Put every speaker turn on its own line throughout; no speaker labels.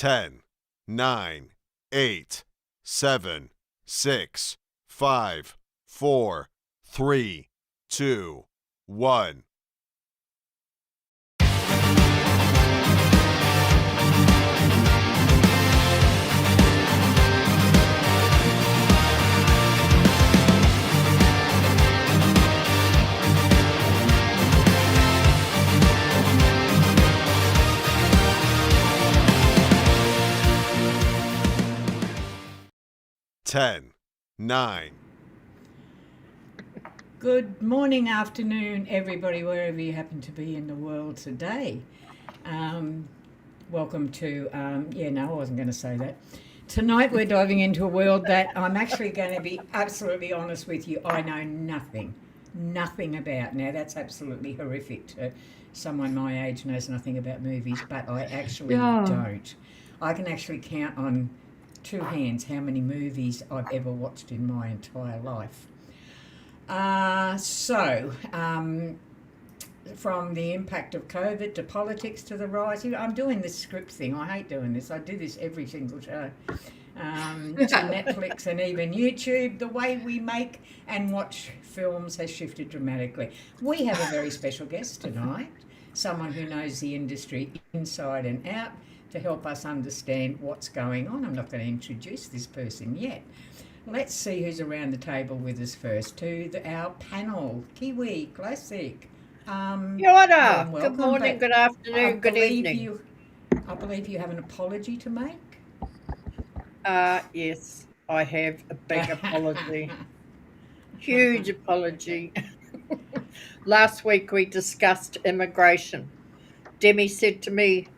10, 9, 8, 7, 6, 5, 4, 3, 2, 1. Ten, 9.
Good morning, afternoon, everybody, wherever you happen to be in the world today. Welcome to, I wasn't going to say that. Tonight we're diving into a world that I'm actually going to be absolutely honest with you, I know nothing about. Now, that's absolutely horrific to someone my age knows nothing about movies, but I actually don't. I can actually count on two hands how many movies I've ever watched in my entire life. From the impact of COVID to politics to the rise, I'm doing this script thing. I hate doing this. I do this every single show. To Netflix and even YouTube, the way we make and watch films has shifted dramatically. We have a very special guest tonight, someone who knows the industry inside and out, to help us understand what's going on. I'm not going to introduce this person yet. Let's see who's around the table with us first. Our panel, Kiwi Klassic.
Kia good morning, good afternoon, good evening.
I believe you have an apology to make.
Yes, I have a big apology. Huge apology. Last week we discussed immigration. Demi said to me,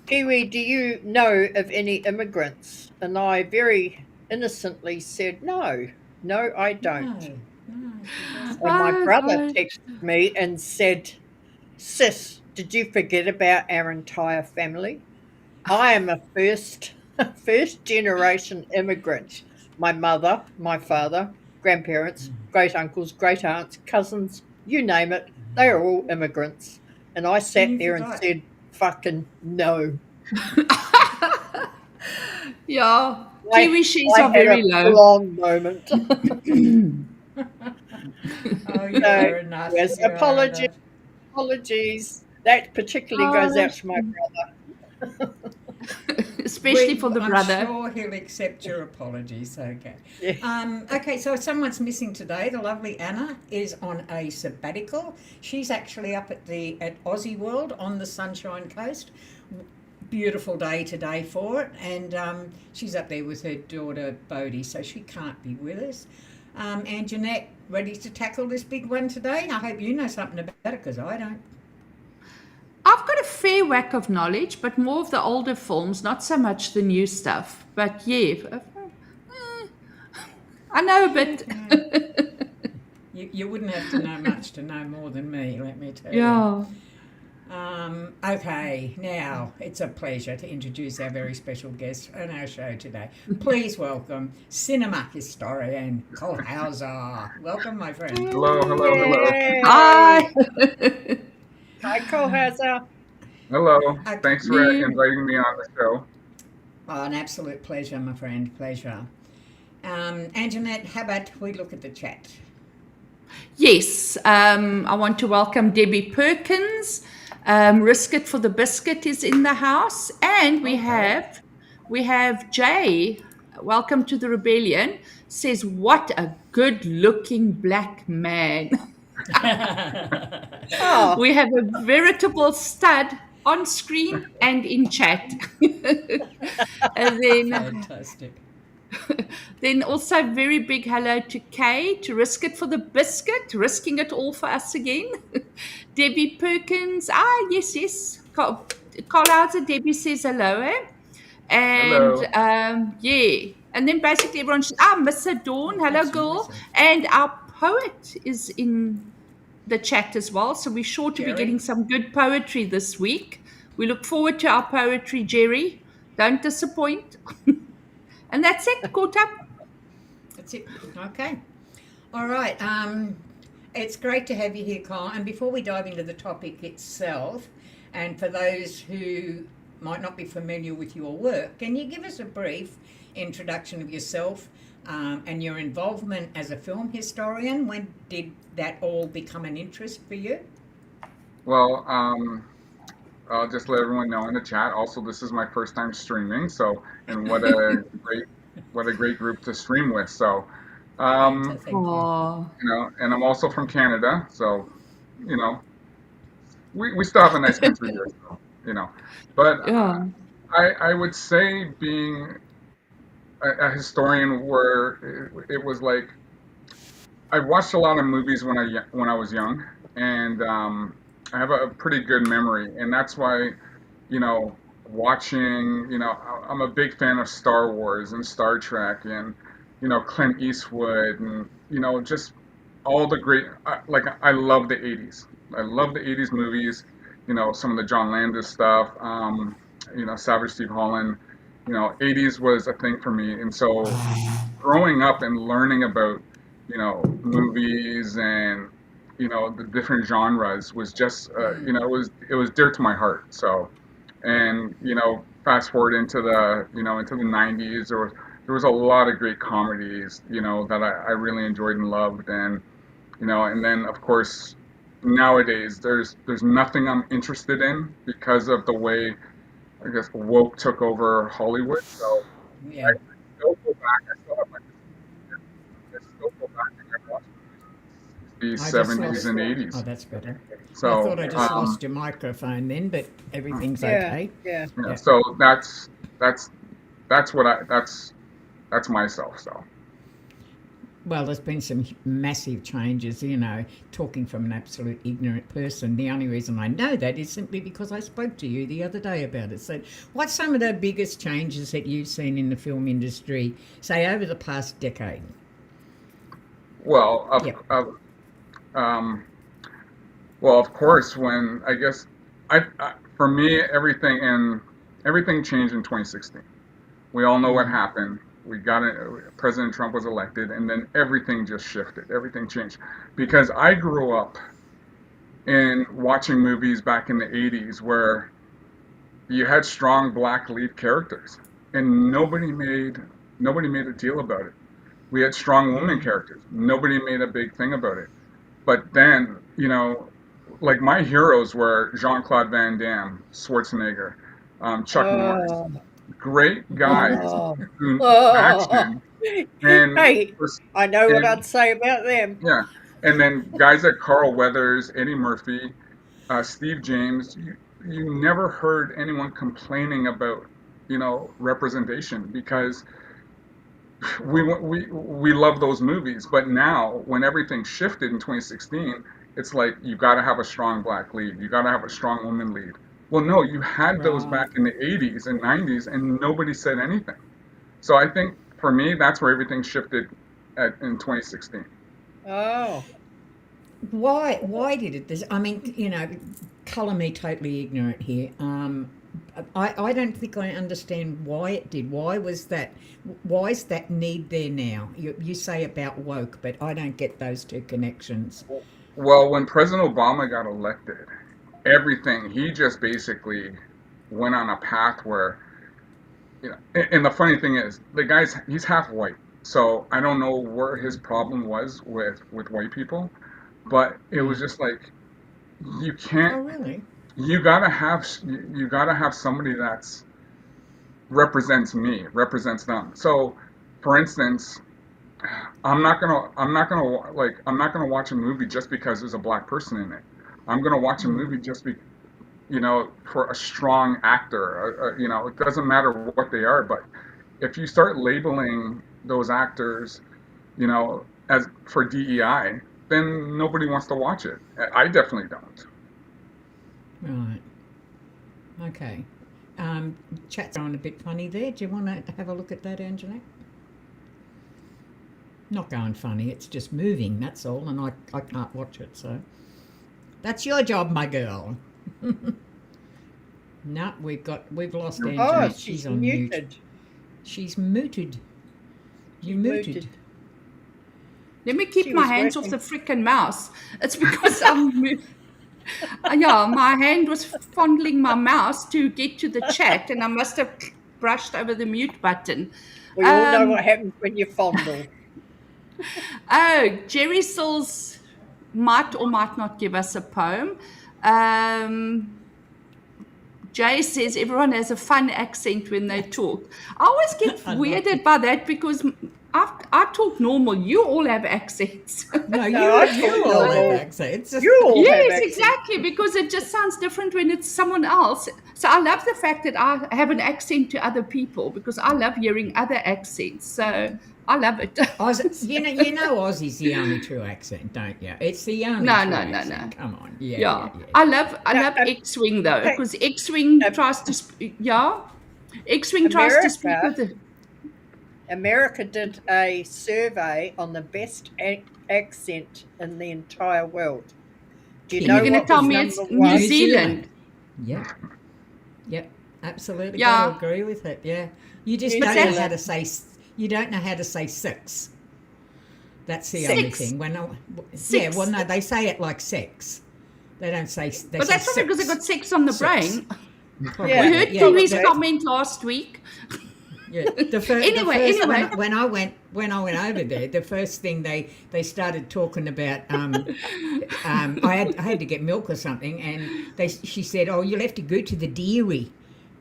Kiwi, do you know of any immigrants? And I very innocently said, no, I don't. No. And my brother texted me and said, sis, did you forget about our entire family? I am a first generation immigrant. My mother, my father, grandparents, great uncles, great aunts, cousins, you name it, they are all immigrants. And I sat there and said, fucking no.
Yeah, Kiwi she's are very low.
Long moment.
Yes,
apologies. That particularly goes out to my brother.
Especially for the brother.
I'm sure he'll accept your apologies. Okay.
Yeah.
Okay, so someone's missing today. The lovely Anna is on a sabbatical. She's actually up at Aussie World on the Sunshine Coast. Beautiful day today for it, and she's up there with her daughter Bodhi, so she can't be with us. Anjanette, ready to tackle this big one today? I hope you know something about it, because I don't.
I've got a fair whack of knowledge, but more of the older films, not so much the new stuff. But yeah, I know a bit.
You wouldn't have to know much to know more than me, let me tell you.
Yeah.
Okay, now it's a pleasure to introduce our very special guest on our show today. Please welcome cinema historian Cole Hauser. Welcome, my friend.
Hello.
Hi.
Hi, Cole Hauser.
Hello. Thanks for inviting me on the show.
Oh, an absolute pleasure, my friend. Pleasure. Anjanette, how about we look at the chat?
Yes, I want to welcome Debbie Perkins. Risk It for the Biscuit is in the house, and we have Jay. Welcome to the rebellion. Says, what a good-looking black man.
Oh.
We have a veritable stud on screen and in chat. And then,
fantastic.
Then also very big hello to Kay, to Risk It for the Biscuit, risking it all for us again. Debbie Perkins, yes. Carl Hauser, Debbie says hello, eh? And
hello.
And then basically everyone says, Mr. Dawn, hello girl. And our poet is in the chat as well, so we're sure to be getting some good poetry this week. We look forward to our poetry, Jerry. Don't disappoint. And that's it, caught up.
That's it. Okay. All right. It's great to have you here, Carl. And before we dive into the topic itself, and for those who might not be familiar with your work, can you give us a brief introduction of yourself and your involvement as a film historian? When did that all become an interest for you?
Well, I'll just let everyone know in the chat. Also, this is my first time streaming, so and what a great group to stream with. So,
Thank you.
Oh,
and I'm also from Canada, so we still have a nice country here, so. But
yeah.
I would say being a historian, where it was like I watched a lot of movies when I was young, and I have a pretty good memory, and that's why, watching, I'm a big fan of Star Wars and Star Trek, and Clint Eastwood, and just all the great, like I love the '80s. I love the '80s movies. Some of the John Landis stuff. Savage Steve Holland. '80s was a thing for me, and so growing up and learning about movies and the different genres was just it was dear to my heart. So, and fast forward into the '90s, there was a lot of great comedies that I really enjoyed and loved, and then of course nowadays there's nothing I'm interested in because of the way I guess woke took over Hollywood. So
Yeah.
I still go back. I still have my I still go back and watch the
I just
70s and
Oh,
80s.
that's better.
So
I thought I just lost your microphone then, but everything's okay.
Yeah.
Yeah.
so that's that's myself. So
Well, there's been some massive changes, talking from an absolute ignorant person. The only reason I know that is simply because I spoke to you the other day about it. So what's some of the biggest changes that you've seen in the film industry, say, over the past decade?
well, of course, when I guess for me everything changed in 2016. We all know what happened. We got it. President Trump was elected, and then everything just shifted. Everything changed because I grew up in watching movies back in the '80s where you had strong black lead characters, and nobody made a deal about it. We had strong women characters. Nobody made a big thing about it. But then, like my heroes were Jean-Claude Van Damme, Schwarzenegger, Chuck Norris,
Oh,
great guys
oh,
who
oh.
action and
Hey, I know what
and
I'd say about them.
yeah, and then guys like Carl Weathers, Eddie Murphy, Steve James. You never heard anyone complaining about representation because we love those movies. But now when everything shifted in 2016, it's like you got to have a strong black lead, you got to have a strong woman lead. Well, no, you had those
Right.
back in the '80s and '90s, and nobody said anything. So I think for me, that's where everything shifted in 2016.
Oh,
Why did it this? I mean, colour me totally ignorant here. I don't think I understand why it did. Why is that need there now? You say about woke, but I don't get those two connections.
Well, when President Obama got elected, he just basically went on a path where, and the funny thing is, he's half white. So I don't know where his problem was with white people, but it was just like, you
Oh,
can't,
really?
you gotta have somebody that's represents them. So, for instance, I'm not gonna watch a movie just because there's a black person in it. I'm gonna watch a movie just for a strong actor. It doesn't matter what they are, but if you start labeling those actors, as for DEI, then nobody wants to watch it. I definitely don't.
Right. Okay. Chat's going a bit funny there. Do you want to have a look at that, Anjanette? Not going funny. It's just moving. That's all, and I can't watch it. So that's your job, my girl. No, we've lost
oh,
Anjanette.
she's
on mute.
muted.
She's muted. You muted.
Let me keep
She
my
was
hands
working.
off the freaking mouse. It's because I'm. Yeah, my hand was fondling my mouse to get to the chat, and I must have brushed over the mute button.
We all know what happens when you fondle.
Oh, Jerry Sills might or might not give us a poem. Jay says everyone has a fun accent when they talk. I always get weirded by that because I talk normal. You all have accents.
No,
No, I
you
talk
all
normal.
have accents.
You all have
Yes,
accents.
exactly, because it just sounds different when it's someone else. So I love the fact that I have an accent to other people because I love hearing other accents. So I love it.
You know Aussie's the only true accent, don't you? It's the only
No,
true
no,
accent.
no.
Come on. Yeah,
Yeah,
yeah.
I love
No,
X-Wing though,
hey,
because X-Wing tries to X-Wing tries to speak
America-
with the.
America did a survey on the best accent in the entire world. Do you
You're
know
You're going to
what
tell
was
me it's
number
New
one?
Zealand.
Yep. Yep. Absolutely.
Yeah.
Gotta agree with it. Yeah. You just
New
don't know how
Zealand.
to say. You don't know how to say six. That's the only
Six.
thing. Yeah.
Six.
Well, no, they say it like sex. They don't say. They
But
say
that's not because I
six.
got sex on the
Six.
brain.
Probably.
Yeah.
We heard
Yeah,
Kiwi's
but-
comment last week.
Yeah.
Anyway.
When I went over there, the first thing they started talking about. I had to get milk or something, and she said, "Oh, you'll have to go to the dairy."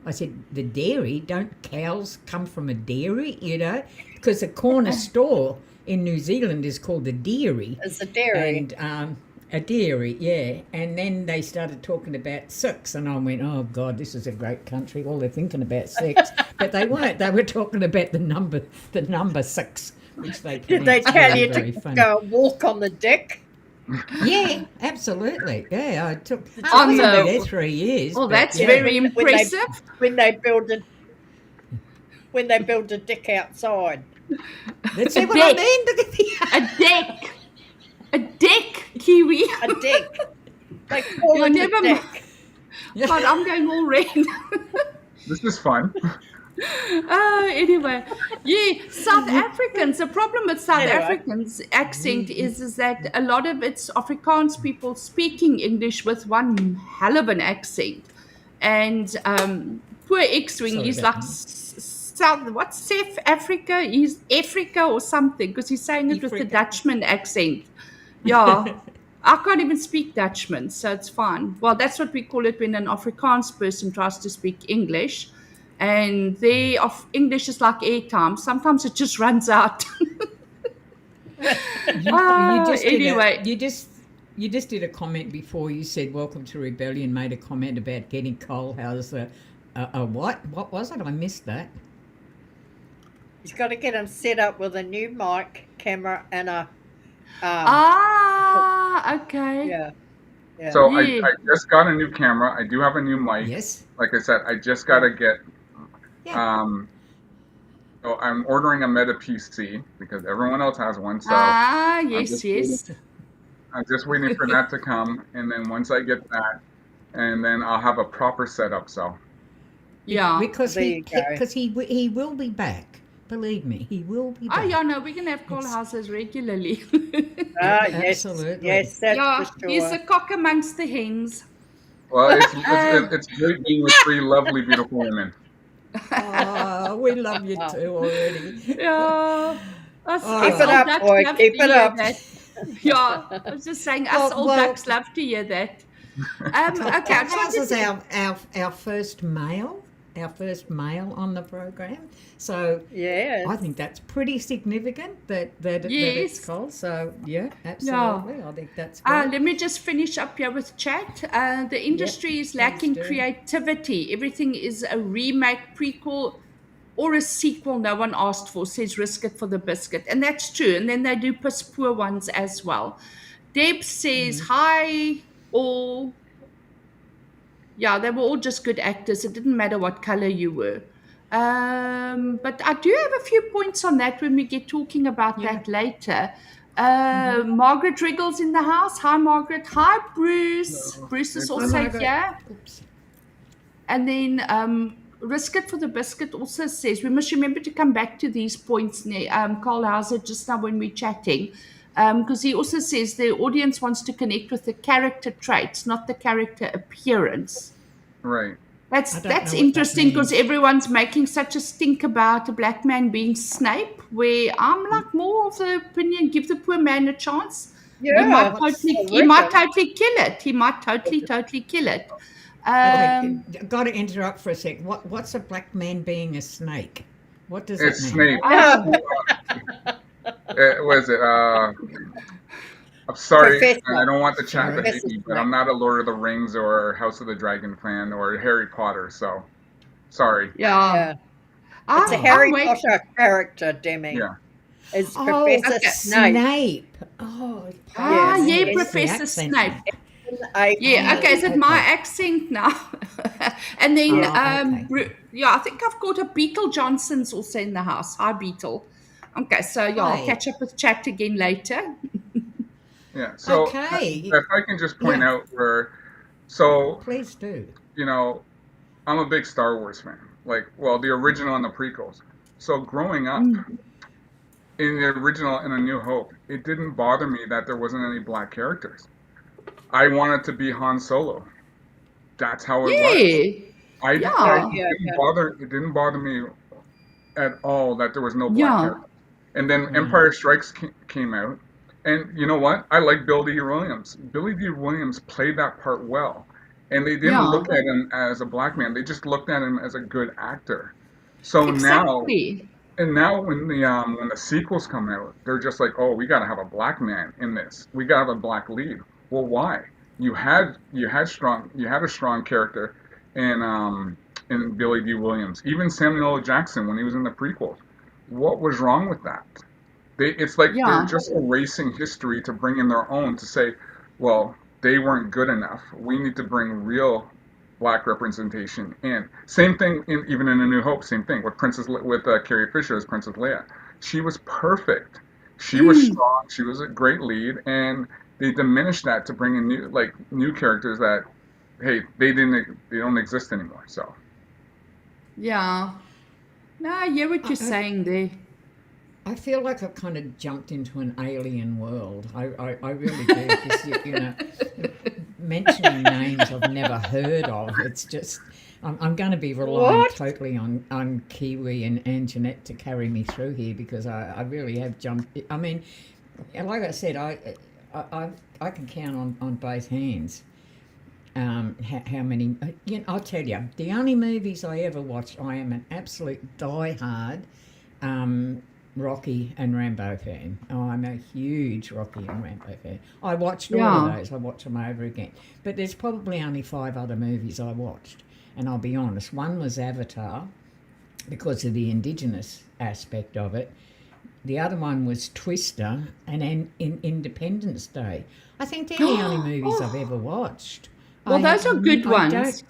I said, "The dairy? Don't cows come from a dairy? You know, because a corner store in New Zealand is called the dairy."
It's a dairy.
And a dairy, yeah. And then they started talking about sex, and I went, "Oh God, this is a great country. All they're thinking about sex." But they weren't. They were talking about the number 6, which they
Did they
pronounced
tell
very,
you
very
to
funny.
go walk on the deck?
Yeah, absolutely. Yeah, I took.
On
I was
the-
only there 3 years.
Oh,
but
that's
yeah.
very
When
impressive.
When they build a deck outside.
That's
A
what I
deck.
mean. Look at the-
A deck, Kiwi.
A deck. They call
You'll
it
never
a deck.
God, I'm going all red.
This is fun.
Anyway, yeah, South Africans. The problem with South
Anyway.
Africans' accent is that a lot of it's Afrikaans people speaking English with one hell of an accent, and poor X-Wing,
Sorry
he's
about
like
that.
South Africa? He's Africa or something because he's saying it with the
Africa.
Dutchman accent. Yeah. I can't even speak Dutchman, so it's fine. Well, that's what we call it when an Afrikaans person tries to speak English. And English is like airtime. Sometimes it just runs out. Anyway.
You just did a comment before. You said, "Welcome to Rebellion." Made a comment about getting coal. How's a what? What was it? I missed that.
He's got to get him set up with a new mic, camera, and a.
Okay.
Yeah. Yeah.
So
Yeah.
I just got a new camera. I do have a new mic.
Yes.
Like I said, I just got to get.
Yeah.
So I'm ordering a Meta PC because everyone else has one. So
Yes,
just
yes.
I'm just waiting for that to come, and then once I get that, and then I'll have a proper setup. So
Yeah.
Because
There you go.
he will be back. Believe me, he will be back.
Oh, yeah, no, we're going to have call houses regularly.
Yes.
Absolutely.
Yes, that's
Yeah,
for
he's
sure.
a cock amongst the hens.
well, it's great being with 3 lovely, beautiful women.
Oh, we love you too already.
Yeah. Us
Keep it
old
up,
ducks
boy,
love
keep
to
it
hear
up.
that. Yeah, I was just saying, us
Well,
old
well-
ducks love to hear that. Okay, I just
Ours is
wanted
our first male on the program. So
Yes.
I think that's pretty significant that it's
Yes.
cold. So yeah, absolutely. I think that's good.
let me just finish up here with chat. The industry is lacking
do.
creativity. Everything is a remake, prequel, or a sequel no one asked for, says Risk It for the Biscuit. And that's true. And then they do piss poor ones as well. Deb says, hi, all. Yeah, they were all just good actors. It didn't matter what color you were. But I do have a few points on that when we get talking about that later. Margaret Riggles in the house. Hi, Margaret. Hi, Bruce. Bruce is also
Margaret.
here.
Oops.
And then Risk It for the Biscuit also says we must remember to come back to these points, Carl Hauser, just now when we're chatting. because he also says the audience wants to connect with the character traits, not the character appearance.
Right.
That's
I don't know what that
interesting because
means.
everyone's making such a stink about a black man being Snape, where I'm like more of the opinion, give the poor man a chance.
Yeah,
He might totally kill it. He might totally kill it.
Okay, got to interrupt for a sec. What's a black man being a snake? What does
It's
that mean?
Snape.
Yeah.
Was it? I'm sorry,
Professor.
and I don't want the chat to
Sorry.
hate me, but I'm not a Lord of the Rings or House of the Dragon fan or Harry Potter, so sorry.
Yeah. It's a Harry Potter character, Demi.
Yeah.
It's
Oh,
Professor
okay.
Snape.
Oh,
Ah,
Yes.
yeah,
yes, the
Professor
accent.
Snape.
I-
Yeah, okay, is it my
Okay.
accent now? And then,
okay.
yeah, I think I've got a Beetle Johnson's also in the house. Hi, Beetle. Okay, so yeah, I'll
Hi.
catch up with chat again later.
Yeah. So
Okay.
if I can just point
Yeah.
out so
Please do.
you know, I'm a big Star Wars fan. Like, well, the original and the prequels. So growing up in the original and A New Hope, it didn't bother me that there wasn't any black characters. I wanted to be Han Solo. That's how it was.
Yeah,
It didn't bother me at all that there was no black
yeah,
character. And then Empire Strikes came out, and you know what? I like Billy D. Williams. Billy D. Williams played that part well, and they didn't
Yeah.
look at him as a black man. They just looked at him as a good actor. So
exactly.
now when the sequels come out, they're just like, oh, we got to have a black man in this. We got to have a black lead. Well, why? You had a strong character in Billy D. Williams. Even Samuel L. Jackson when he was in the prequels. What was wrong with that? It's like
Yeah.
they're just erasing history to bring in their own to say, well, they weren't good enough. We need to bring real black representation in. Same thing even in A New Hope. Same thing with Carrie Fisher as Princess Leia. She was perfect. She was strong. She was a great lead, and they diminished that to bring in new characters that, hey, they don't exist anymore. So
Yeah. No, I hear what you're saying there.
I feel like I've kind of jumped into an alien world. I really do. Because, you know, mentioning names I've never heard of. It's just, I'm going to be relying totally on Kiwi and Anjanette to carry me through here because I really have jumped. I mean, like I said, I can count on both hands how many. You know, I'll tell you, the only movies I ever watched, I am an absolute diehard Rocky and Rambo fan. Oh, I'm a huge Rocky and Rambo fan. I watched all of those. I watched them over again. But there's probably only 5 other movies I watched. And I'll be honest, one was Avatar because of the Indigenous aspect of it. The other one was Twister and in Independence Day. I think they're the only movies I've ever watched.
Well, those are good ones.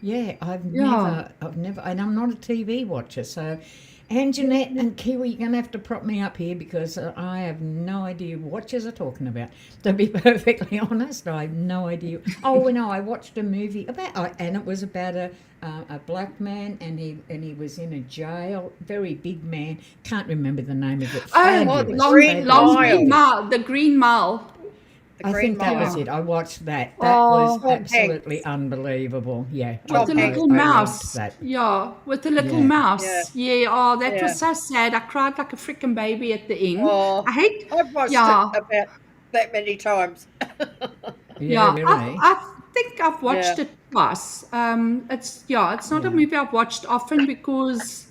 Yeah, I've never, and I'm not a TV watcher, so Anjanette and Kiwi, you're going to have to prop me up here because I have no idea what you're talking about. To be perfectly honest, I have no idea. Oh, no, I watched a movie and it was about a black man, and he was in a jail, very big man. Can't remember the name of it.
The Green Mile.
I think that was it. I watched that. That was absolutely unbelievable. Yeah.
With the little mouse.
That.
Yeah, with the little mouse. Yeah, that was so sad. I cried like a freaking baby at the end.
I've watched it about that many times.
Yeah, really?
I think I've watched it twice. It's not a movie I've watched often because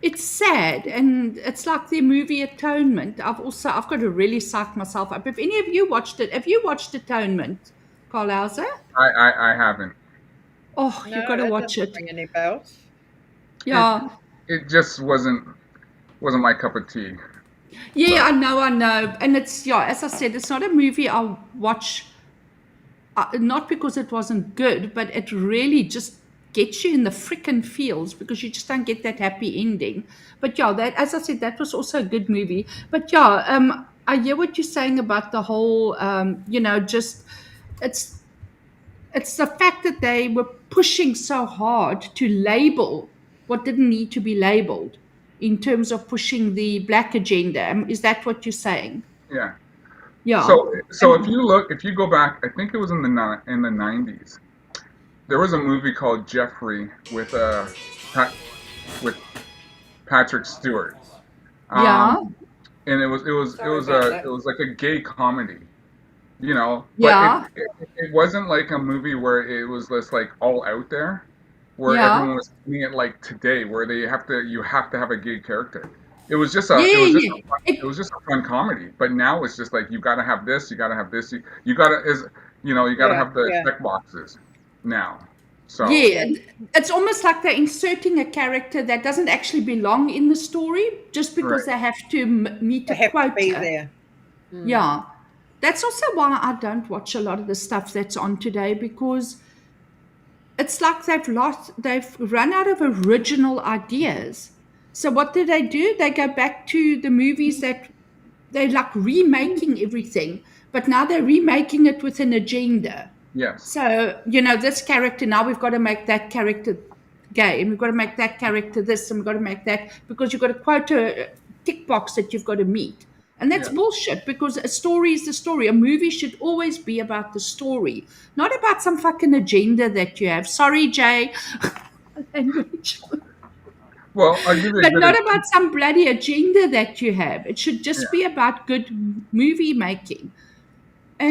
it's sad, and it's like the movie Atonement. I've got to really psych myself up. If any of you watched it, have you watched Atonement, Carl Hauser?
I haven't.
Oh, you've got to watch it.
Ring any bells?
Yeah.
It just wasn't my cup of tea.
Yeah, I know, and it's as I said, it's not a movie I'll watch. Not because it wasn't good, but it really just gets you in the freaking feels because you just don't get that happy ending. But that, as I said, that was also a good movie. But I hear what you're saying about the whole, just it's the fact that they were pushing so hard to label what didn't need to be labeled in terms of pushing the black agenda. Is that what you're saying?
Yeah.
Yeah.
So if you go back, I think it was in the 90s. There was a movie called Jeffrey with Pat, with Patrick Stewart.
Yeah.
Um, and
Sorry about
it
that.
was like a gay comedy, but
Yeah.
it wasn't like a movie where it was just like all out there, where
Yeah.
everyone was seeing it like today, where you have to have a gay character. It
Yeah.
was just
Yeah.
it was just a fun comedy. But now it's just like you got to have this, you got to have this, you got to is you got to
Yeah,
have the
yeah.
check boxes now. So
Yeah, it's almost like they're inserting a character that doesn't actually belong in the story just because
right,
they have to meet
They
a
have to be
quota.
there. Mm.
Yeah. That's also why I don't watch a lot of the stuff that's on today, because it's like they've run out of original ideas. So what do? They go back to the movies that they're like remaking everything, but now they're remaking it with an agenda.
yes,
So, this character, now we've got to make that character gay, and we've got to make that character this, and we've got to make that, because you've got a quota tick box that you've got to meet. And that's
yeah.
bullshit, because a story is the story. A movie should always be about the story, not about some fucking agenda that you have. Sorry, Jay. Language.
Well, I'll give you a
But
good
not
example.
about some bloody agenda that you have. It should
Yeah.
just be about good movie making.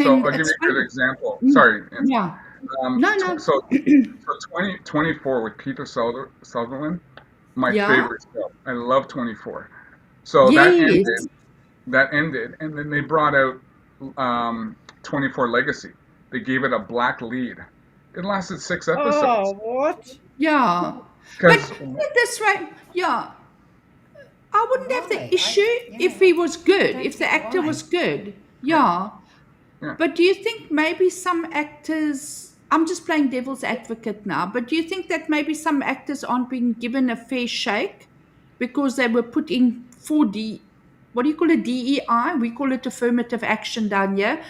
So
And
I'll give
it's
you a good
fun.
example. Sorry.
Yeah. No, no.
So 2024 with Peter Sutherland, my
Yeah.
favorite show. I love 24. So
Yes.
that ended, and then they brought out 24 Legacy. They gave it a black lead. It lasted 6 episodes.
Oh, what?
Yeah. But
Because
put it this way, yeah, I wouldn't have the
Why?
issue if he was good, if the actor
Why?
was good. Yeah.
yeah,
But do you think maybe some actors, I'm just playing devil's advocate now, but do you think that maybe some actors aren't being given a fair shake because they were put in 4D, what do you call it, DEI? We call it affirmative action down here.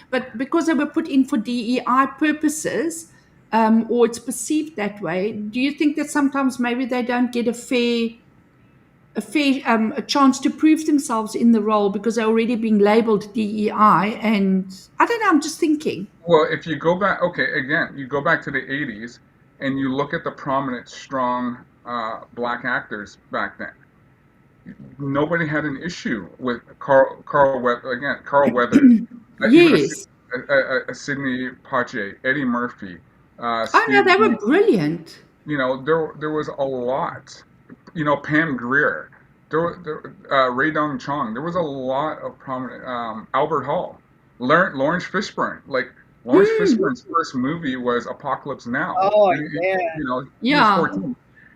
But because they were put in for DEI purposes, or it's perceived that way, do you think that sometimes maybe they don't get a chance to prove themselves in the role because they're already being labeled DEI? And I don't know, I'm just thinking.
well, if you go back, okay, again, you go back to the 80s and you look at the prominent, strong black actors back then. Nobody had an issue with Carl Weathers, even
Yes.
a Sidney Poitier, Eddie Murphy,
Oh no,
Steve.
they were brilliant.
There was a lot. Pam Grier, Ray Dong Chong. There was a lot of prominent. Albert Hall, Lawrence Fishburne. Like Lawrence
Mm,
Fishburne's first movie was Apocalypse Now.
Oh,
And
yeah.
he was
yeah.
14.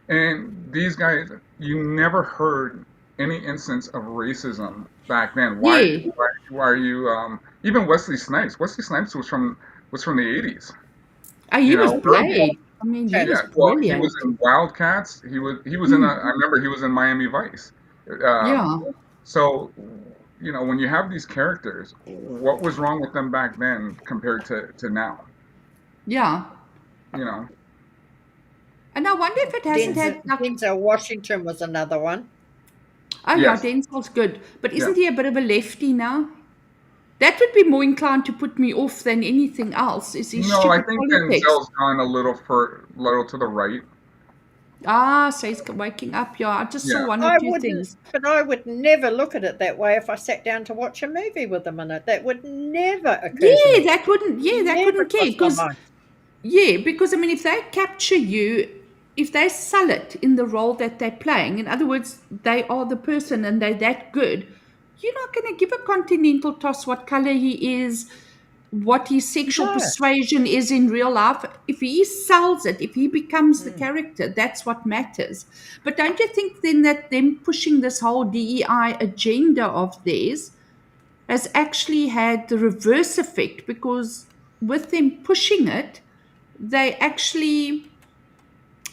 And these guys, you never heard any instance of racism back then.
Yeah.
Why are you? Even Wesley Snipes. Wesley Snipes was from the 80s.
Oh, he
You
was
know,
Blade. I mean, he was
yeah, well, he was
brilliant.
in Wildcats. He was in
Mm,
I remember he was in Miami Vice. Um,
yeah.
so, when you have these characters, what was wrong with them back then compared to now?
Yeah.
You know,
And I wonder if it hasn't had like,
Denzel Washington was another one.
oh yeah,
yes,
Denzel's good. But
yeah.
isn't he a bit of a lefty now? That would be more inclined to put me off than anything else, is his
No, I
stupid
think
politics.
Denzel's gone a little to the right.
Ah, so he's waking up. Yeah, I just saw
Yeah,
one or two things.
But I would never look at it that way if I sat down to watch a movie with him in it. That would never occur to me.
That
Never
wouldn't care.
crossed my
Because,
mind.
because I mean, if they capture you, if they sell it in the role that they're playing, in other words, they are the person and they're that good, you're not going to give a continental toss what color he is, what his sexual
No.
persuasion is in real life. If he sells it, if he becomes the character, that's what matters. But don't you think then that them pushing this whole DEI agenda of theirs has actually had the reverse effect? Because with them pushing it, they actually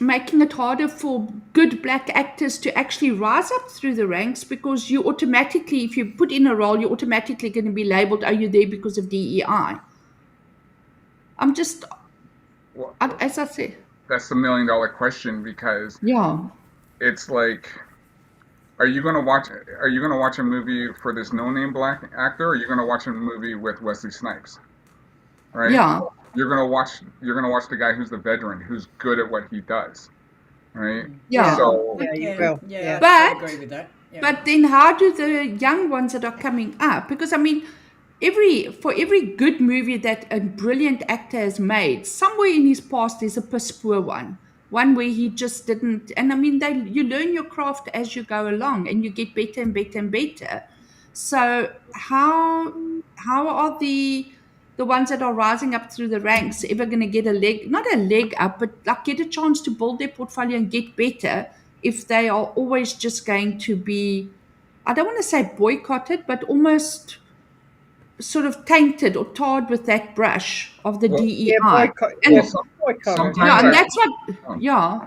making it harder for good black actors to actually rise up through the ranks, because you automatically, if you put in a role, you're automatically going to be labeled, are you there because of DEI? I'm just,
well,
as I said,
that's the $1 million question because
yeah,
it's like Are you gonna watch? Are you gonna watch a movie for this no-name black actor? Or are you gonna watch a movie with Wesley Snipes? Right?
Yeah.
You're gonna watch. You're gonna watch the guy who's the veteran, who's good at what he does. Right?
Yeah.
So
Yeah, you
Yeah,
will.
yeah,
Yeah.
I
But
agree with that. Yeah.
but then how do the young ones that are coming up? Because I mean, for every good movie that a brilliant actor has made, somewhere in his past there's a piss poor one where he just didn't. And I mean, you learn your craft as you go along, and you get better and better and better. So how are the ones that are rising up through the ranks ever going to get a leg, not a leg up, but like get a chance to build their portfolio and get better if they are always just going to be, I don't want to say boycotted, but almost sort of tainted or tarred with that brush of the
well,
Yeah,
DEI.
boycott.
well,
Yeah,
And
boycotted.
yeah,
sometimes
and
I.
that's what,
um,
yeah.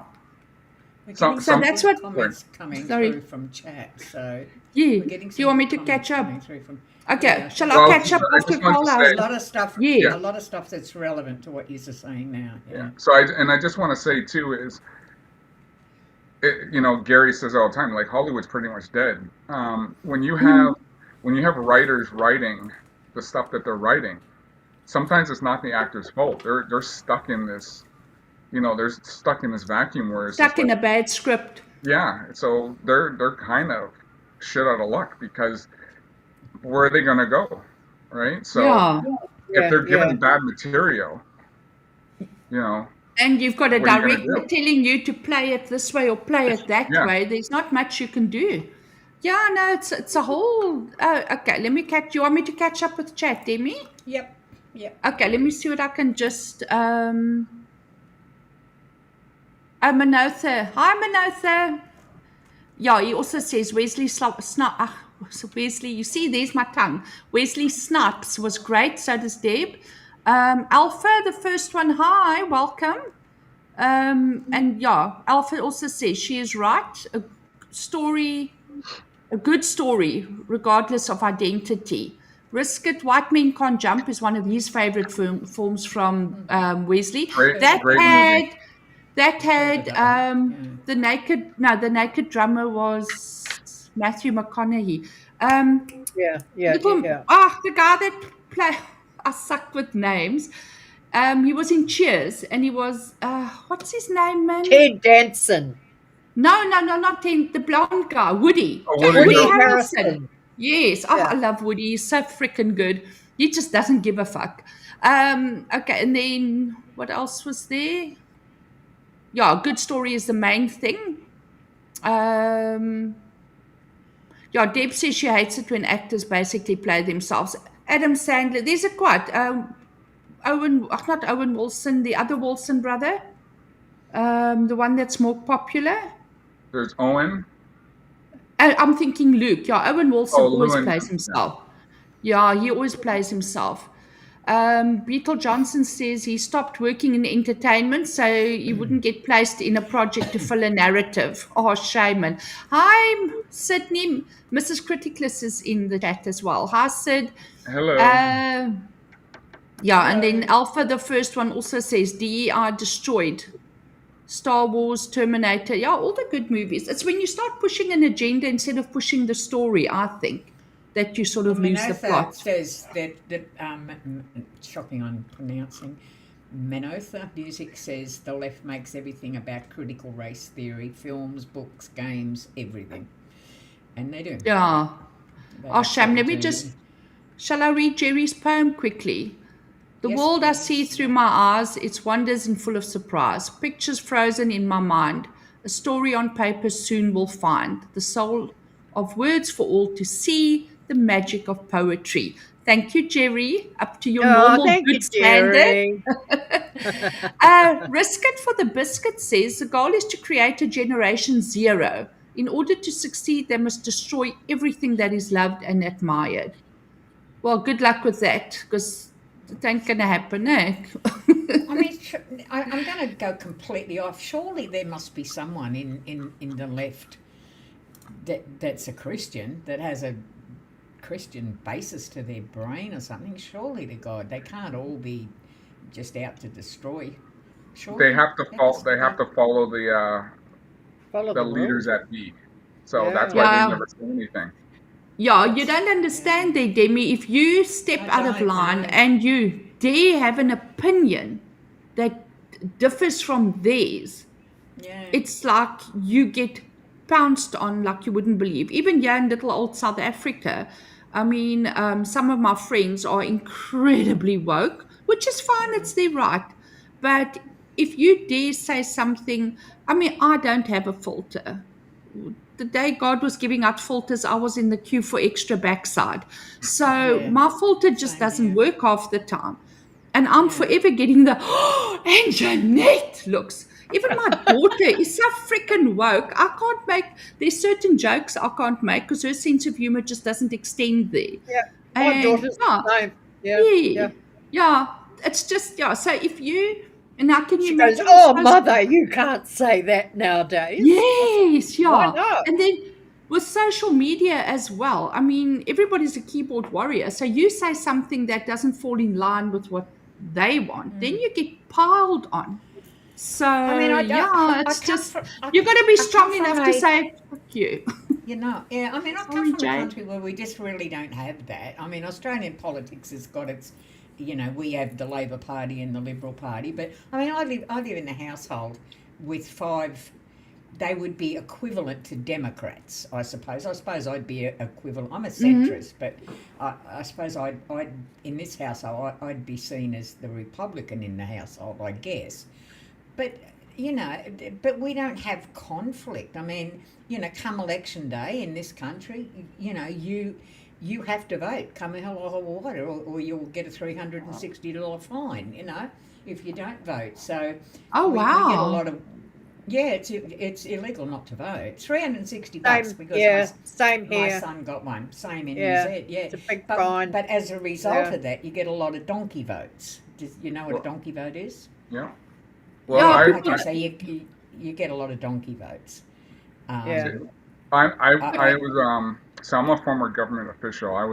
We're getting
Some
So
some
that's
good
what,
comments coming
sorry,
through from chat. So
yeah.
we're getting
Do you
some
want me
good
to
comments
catch up?
coming through from.
Okay,
Yeah,
shall
thank
I
well,
you.
catch up
I
after
just wanted to
Carl?
A
say.
lot of stuff.
Yeah,
A lot of stuff that's relevant to what you're saying now.
Yeah.
Yeah.
So I just want to say too is, Gary says all the time, like Hollywood's pretty much dead. When you have writers writing the stuff that they're writing, sometimes it's not the actor's fault. They're stuck in this, they're stuck in this vacuum where it's just
stuck in
like,
a bad script.
yeah. So they're kind of shit out of luck because where are they gonna go, right? So
Yeah.
if
Yeah,
they're
yeah.
given bad material, you know,
And you've got a
what are you gonna
director
do?
telling you to play it this way or play it that
Yeah.
way. There's not much you can do. Yeah, no, it's a whole. Okay, let me catch. You want me to catch up with chat, Demi?
Yep. Yep.
Okay, let me see what I can just. Oh, Manotha. Hi, Manotha. Yeah, he also says Wesley so Wesley, you see, there's my tongue. Wesley Snipes was great. So does Deb. Alpha, the first one. Hi, welcome. And yeah, Alpha also says she is right. A good story, regardless of identity. Risk It, White Men Can't Jump is one of his favorite films from Wesley.
Great,
That
great
had
movie.
that
Heard of
had
that one.
the naked drummer was Matthew McConaughey.
Yeah, yeah, yeah.
The guy that play I suck with names. He was in Cheers, and he was what's his name, man?
Ted Danson.
No, not Ted, the blonde guy, Woody.
Oh,
Yeah,
Woody
Woody
Harrelson.
Harrelson. Yes,
Yeah.
I love Woody. He's so freaking good. He just doesn't give a fuck. Okay, and then what else was there? Yeah, good story is the main thing. Yeah, Deb says she hates it when actors basically play themselves. Adam Sandler, there's a quote. Not Owen Wilson, the other Wilson brother, the one that's more popular.
There's Owen.
I'm thinking Luke. Yeah, Owen Wilson
Oh,
always
Lewin.
plays
Yeah.
himself. Yeah, he always plays himself. Beetle Johnson says he stopped working in entertainment so he wouldn't get placed in a project to fill a narrative. Oh, shame. Man. Hi, Sydney. Mrs. Criticless is in the chat as well. Hi, Sid.
Hello.
Yeah, and then Alpha, the first one, also says DEI destroyed. Star Wars, Terminator, yeah, all the good movies. It's when you start pushing an agenda instead of pushing the story, I think, that you sort of lose the
Manotha
plot.
says that shocking on pronouncing. Manotha Music says the left makes everything about critical race theory, films, books, games, everything. And they do.
Yeah.
They
Oh, shame. Let me
absolutely
just.
do.
Shall I read Jerry's poem quickly? The
Yes,
world I
please.
see through my eyes, its wonders and full of surprise. Pictures frozen in my mind. A story on paper soon will find. The soul of words for all to see. The magic of poetry. Thank you, Jerry. Up to your normal
thank
good
you,
standard.
Jerry.
Risk It for the Biscuit says the goal is to create a generation zero. In order to succeed, they must destroy everything that is loved and admired. Well, good luck with that, because it ain't going to happen, eh?
I mean, I'm going to go completely off. Surely there must be someone in the left that's a Christian, that has a Christian basis to their brain or something. Surely to God, they can't all be just out to destroy. Surely
They have to follow. They have to follow the
Follow the
leaders
rules.
that be. So that's why they
Yeah.
never say anything.
Yeah, you don't understand there, Demi. If you step
I
out of
don't
line
know.
and you dare have an opinion that differs from theirs,
Yeah.
it's like you get pounced on like you wouldn't believe. Even here in little old South Africa, I mean, some of my friends are incredibly woke, which is fine, it's their right. But if you dare say something, I mean, I don't have a filter. The day God was giving out filters, I was in the queue for extra backside. So
Yeah.
my filter just
Same
doesn't
here.
work half the time. And I'm
Yeah.
forever getting the, oh, Anjanette looks. Even my daughter is so freaking woke. I can't make, there's certain jokes I can't make because her sense of humor just doesn't extend there.
Yeah. My
And
daughter's
yeah,
the same. Yeah.
yeah,
Yeah.
yeah, it's just, yeah. So if you, and now can you
She goes,
imagine, I
"Oh,
suppose,
mother, you can't say that nowadays." I said,
yes,
"Why
yeah.
not?"
And then with social media as well, I mean, everybody's a keyboard warrior. So you say something that doesn't fall in line with what they want, then you get piled on. So
I mean,
yeah,
I
it's
come
just
from
you got to be
I come
strong
from
enough to
a
say fuck you.
yeah. I mean, I come
Sorry,
from a
Jay.
country where we just really don't have that. I mean, Australian politics has got its, we have the Labor Party and the Liberal Party, but I mean, I live in a household with five. They would be equivalent to Democrats, I suppose. I suppose I'd be equivalent. I'm a centrist, but I suppose I'd in this household I'd be seen as the Republican in the household, I guess. But but we don't have conflict. I mean, come election day in this country, you have to vote, come hell or high water, or you'll get a $360 fine. If you don't vote. So
Oh
we get a
wow.
lot of. Yeah, it's illegal not to vote. $360
Same.
because
Yeah. Same
my
here.
son got one. Same in
Yeah.
NZ. Yeah,
It's a big
but
fine.
but as a result
Yeah.
of that, you get a lot of donkey votes. You know what
Well,
a donkey vote is?
yeah. Well,
Yeah,
I,
Okay,
I
so you get a lot of donkey votes.
Yeah.
I
I
was so I'm a former government official. I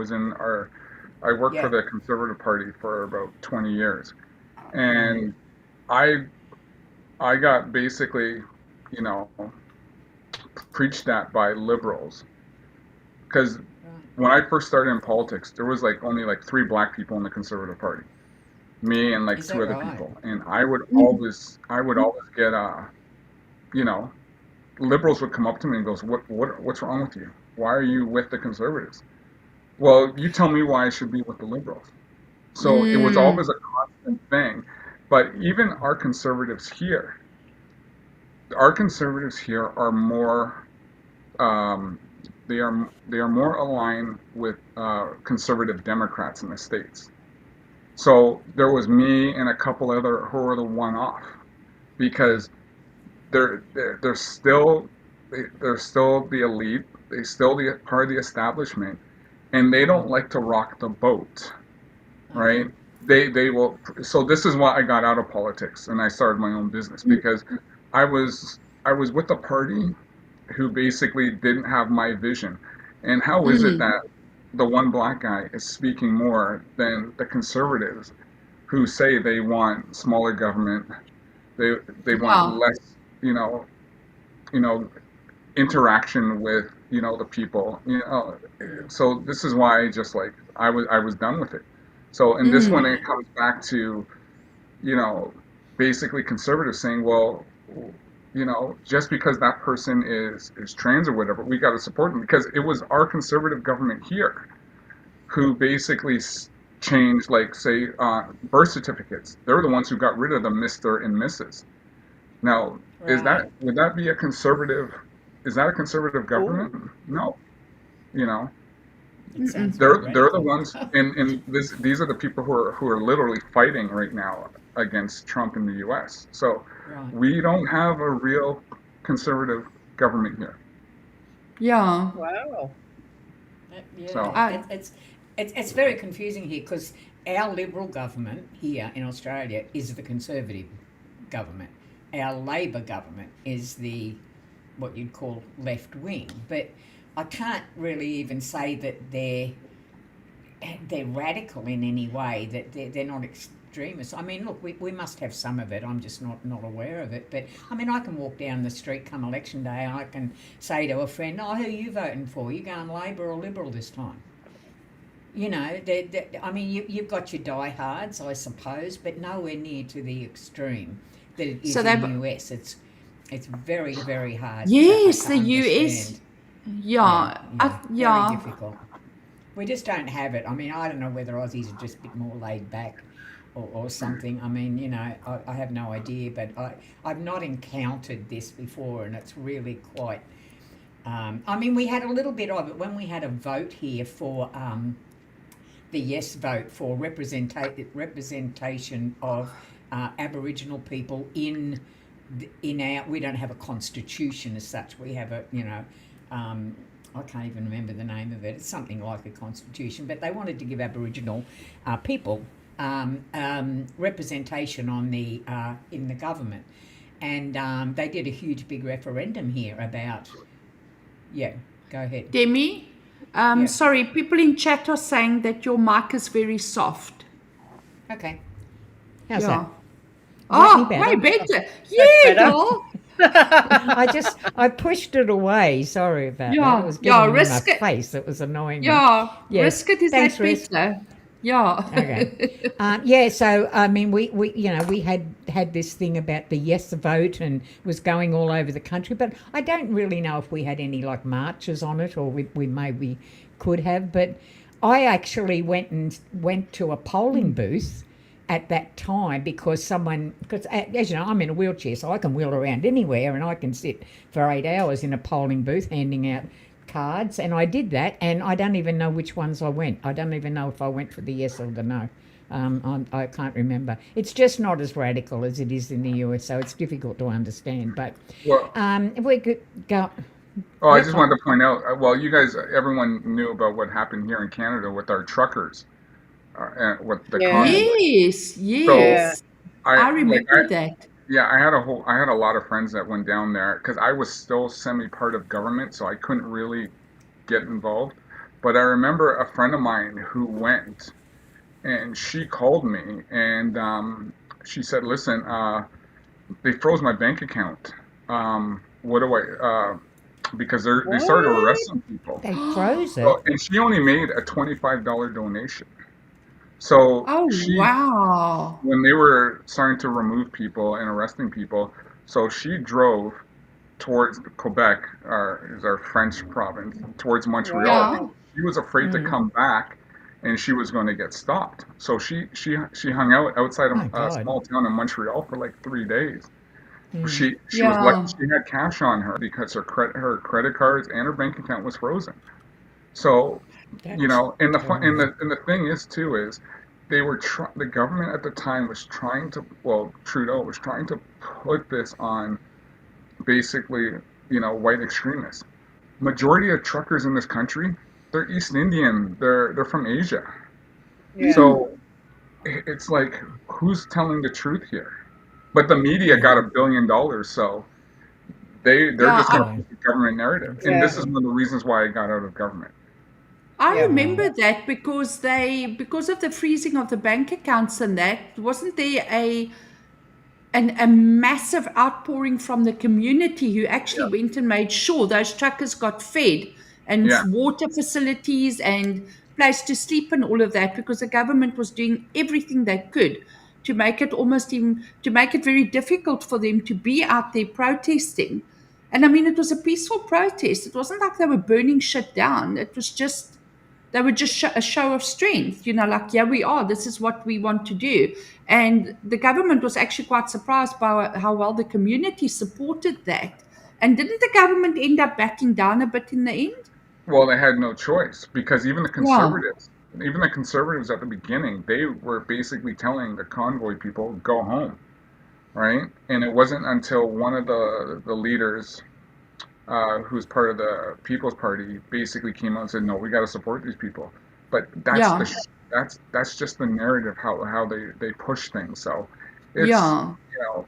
worked for
yeah.
the Conservative Party for about 20 years,
Right.
and I I got basically, you know, preached at by liberals because
Right.
when I first started in politics, there was like only like three black people in the Conservative Party, me and like
Is
two
that
other
right?
people, and I would always get you know, liberals would come up to me and goes, what's wrong with you? Why are you with the conservatives? Well, you tell me why I should be with the liberals. So it was
Mm.
always a constant thing. But even our conservatives here are more, um, they are more aligned with conservative Democrats in the states. So there was me and a couple other who were the one off
Yeah.
because they're still they're still the elite. They still the part of the establishment, and they don't like to rock the boat,
Okay.
right? They will. So this is why I got out of politics and I started my own business because I was with a party who basically didn't have my vision. And how is it
Mm.
that the one black guy is speaking more than the conservatives who say they want smaller government, they they want
Yeah.
less, you know, you know, interaction with, the people,
Mm.
so this is why I was done with it. So in this one
Mm.
it comes back to, you know basically conservatives saying, well, just because that person is trans or whatever, we got to support them because it was our conservative government here who basically changed, like, say, birth certificates. They're the ones who got rid of the Mr. and Mrs. Now,
Right.
would that be a conservative? Is that a conservative
Oh.
government? No. You know,
It sounds very
they're the
radical.
ones, and these are the people who are literally fighting right now against Trump in the U.S. So
Right.
we don't have a real conservative government here.
Yeah.
Wow.
So
Yeah.
I,
It's very confusing here because our Liberal government here in Australia is the Conservative government. Our Labor government is the what you'd call left wing, but I can't really even say that they're radical in any way. That they're not extremists. I mean, look, we must have some of it. I'm just not aware of it. But I mean, I can walk down the street come election day and I can say to a friend, "Oh, who are you voting for? You going Labor or Liberal this time?" You know, I mean, you've got your diehards, I suppose, but nowhere near to the extreme that it is
So
in
they,
the US. It's very, very hard
yes,
to
the US,
understand.
yeah,
Very
yeah.
difficult. We just don't have it. I mean, I don't know whether Aussies are just a bit more laid back or something. I mean, you know, I have no idea, but I've not encountered this before, and it's really quite... I mean, we had a little bit of it when we had a vote here for... the yes vote for representation of Aboriginal people in our... We don't have a constitution as such. We have a, you know, I can't even remember the name of it. It's something like a constitution, but they wanted to give Aboriginal people representation on the in the government, and they did a huge big referendum here about... Yeah, go ahead.
Demi,
Yeah.
sorry, people in chat are saying that your mic is very soft.
Okay. How's
Yeah.
that?
Oh,
Is that
way
any better?
better. Yeah,
better.
doll.
I pushed it away. Sorry about that.
Yeah,
It was
yeah,
getting in my
risk it.
face. It was annoying me.
Yeah,
Yes.
risk it is
Thanks,
that
Risk.
better. Yeah.
Okay. Yeah. So I mean, we you know, we had this thing about the yes vote and was going all over the country, but I don't really know if we had any like marches on it, or we maybe could have. But I actually went to a polling booth at that time because as you know, I'm in a wheelchair, so I can wheel around anywhere, and I can sit for 8 hours in a polling booth handing out cards, and I did that, and I don't even know which ones I went. I don't even know if I went for the yes or the no. I can't remember. It's just not as radical as it is in the US, so it's difficult to understand. But
Well,
if we could go...
oh, I just wanted to point out, well, you guys, everyone knew about what happened here in Canada with our truckers, and with the
Yeah.
convoy.
Yes, yes. I remember that.
Yeah, I had a lot of friends that went down there because I was still semi-part of government, so I couldn't really get involved. But I remember a friend of mine who went, and she called me, and she said, "Listen, they froze my bank account. What do I? Because they started arresting people."
They froze it.
So, and she only made a $25 donation. So
Oh,
she,
wow.
when they were starting to remove people and arresting people, so she drove towards Quebec, is our French province, towards Montreal.
Yeah.
She was afraid to come back, and she was going to get stopped. So she hung out outside
My
of a
God.
small town in Montreal for like 3 days. She was
Yeah.
lucky she had cash on her because her credit cards and her bank account was frozen. So, you know, and the thing is too is they were the government at the time was trying to, well, Trudeau was trying to put this on basically, you know, white extremists. Majority of truckers in this country, they're East Indian, they're from Asia.
Yeah.
So it's like, who's telling the truth here? But the media got $1 billion, so they're
Yeah,
just going to put the government narrative. And this
Yeah.
is one of the reasons why I got out of government.
I
Yeah.
remember that because of the freezing of the bank accounts and that, wasn't there a massive outpouring from the community who actually went and made sure those truckers got fed and
Yeah.
water facilities and place to sleep and all of that, because the government was doing everything they could to make it to make it very difficult for them to be out there protesting. And I mean, it was a peaceful protest. It wasn't like they were burning shit down. It was just, they were just a show of strength, you know, like, yeah, we are, this is what we want to do. And the government was actually quite surprised by how well the community supported that. And didn't the government end up backing down a bit in the end?
Well, they had no choice because even the conservatives at the beginning, they were basically telling the convoy people, go home, right? And it wasn't until one of the leaders, who's part of the People's Party, basically came out and said, no, we got to support these people. But that's just the narrative how they push things. So it's,
Yeah.
you know,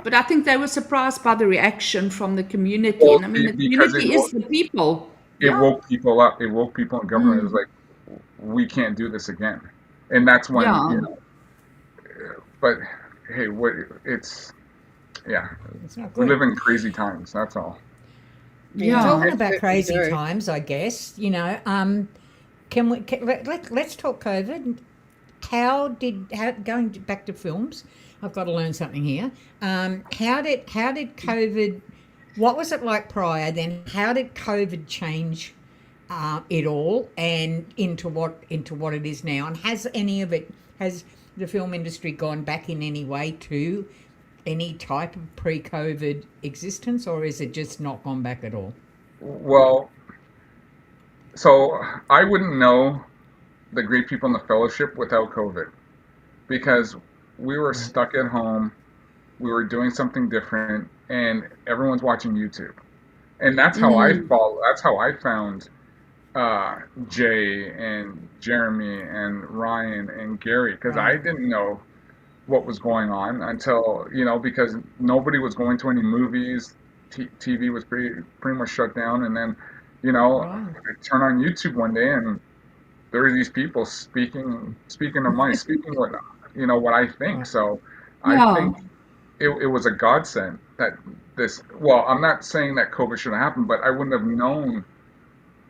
But I think they were surprised by the reaction from the community.
Well,
And I mean, the
because
community is the people.
it woke people up. It woke people in government. It was like, we can't do this again. And that's when,
Yeah.
you know, But hey, yeah,
It's not
we
good.
live in crazy times. That's all.
Yeah.
Talking
That's
about
certainly
crazy
true.
times, I guess, let's talk COVID. Going back to films, I've got to learn something here. How did COVID, what was it like prior then? How did COVID change it all and into what it is now? And has the film industry gone back in any way to any type of pre-COVID existence, or is it just not gone back at all?
Well, so I wouldn't know the great people in the fellowship without COVID because we were
Right.
stuck at home. We were doing something different, and everyone's watching YouTube. And that's how I
Mm.
follow. That's how I found Jay and Jeremy and Ryan and Gary because I
Right.
didn't know what was going on until because nobody was going to any movies. TV was pretty much shut down, and then
Right.
I turn on YouTube one day and there are these people speaking of money, speaking what I think.
Right.
So I
Yeah.
think it was a godsend that this. Well, I'm not saying that COVID should have happened, but I wouldn't have known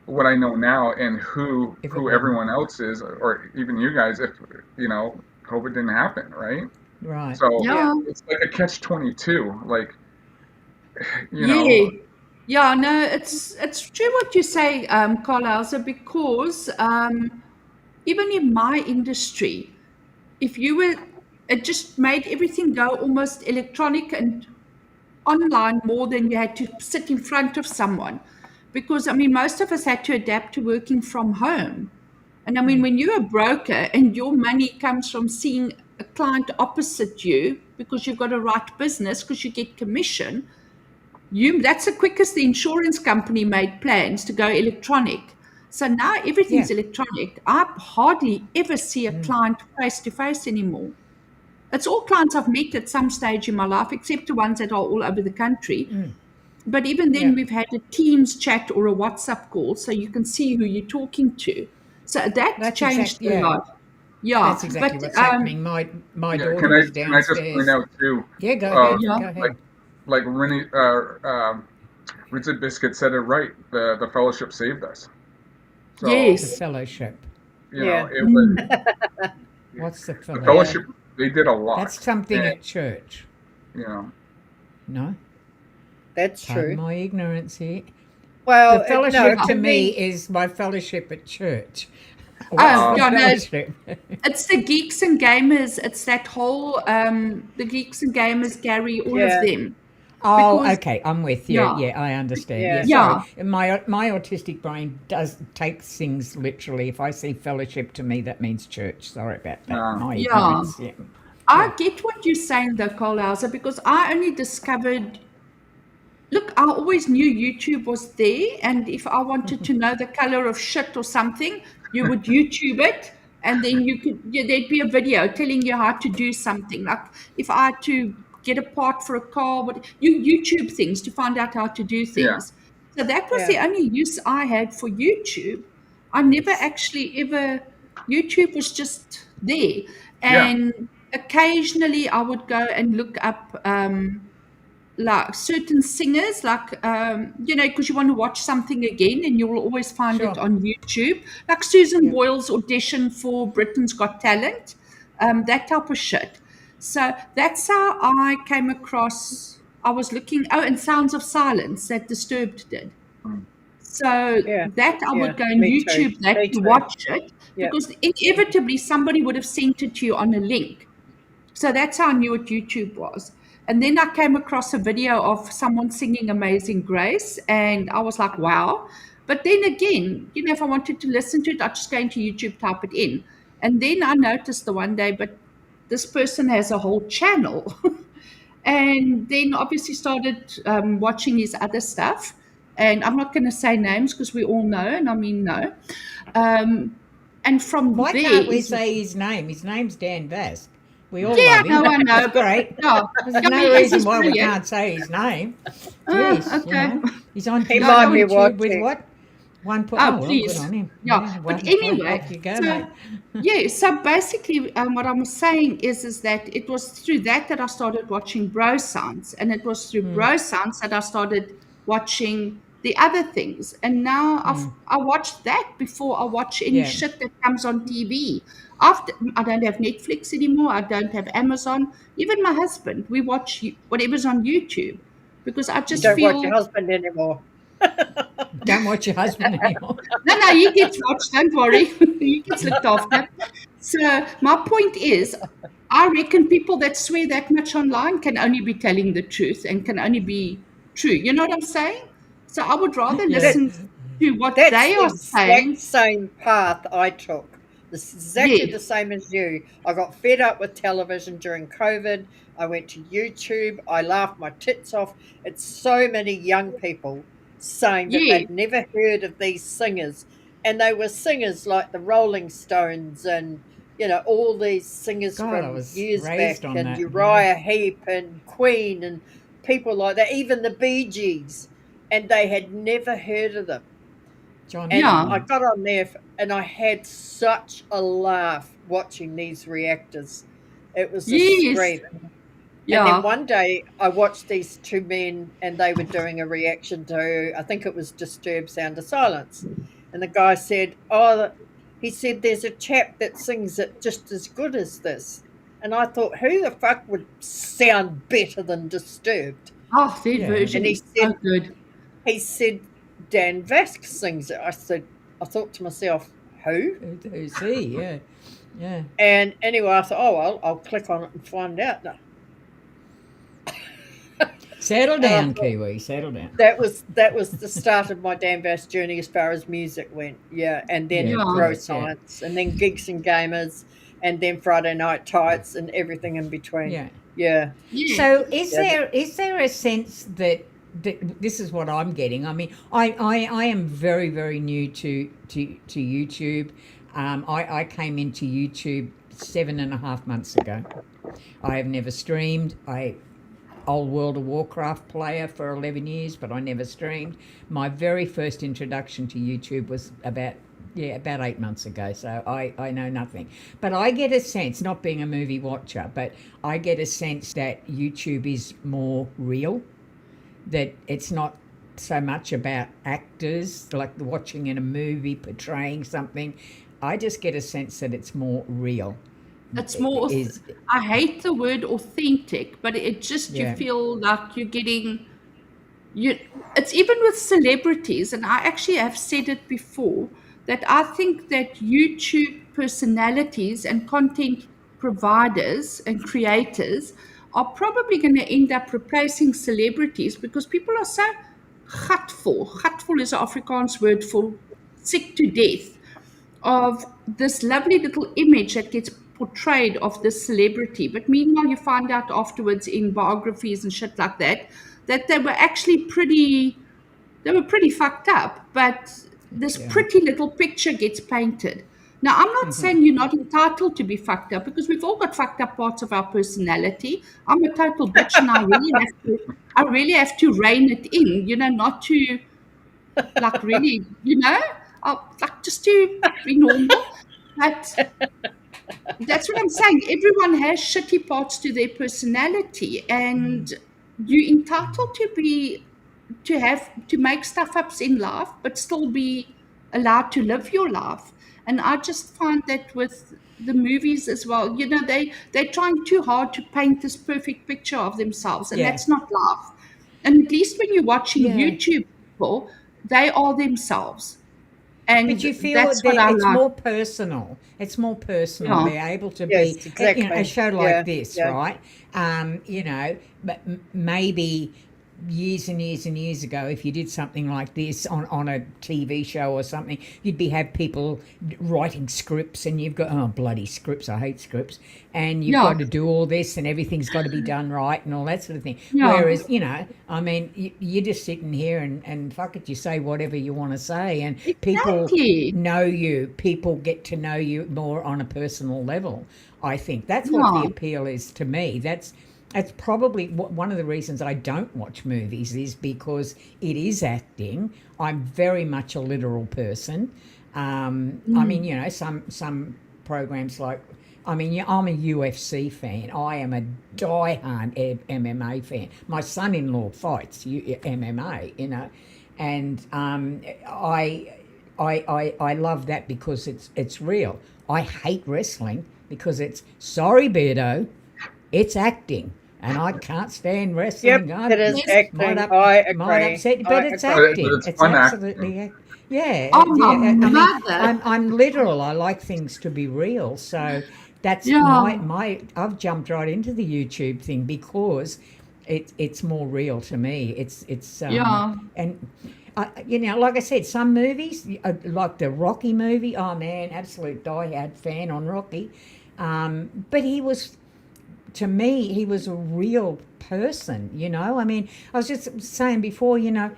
what I know now and who
If it
who
wasn't.
everyone else is, or even you guys, if COVID didn't happen, right?
Right.
So
Yeah.
Yeah.
it's like a catch-22. Like you know,
Yeah. Yeah, no, it's true what you say, Carl, because even in my industry, if you were, it just made everything go almost electronic and online more than you had to sit in front of someone. Because, I mean, most of us had to adapt to working from home. And I mean, when you're a broker and your money comes from seeing a client opposite you because you've got to write business because you get commission, that's the quickest the insurance company made plans to go electronic. So now
Yeah.
everything's electronic. I hardly ever see a client face to face anymore. It's all clients I've met at some stage in my life, except the ones that are all over the country. But even then,
Yeah.
we've had a Teams chat or a WhatsApp call so you can see who you're talking to. So that
That's
changed
exact.
a
Yeah.
lot. Yeah.
That's exactly
But
what's happening. My
yeah.
daughter
Can I
was
can I just point
downstairs.
out too?
Yeah. Go
Uh,
ahead.
yeah.
Go
like
ahead.
like Rennie, Richard Biscuit said it right. The fellowship saved us. So
The
Yes.
fellowship.
Yeah.
it was
Mm.
What's the
the
Yeah.
fellowship?
fellowship. They did a lot,
That's something
and
at church.
you know,
No.
That's
Pardon
true.
my ignorance here. The
Well, no,
fellowship
Yeah.
to
to
me
me,
is my fellowship at church. What's
Oh,
the
yeah,
um,
no,
fellowship?
it's the geeks and gamers. It's that whole, the geeks and gamers, Gary, all of
yeah,
them.
Oh,
Because,
okay, I'm with you.
yeah,
Yeah, I understand. Yeah,
yeah,
sorry.
yeah,
My autistic brain does take things literally. If I see fellowship to me, that means church. Sorry about that.
uh,
My
yeah.
ignorance. Yeah.
I
Yeah.
get what you're saying though, Carl Hauser, because I only discovered, look, I always knew YouTube was there. And if I wanted to know the color of shit or something, you would YouTube it. And then there'd be a video telling you how to do something. Like if I had to get a part for a car, you YouTube things to find out how to do
yeah,
things. So that was
yeah,
the only use I had for YouTube. I never
Yes.
actually ever, YouTube was just there.
yeah,
And occasionally I would go and look up like certain singers, like because you want to watch something again, and you will always find it
Sure.
on YouTube, like Susan
yeah.
Boyle's audition for Britain's Got Talent, that type of shit. So that's how I came across. I was looking. Oh, and Sounds of Silence that Disturbed did.
mm,
So
Yeah.
that I
Yeah.
would go and
Me too.
YouTube that
Me
to
too.
watch it
Yeah.
because inevitably somebody would have sent it to you on a link. So that's how I knew what YouTube was. And then I came across a video of someone singing Amazing Grace, and I was like, wow. But then again, if I wanted to listen to it, I'd just go into YouTube, type it in. And then I noticed the one day, but this person has a whole channel. And then obviously started watching his other stuff. And I'm not going to say names because we all know, and I mean, no. Um, and from
Why can't
there,
we say his name? His name's Dan Vasc. We all
yeah,
love him.
I know,
It's
but
great.
yeah,
There's
yeah,
no
he is.
reason
He's
why we
brilliant.
can't say his name. Jeez,
Okay.
He's on
He
No,
might
no,
be
YouTube with
watching.
what? 1 point.
Oh,
Oh, well,
please.
good on him.
Yeah,
Well,
but anyway,
off you go,
so
mate.
yeah, so basically, what I'm saying is that it was through that I started watching Bro Science, and it was through Bro Science that I started watching the other things, and now I watch that before I watch any
Yeah.
shit that comes on TV. After I don't have Netflix anymore, I don't have Amazon. Even my husband, we watch whatever's on YouTube because I
You
just
don't watch your
feel.
husband anymore.
Don't watch your husband anymore.
No, he gets watched. Don't worry. He gets looked after. So my point is, I reckon people that swear that much online can only be telling the truth and can only be true. You know what I'm saying? So I would rather
Yeah.
listen to what
That's
they
the
are
exact
saying.
same path I took. This is exactly
Yeah.
the same as you. I got fed up with television during COVID. I went to YouTube. I laughed my tits off at so many young people saying that
Yeah.
they'd never heard of these singers. And they were singers like the Rolling Stones and, all these singers
God, I
from
was
years
raised
back
on
and
that. Yeah.
Uriah Heep and Queen and people like that, even the Bee Gees. And they had never heard of them.
John
And
Yeah.
I
Lennon.
got on there and I had such a laugh watching these reactors. It was a
Yes.
scream. And then
Yeah.
one day I watched these two men and they were doing a reaction to, I think it was Disturbed Sound of Silence. And the guy said, he said, there's a chap that sings it just as good as this. And I thought, who the fuck would sound better than Disturbed?
Oh, their
Yeah.
version
And he
is so
said,
good.
Dan Vask sings it. I thought to myself, who?
Who's he? Yeah. Yeah.
And anyway, I thought, well, I'll click on it and find out. No.
Settle
And I
down,
thought,
Kiwi. Settle down.
that was the start of my Dan Vask journey as far as music went. Yeah, and then
Yeah, of
Bro
course, yeah.
Science, and then Geeks and Gamers, and then Friday Night Tights, and everything in between.
Yeah.
Yeah.
Yeah.
So is
Yeah.
there a sense that this is what I'm getting? I mean, I am very, very new to YouTube. I came into YouTube 7.5 months ago. I have never streamed. Old World of Warcraft player for 11 years, but I never streamed. My very first introduction to YouTube was about 8 months ago, so I know nothing. But I get a sense, not being a movie watcher, but I get a sense that YouTube is more real, that it's not so much about actors, like watching in a movie, portraying something. I just get a sense that it's more real.
It's more.
Is
I hate the word authentic, but it just
Yeah.
you feel like you're getting. It's even with celebrities, and I actually have said it before that I think that YouTube personalities and content providers and creators are probably going to end up replacing celebrities because people are so gatvol. Gatvol is an Afrikaans word for sick to death of this lovely little image that gets portrayed of this celebrity. But meanwhile, you find out afterwards in biographies and shit like that they were actually pretty fucked up. But this
Yeah.
pretty little picture gets painted. Now, I'm not saying you're not entitled to be fucked up because we've all got fucked up parts of our personality. I'm a total bitch and I really have to rein it in, not to like really, like just to be normal. But that's what I'm saying. Everyone has shitty parts to their personality, and you're entitled to make stuff ups in life, but still be allowed to live your life. And I just find that with the movies as well, they're trying too hard to paint this perfect picture of themselves, and
Yeah.
that's not life. And at least when you're watching
Yeah.
YouTube people, they are themselves. And
But you feel
that's what I
it's
like.
more personal. It's more personal.
Yeah.
They're able to
Yes,
be,
exactly.
a show like
Yeah,
this,
yeah.
right? But maybe years and years and years ago, if you did something like this on a TV show or something, you'd have people writing scripts, and you've got bloody scripts. I hate scripts, and you've
Yeah.
got to do all this, and everything's got to be done right, and all that sort of thing.
Yeah.
Whereas, I mean, you're just sitting here and fuck it, you say whatever you want to say, and people
Exactly.
know you. People get to know you more on a personal level. I think that's what
Yeah.
the appeal is to me. it's probably one of the reasons I don't watch movies is because it is acting. I'm very much a literal person. I mean, you know, some programs like, I mean, yeah, I'm a UFC fan. I am a die-hard MMA fan. My son-in-law fights MMA, you know, and I love that because it's real. I hate wrestling because it's, sorry, Beardo, it's acting. And I can't stand wrestling.
Yep, it is acting. I agree.
Might upset, but it's
agree.
acting.
But it's
It's
fun
absolutely acting. Yeah,
Oh,
yeah.
my
I mean,
mother.
I'm literal. I like things to be real. So that's
Yeah.
my. I've jumped right into the YouTube thing because it's more real to me. It's
Yeah.
and. You know, like I said, some movies, like the Rocky movie, oh man, absolute diehard fan on Rocky. But he was, to me, he was a real person, you know. I mean, I was just saying before, you know,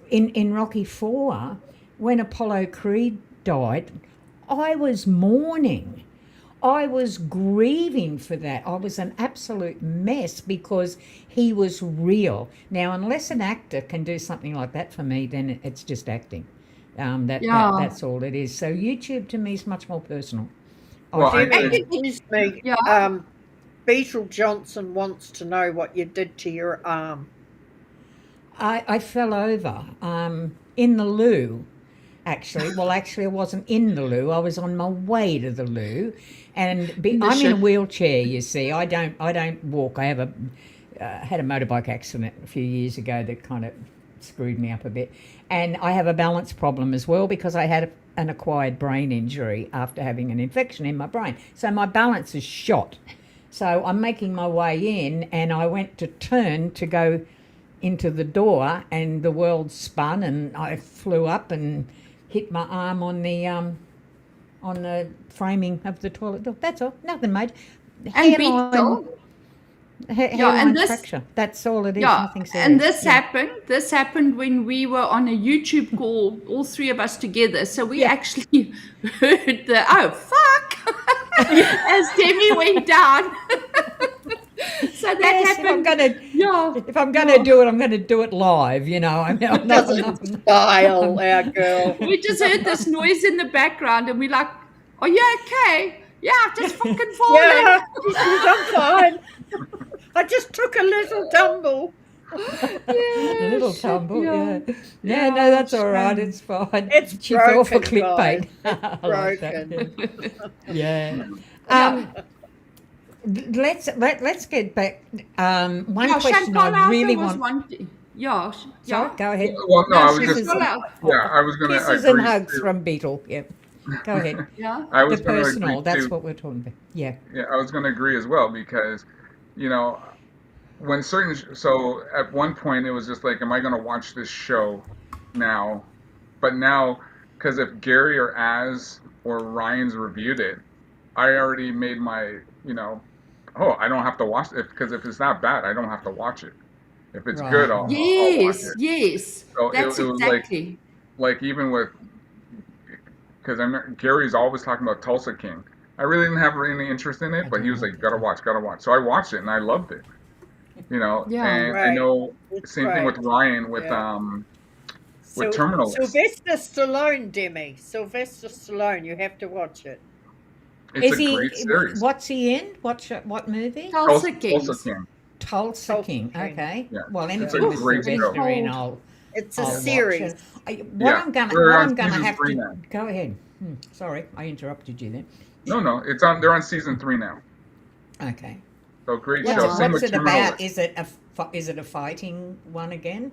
in Rocky 4, when Apollo Creed died, I was mourning. I was grieving for that. I was an absolute mess because he was real. Now, unless an actor can do something like that for me, then it's just acting.
Yeah.
That's all it is. So YouTube to me is much more personal.
Well,
I think.
Excuse me.
Yeah.
Beetle Johnson wants to know what you did to your arm.
I fell over in the loo. Actually, I wasn't in the loo. I was on my way to the loo, and I'm in a wheelchair. You see, I don't walk. I have had a motorbike accident a few years ago that kind of screwed me up a bit, and I have a balance problem as well because I had an acquired brain injury after having an infection in my brain. So my balance is shot. So I'm making my way in, and I went to turn to go into the door, and the world spun, and I flew up and hit my arm on the framing of the toilet door. That's all. Nothing, mate.
And Beetle.
Hairline fracture. That's all it is. Nothing serious.
And this happened when we were on a YouTube call, all three of us together. So we actually heard the fuck as Demi went down. So that happened.
If I'm gonna do it, I'm gonna do it live. You know, I'm
Doesn't style, our girl.
We just heard this noise in the background, and we're like, "Are you okay?" Yeah, just fucking falling.
Yeah, I'm fine. I just took a little tumble.
A little tumble, yeah. No, that's all right. It's fine.
It's
she fell for
broken,
clickbait.
guys.
I like that. Yeah. Let's get back. One question I really want.
Yeah.
Sorry, go ahead.
Well, no, I was
kisses,
just. Yeah, I was going to
kisses
agree.
and hugs from Beetle. Yeah. Go ahead.
Yeah.
I was
The
going to
personal.
agree
That's
too.
what we're talking about. Yeah.
Yeah, I was going to agree as well because, you know, when so at one point it was just like, am I going to watch this show now? But now, because if Gary or Az or Ryan's reviewed it, I already made my, you know, I don't have to watch it because if it's not bad, I don't have to watch it. If it's good, I'll watch it.
Yes.
So
That's
it was
exactly.
like even with, because Gary's always talking about Tulsa King. I really didn't have any interest in it, but he was like, gotta watch. So I watched it and I loved it. You know, and I know same thing with Ryan with Terminal List.
Sylvester Stallone, Demi. Sylvester Stallone, you have to watch it.
It's a great series.
What's he in? What movie?
Tulsa King.
Tulsa King. Okay.
Yeah.
Well,
It's a
anything with
great
Sylvester
show.
in,
It's a
I'll watch
series.
it. What
Yeah.
I'm gonna have
season 3
to
now.
go ahead. Sorry, I interrupted you then.
No, it's on. They're on season 3 now.
Okay.
So great show. Same
What's
with
it
Terminal
about?
List.
Is it a fighting one again?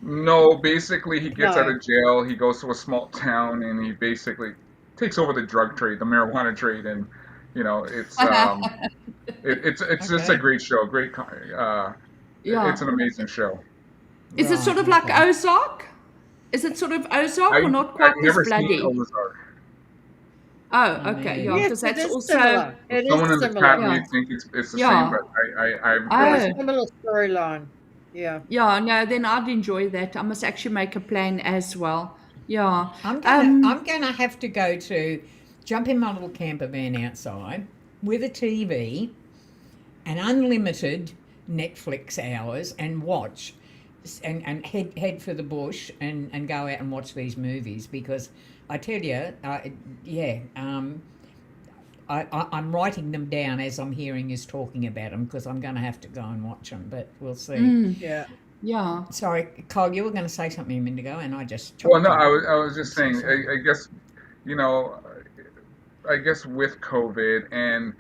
No, basically he gets
No.
out of jail. He goes to a small town and he basically takes over the drug trade, the marijuana trade, and you know it's it's just a great show. It's an amazing show.
Is it sort of like Ozark? Is it sort of Ozark or not quite
I've never
as bloody?
seen Ozark.
Oh, okay, yeah, because
Yes, it
that's
is
also
similar. It is
Someone in the
similar.
chat
Yeah.
may think it's the
Yeah.
same, but I've
Oh.
really
Similar storyline. Yeah.
yeah. No, then I'd enjoy that. I must actually make a plan as well. Yeah.
I'm gonna have to jump in my little camper van outside with a TV and unlimited Netflix hours and watch and head for the bush and go out and watch these movies, because I tell you, I'm writing them down as I'm hearing us talking about them, because I'm going to have to go and watch them, but we'll see.
Yeah.
Yeah.
Sorry, Cole, you were going to say something a minute ago and I just
Well,
chopped
no,
you.
I was just
I'm so
saying.
sorry.
I guess, you know, I guess with COVID and,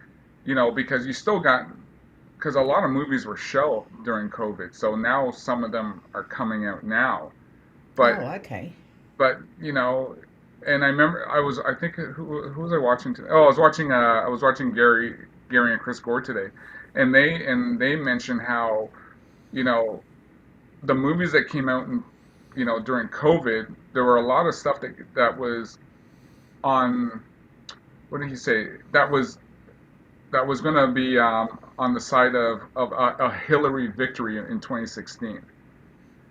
you know, because you still got, because a lot of movies were shelved during COVID, so now some of them are coming out now. But
Oh, okay.
you know, and I think who was I watching today? Oh, I was watching Gary and Chris Gore today, and they mentioned how, you know, the movies that came out in, you know, during COVID, there were a lot of stuff that was on, what did he say? That was going to be on the side of a Hillary victory in 2016.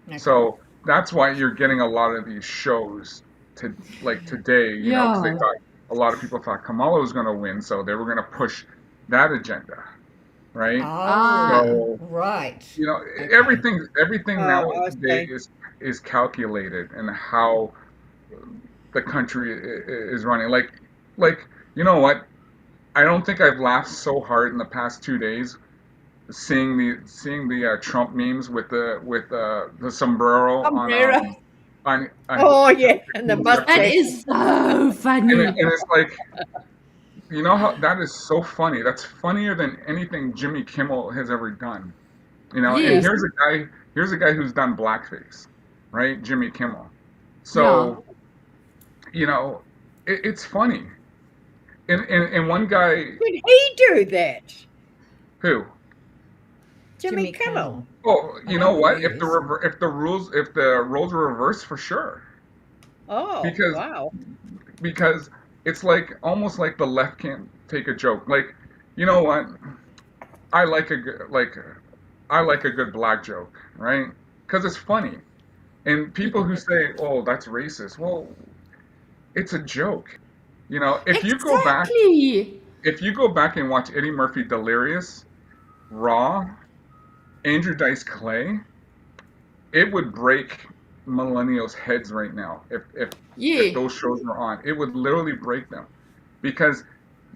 Okay.
So that's why you're getting a lot of these shows to like today, you know, because they
Yeah.
thought a lot of people thought Kamala was going to win, so they were going to push that agenda, right?
Ah.
Oh,
So
right.
you know,
Okay.
everything now
Oh, I
today
see.
is calculated and how the country is running. Like you know what? I don't think I've laughed so hard in the past 2 days seeing the Trump memes with the sombrero
Sombrero.
on
Oh, yeah. And the
That
mustache.
is so funny.
and it's like, you know how that is so funny. That's funnier than anything Jimmy Kimmel has ever done. You know, and
Yes.
here's a guy who's done blackface, right? Jimmy Kimmel.
Yeah.
So, you know, it's funny. And one guy
Did he do that?
who,
Jimmy Kimmel.
oh,
I
you
don't
know
know who
what?
he is.
If the roles were reversed, for sure,
Oh,
because
wow.
because it's like almost like the left can't take a joke. Like, you know what? I like a good I like a good black joke, right? Because it's funny. And people who say, "Oh, that's racist," well, it's a joke. You know,
Exactly.
if you go back and watch Eddie Murphy Delirious, Raw, Andrew Dice Clay, it would break millennials' heads right now if
Yeah.
those shows were on. It would literally break them because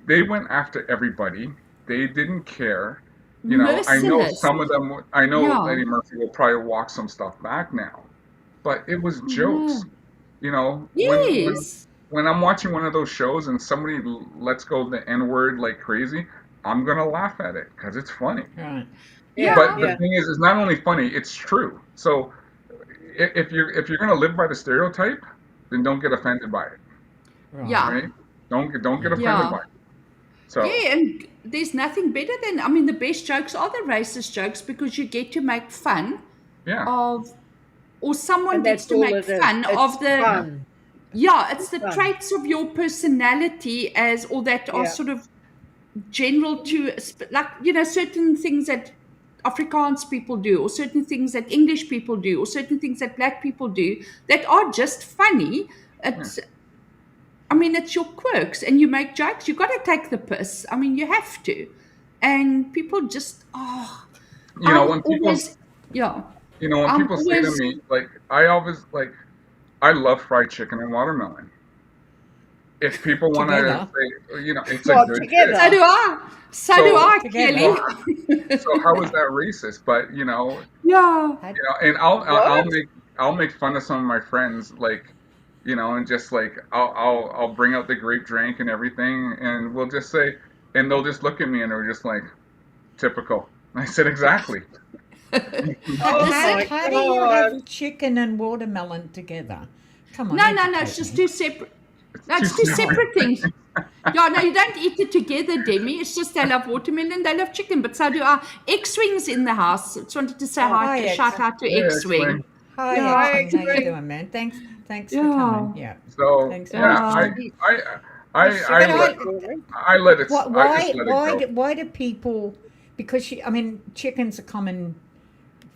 they went after everybody. They didn't care. You know, I know
Merciless.
some of them. I know
Yeah.
Eddie Murphy will probably walk some stuff back now, but it was
Yeah.
jokes. You know,
Yes.
when I'm watching one of those shows and somebody lets go the N word like crazy, I'm gonna laugh at it because it's funny.
Right.
Yeah,
But
Yeah.
the
yeah.
thing is, it's not only funny; it's true. So if you're gonna live by the stereotype, then don't get offended by it,
Right.
Yeah.
right? Don't get offended
Yeah.
by it. So
Yeah, and there's nothing better than, I mean, the best jokes are the racist jokes because you get to make fun
yeah,
of, or someone
And
gets
that's
to
all
make
it is.
fun
It's
of the,
fun.
yeah, it's
It's
the
fun.
traits of your personality as, or that are
Yeah.
sort of general to, like, you know, certain things that Afrikaans people do, or certain things that English people do, or certain things that black people do that are just funny.
yeah.
It's, I mean, it's your quirks, and you make jokes. You got to take the piss. I mean, you have to. And people just, oh,
You know
I'm
when people
always, yeah,
when
I'm
people say to
always,
me like I always like I love fried chicken and watermelon. If people want to
Together.
say, it's a
Well,
good dish.
so
together.
do I. So do
So
I,
Together.
Kelly.
so so how is that racist? But
Yeah.
Had-
and I'll
What?
make fun of some of my friends, like, and just like I'll bring out the grape drink and everything, and we'll just say, and they'll just look at me and they're just like, typical. I said exactly.
Oh
Listen,
my
how do you
God.
have chicken and watermelon together? Come on,
no, no, no, it's
educate
just
me.
two separate.
It's
No,
too
it's two
separate.
separate things. Yeah, no, you don't eat it together, Demi. It's just they love watermelon, they love chicken, but so do I. X-Wing's in the house. Just wanted to say
Oh,
hi,
Hi,
shout
X.
out to
Yeah,
X-Wing.
explain.
Hi,
Yeah,
hi,
X-Wing. How you
X-Wing.
doing, man? Thanks for
yeah,
coming. Yeah.
So
Thanks for
yeah,
yeah.
listening.
I
But
let I just let it go.
why do people? Because I mean, chicken's a common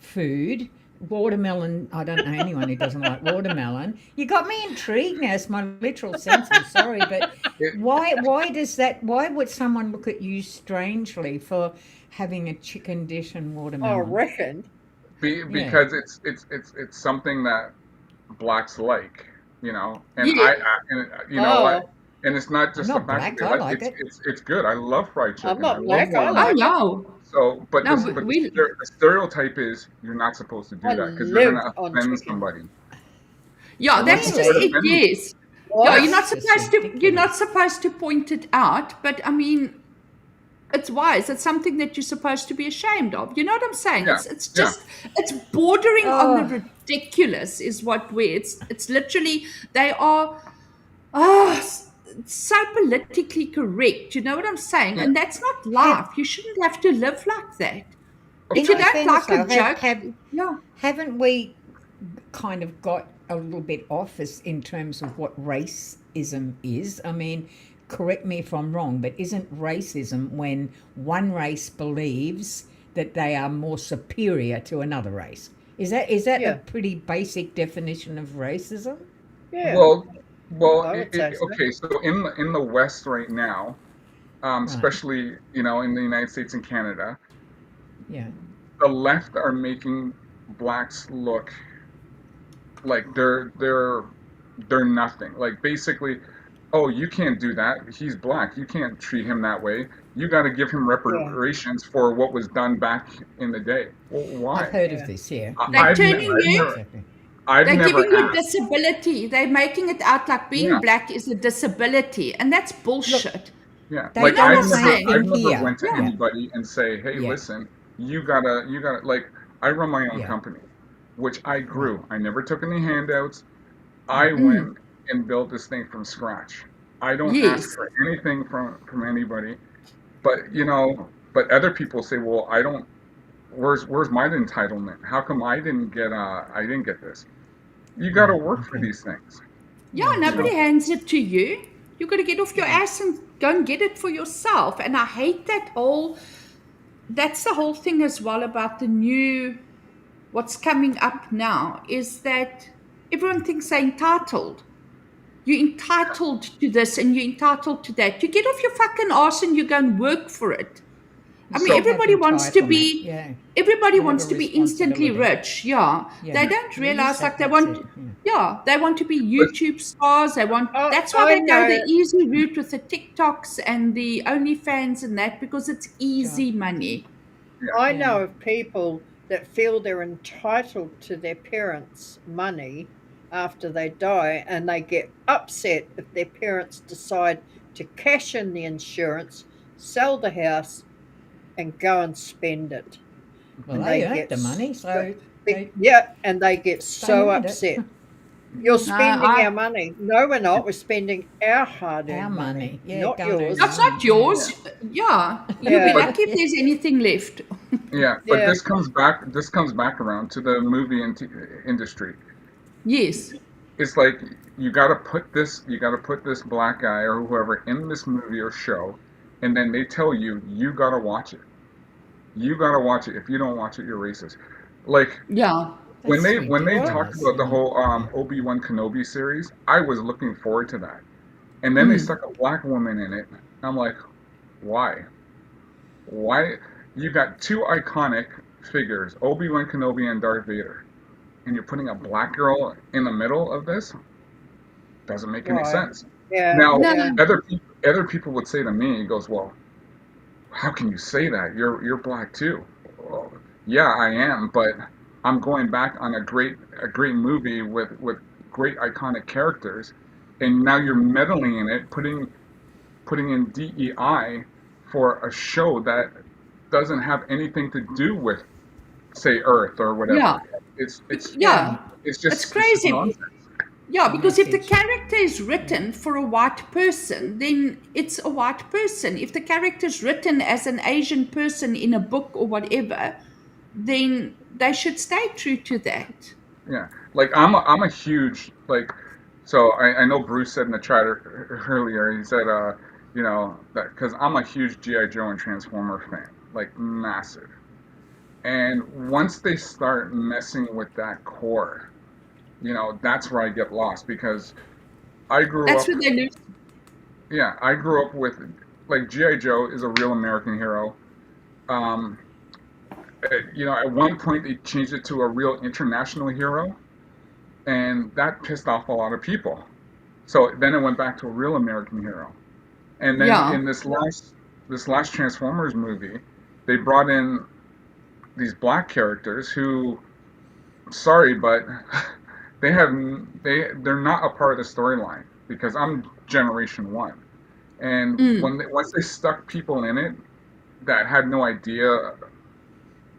food. watermelon. I don't know anyone who doesn't like watermelon. You got me intrigued now. It's my literal sense. I'm sorry, but
It,
why does that? Why would someone look at you strangely for having a chicken dish and
I
watermelon?
reckon.
Yeah.
because it's something that blacks like, and
Yeah.
Oh,
and it's not
I'm
just the
not
fact that
black.
they
I
like
like it.
it's good. I love fried
I'm
chicken. I
not
love
black. I
Oh,
watermelon.
like it.
no.
So, but
No,
the,
we
the stereotype is you're not supposed to
I
do that because you're
live
gonna
on
offend
chicken.
somebody.
yeah,
And
that's
once you
just
start
Really?
it.
offending,
Yes. Yeah,
What?
That's just
you're not
ridiculous.
supposed to point it out, but I mean, it's wise. It's something that you're supposed to be ashamed of. You know what I'm saying?
yeah,
It's
yeah,
just it's bordering on the
Oh,
ridiculous is what where it's literally they are oh so politically correct. You know what I'm saying?
yeah.
And that's not
have
life. You shouldn't have to live like that. If
Of
you
in
course.
don't
fairness
like a
though,
joke, yeah.
haven't we kind of got a little bit off as in terms of what racism is? I mean, correct me if I'm wrong, but isn't racism when one race believes that they are more superior to another race? Is that a
Yeah.
pretty basic definition of racism?
Yeah.
Well, well,
I would say so.
okay. So in the West right now,
Right.
especially in the United States and Canada,
Yeah.
the left are making blacks look like they're nothing. Like basically, oh, you can't do that. He's black. You can't treat him that way. You got to give him
Yeah.
reparations for what was done back in the day. Well,
I've
why?
heard of
Yeah.
this. Yeah.
They're
Yeah.
I've
Yeah.
never,
turning
Yeah.
I've
you
never,
Exactly.
I've
They're
never
giving you
asked.
disability. They're making it out like being
Yeah,
black is a disability, and that's
Look,
bullshit.
yeah.
they
You
Like
know
do
what
the
I'm
same
saying?
I've
thing
never
here.
went to
Yeah.
Yeah.
anybody and say, hey,
Yeah.
listen, you gotta. Like I run my own
Yeah.
company, which I
Right.
grew. I never took any handouts. I
Mm-hmm.
went
Mm.
and built this thing from scratch. I don't ask
Yes.
for anything from anybody. But but other people say, well, I don't. Where's my entitlement? How come I didn't get this? You got to
Right.
work for
Okay.
these things.
Yeah,
Yeah.
You
True.
nobody
know.
hands it to you. You got to get off your
Yeah.
ass and go and get it for yourself. And I hate that whole. That's the whole thing as well about the new. What's coming up now is that everyone thinks they're entitled. You're entitled to this and you're entitled to that. You get off your fucking ass and you go and work for it.
You
I mean,
So
don't have entitlement. Yeah.
everybody
You have a
wants to be instantly
responsibility.
rich. Yeah.
Yeah.
They don't
You just
realize
have
like they
that's
want,
it. Yeah.
yeah, they want to be
but
YouTube stars.
Oh,
That's why
I
they go
know.
the easy route with the TikToks and the OnlyFans and that because it's
Sure.
easy money.
yeah,
I
Yeah.
know of people that feel they're entitled to their parents' money after they die, and they get upset if their parents decide to cash in the insurance, sell the house, and go and spend it.
Well,
And
they
they
earned
get
the money, so they
yeah, and they get so
earned it.
upset. You're
No,
spending our money. No, we're not. We're spending our
Our
hard-earned money,
money. Yeah.
not
God-earned
yours.
that's
money.
not
Yeah.
yeah,
yours. Yeah. You'll be
Yeah,
but
lucky if there's anything left.
yeah, but
yeah,
this comes back around to the movie industry.
Yes.
It's like you got to put this black guy or whoever in this movie or show, and then they tell you got to watch it. You got to watch it. If you don't watch it, you're racist. Like
Yeah.
when
That's
they
what?
talked
ridiculous.
about the
Yeah.
whole Obi-Wan Kenobi series, I was looking forward to that. And then they
Mm.
stuck a black woman in it. I'm like, why? Why? You got two iconic figures, Obi-Wan Kenobi and Darth Vader, and you're putting a black girl in the middle of this? Doesn't make any
Right.
sense.
Yeah,
Now,
No.
yeah.
other people would say to me, he goes, well, how can you say that? You're black too. Well, yeah, I am, but I'm going back on a great movie with great iconic characters, and now you're meddling in it, putting in DEI for a show that doesn't have anything to do with, say, Earth or
Yeah.
whatever. It's it's
Yeah.
Yeah.
it's
It's
just
crazy.
nonsense.
Yeah,
The
because if the
message.
character is
Yeah.
written for a white person, then it's a white person. If the character is written as an Asian person in a book or whatever, then they should stay true to that.
Yeah, like I'm a huge like. So I know Bruce said in the chat earlier. He said that because I'm a huge GI Joe and Transformer fan, like massive. And once they start messing with that core, that's where I get lost, because I grew
That's
up,
where they lose.
yeah, I grew up with, like, G.I. Joe is a real American hero. Um, at one point they changed it to a real international hero, and that pissed off a lot of people. So then it went back to a real American hero. And then
Yeah.
in this last Transformers movie, they brought in these black characters who, sorry, but they're not a part of the storyline, because I'm Generation One, and once they stuck people in it that had no idea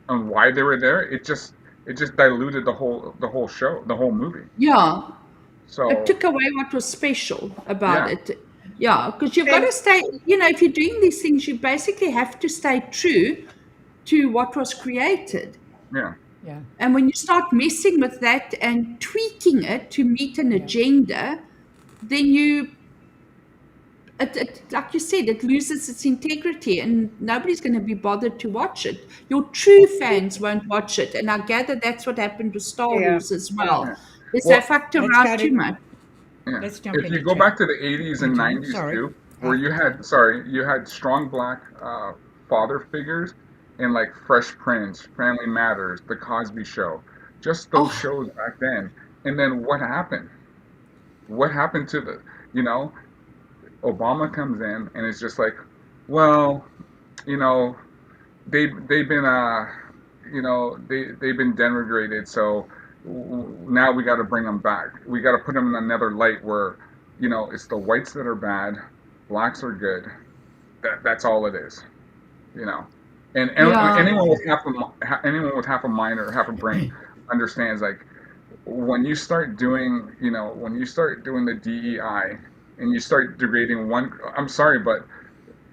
on why they were there, it just diluted the whole show, the whole movie.
Yeah. It
So
took away what was special about
yeah,
it. Yeah, because you've got
And
to stay, if you're doing these things, you basically have to stay true to what was created.
yeah,
Yeah.
And when you start messing with that and tweaking it to meet an agenda, then like you said, it loses its integrity and nobody's going to be bothered to watch it. Your true fans won't watch it. And I gather that's what happened with Star
yeah,
Wars as
yeah.
well,
yeah.
is they
Well,
fucked
Let's
around
go
too
to.
much.
yeah.
Let's jump
If you
into
go
chat.
back to the 80s and
Anjanette,
90s
sorry.
too, where you had strong black father figures in, like, Fresh Prince, Family Matters, The Cosby Show, just those
Oh,
shows back then. And then what happened? What happened to you know, Obama comes in and it's just like, well, you know, they've been they've been denigrated, so now we got to bring them back. We got to put them in another light where, it's the whites that are bad, blacks are good. That's all it is, you know. And
yeah.
anyone with half a mind or half a brain understands, like, when you start doing the DEI and you start degrading one. I'm sorry, but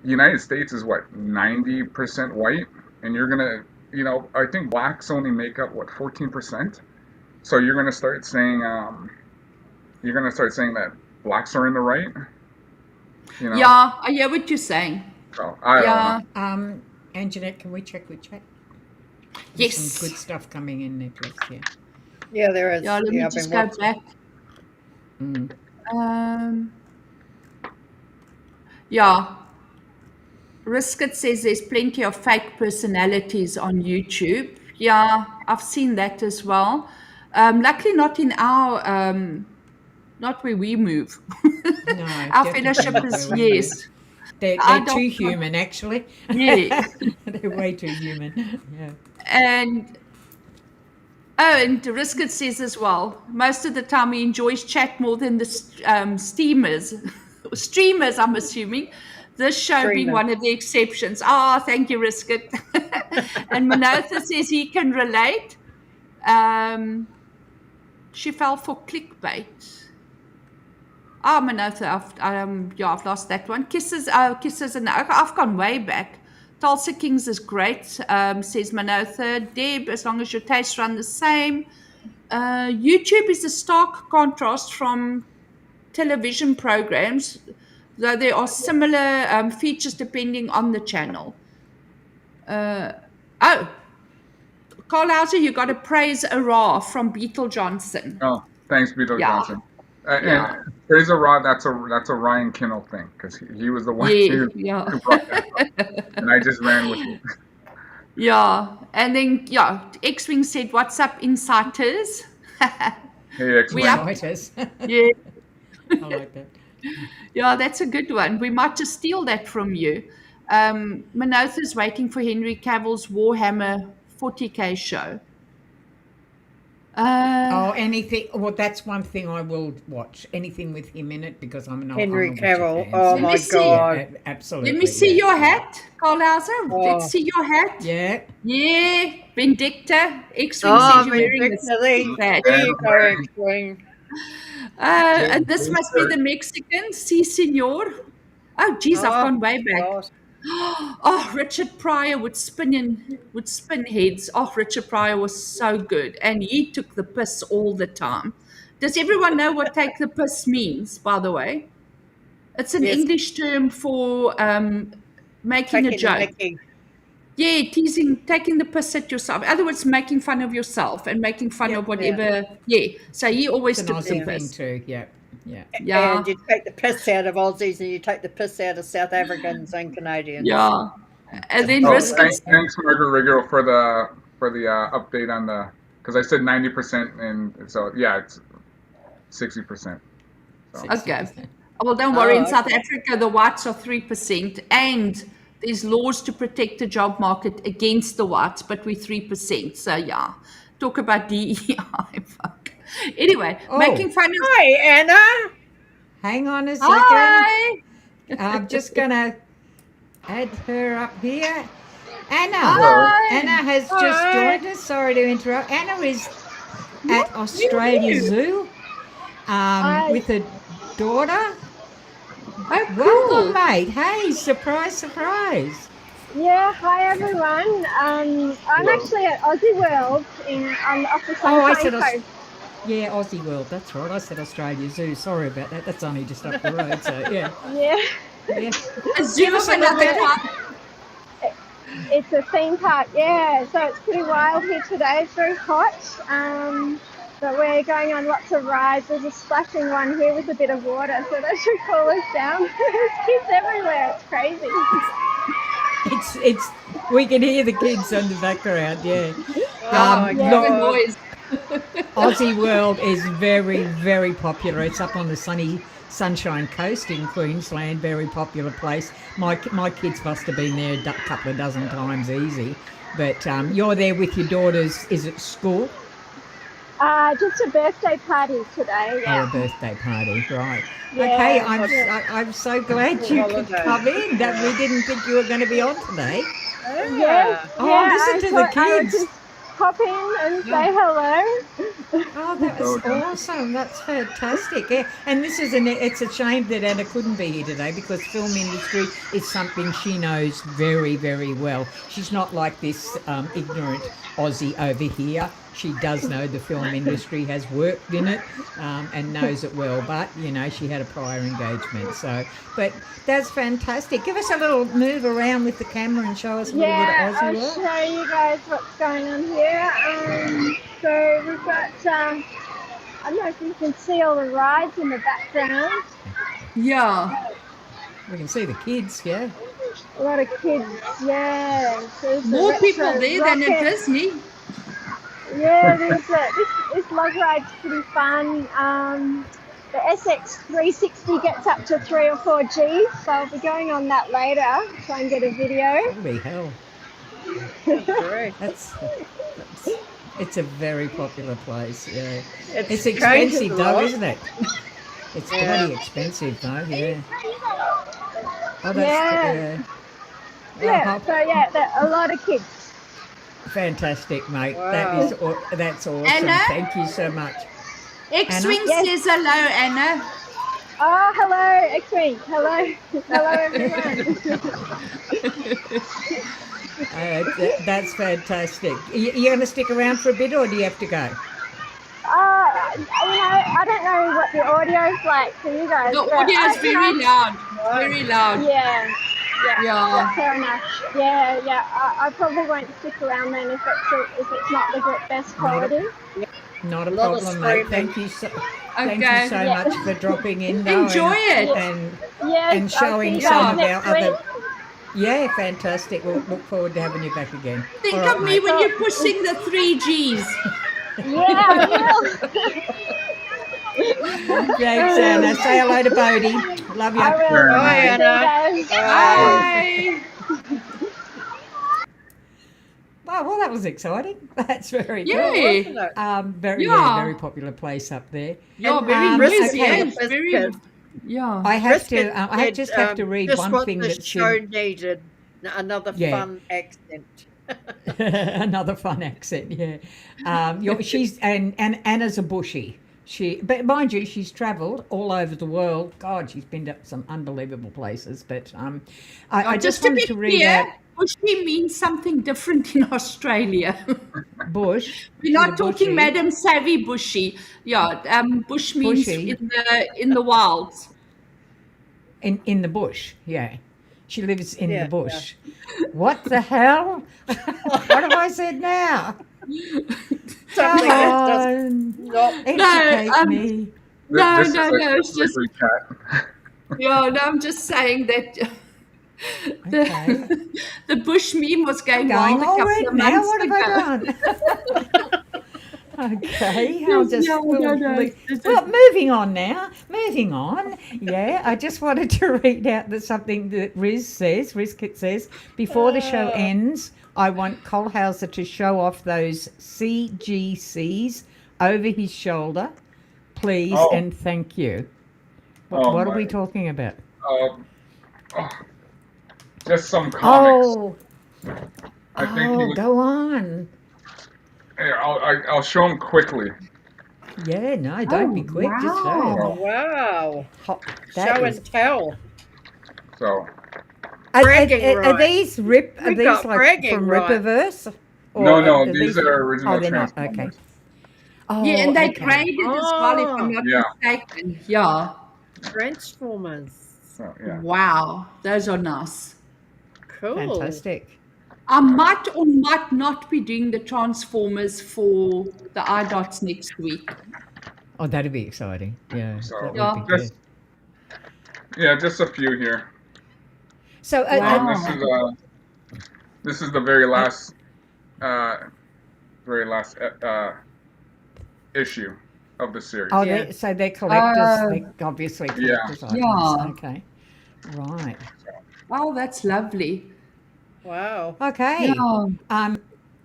the United States is what, 90% white, and I think blacks only make up what, 14%. So you're gonna start saying that blacks are in the right, you know.
Yeah, I hear what you're saying.
So I don't know.
Yeah.
Anjanette, can we check with chat? There's some good
Yes.
stuff coming in, Nicholas. Yeah.
Yeah, there is.
Yeah, let me
Yeah, I've
just
been
go
watching.
back.
Mm.
Yeah. Risket says there's plenty of fake personalities on YouTube. Yeah, I've seen that as well. Luckily, not in not where we move.
No,
Our
definitely
fellowship
not
is,
where we move.
yes.
They're
I
too
don't,
human, actually.
yeah.
They're way too human. Yeah.
And and Risket says as well, most of the time he enjoys chat more than the streamers, I'm assuming. This show being
Streamer.
one of the exceptions. Ah, thank you, Risket. And Manotha says he can relate. She fell for clickbait. Ah, Manotha, I've lost that one. Kisses, and I've gone way back. Tulsa Kings is great, says Manotha. Deb, as long as your tastes run the same. YouTube is a stark contrast from television programs, though there are similar features depending on the channel. Oh, Carl Hauser, you got to praise Ara from Beetle Johnson.
Oh, thanks, Beto
Yeah,
Johnson. And
yeah,
Fraser Rod, that's a Ryan Kinnell thing, because he was the one
yeah, yeah.
who brought that up, and I just ran with it.
Yeah, and then X-Wing said, "What's up, insiders?"
Hey, X-Wing.
We up,
Writers.
yeah,
I like that.
yeah. That's a good one. We might just steal that from you. Manotha's waiting for Henry Cavill's Warhammer 40K show.
Oh, anything. Well, that's one thing I will watch. Anything with him in it, because I'm a
Henry
Witcher
Cavill.
fan.
Oh
So,
Let
my
me see.
God.
yeah, absolutely.
Let me see
yeah,
your
yeah.
hat, Carl Hauser. Let's
Oh,
see your hat.
Yeah.
Yeah, Vindicta. X-Wing
oh,
says you're wearing a
Vindicta. There
sick hat.
there you go, X-Wing.
And this must be the Mexican. Si, senor. Oh, geez, I've
Oh,
gone way back.
God.
Oh, Richard Pryor would spin heads. Oh, Richard Pryor was so good, and he took the piss all the time. Does everyone know what "take the piss" means? By the way, it's an
Yes,
English term for making a
taking the
joke.
mickey.
Yeah, teasing, taking the piss at yourself. In other words, making fun of yourself and making fun
Yep.
of whatever. Yeah. So he always
It's an
took the
Aussie thing
piss.
too. Yeah. Yeah.
Yeah.
And you take the piss out of Aussies and you take the piss out of South Africans and Canadians.
Yeah. And then
Oh,
Risket's.
thanks, Margaret Rigo, for the update on the, because I said 90%, and so yeah, it's 60%. So.
Okay. Well, don't worry. In
Oh,
South
okay.
Africa, the whites are 3%, and there's laws to protect the job market against the whites, but we're 3%. So yeah, talk about DEI. Fuck. Anyway,
Oh.
making fun of.
Hi, Anna.
Hang on a second.
Hi.
I'm just gonna add her up here. Anna.
Hello.
Anna has just joined us. Sorry to interrupt. Anna is at Australia Zoo with her daughter.
Oh,
Welcome,
cool.
mate. Hey, surprise, surprise.
Yeah, hi everyone. I'm actually at Aussie World off the
Oh, I
Sunshine
said
Coast.
Yeah, Aussie World. That's right. I said Australia Zoo. Sorry about that. That's only just up the road. So yeah,
Yeah,
yeah.
A zoo of another kind.
it's a theme park. Yeah, so it's pretty wild here today. It's very hot, but we're going on lots of rides. There's a splashing one here with a bit of water, so that should cool us down. There's kids everywhere. It's crazy.
It's. We can hear the kids on the background. Yeah.
Oh,
yeah.
look,
Good noise.
Aussie World is very, very popular. It's up on the Sunshine Coast in Queensland. Very popular place. My kids must have been there a couple of dozen times easy. But you're there with your daughters. Is it school?
Just a birthday party today.
Oh,
Yeah.
a birthday party, right?
Yeah,
Okay,
yeah.
I'm so glad you could
Holiday.
come in. That we didn't think you were going to be on today.
Yeah.
Oh,
yeah,
listen
I
to the
thought I would
kids.
just pop in and say hello.
Oh, that's
Okay.
awesome. That's fantastic. Yeah. And it's a shame that Anna couldn't be here today because film industry is something she knows very, very well. She's not like this ignorant Aussie over here. She does know the film industry, has worked in it and knows it well, but, she had a prior engagement. So, but that's fantastic. Give us a little move around with the camera and show us a little bit
Yeah,
of Aussie
I'll
work.
show you guys what's going on here. So we've got, I don't know if you can see all the rides in the background.
Yeah.
We can see the kids, yeah.
A lot of kids, yeah. So there's a
More
retro
people there than at
rocket.
Disney.
Yeah, this log ride's pretty fun. The SX 360 gets up to 3 or 4 Gs, so I'll be going on that later, try and get a video.
Holy hell.
Great.
It's a very popular place, yeah. It's
Changes
expensive
a
though,
lot.
isn't it? It's
Yeah.
bloody expensive though, yeah. Oh,
Yeah.
Oh,
Yeah, so yeah, a lot of kids.
fantastic, mate.
Wow.
That's awesome.
Anna?
Thank you so much.
X-Wing
Yes.
says hello, Anna.
Oh, hello, X-Wing. Hello. Hello, everyone.
That's fantastic. You going to stick around for a bit, or do you have to go?
I don't know what the audio's like for you guys.
The
but
audio is
I
very
can-
loud. Very loud.
Yeah.
Yeah.
Fair enough. Yeah. I probably won't stick around then if it's not the best quality.
Not a
Lot of
problem, mate.
screaming.
Thank you so
Okay.
much for dropping in. Though,
Enjoy it.
And
Yes,
and
I'll see
showing
you
some
guys
of our
next
other.
week.
Yeah, fantastic. We'll look forward to having you back again.
Think
All right,
of me
mate.
when you're pushing the 3Gs.
Yeah, I
Thanks, Anna. Say hello to Bodie. Love
will. I
you.
will.
Sure.
Bye,
See you
Anna.
guys.
Bye.
Oh, well, that was exciting. That's very
Yeah.
good.
Wasn't it?
Yeah.
Very popular place up there.
Yeah,
And,
very
Brisbane
noisy.
okay.
is
Yes, very.
good.
Yeah.
I have to.
Brisbane
I
said,
just have to read
just
one
what
thing
the
that's
show
in,
needed. Another
Yeah.
fun accent.
another fun accent. Yeah, she's and Anna's a bushie. But mind you, she's travelled all over the world. God, she's been to some unbelievable places. But I just
to
wanted
be
to read
clear,
out
bushy means something different in Australia.
bush.
We're not
She's a
talking
bushie.
Madam Savvy bushy. Yeah, bush means
Bushy.
in the wilds.
In the bush, yeah. She lives in
Yeah,
the bush. What the hell? What have I said now? Come
something that doesn't.
on,
Nope.
educate me.
No,
This is
no,
a
no. It's just
quick recap.
yeah. No, I'm just saying that
Okay.
the bush meme was
I'm
going
going
wild a
all
couple
red
of
now.
months
What have
ago.
I done? Okay, I'll
Yes,
just
yeah, no, no.
well, moving on now. Moving on. Yeah, I just wanted to read out something that Rizkit says, before the show ends, I want Colhauser to show off those CGCs over his shoulder, please,
Oh,
and thank you.
oh
What are
my.
we talking about?
Um, oh, just some comics.
Oh,
I think he was.
go on.
Here, I'll show him quickly.
Yeah, no, don't be
Oh,
quick. Just show him.
wow.
Wow.
That
Show
is.
and tell.
So
Bragging
Are
rights.
these Are
We
these
got
like
bragging
from
rights.
Rippaverse?
no,
Or
no, these are
Oh,
original
they're not. Okay.
Transformers.
Yeah,
Oh,
and they
okay.
graded as well, if I'm
Oh,
not
Yeah.
mistaken. Yeah.
Transformers.
So yeah.
Wow. Those are nice.
Cool.
Fantastic.
I might or might not be doing the Transformers for the iDots next week.
Oh, that'd be exciting. Yeah,
So
that
Yeah.
would be
just
good.
just a few here.
So,
Wow.
This is the very last issue of the series.
oh,
Yeah.
they're collectors.
Oh.
They're obviously
Yeah.
collectors items.
Yeah.
Okay. Right.
Oh, that's lovely.
Wow.
Okay.
Yeah.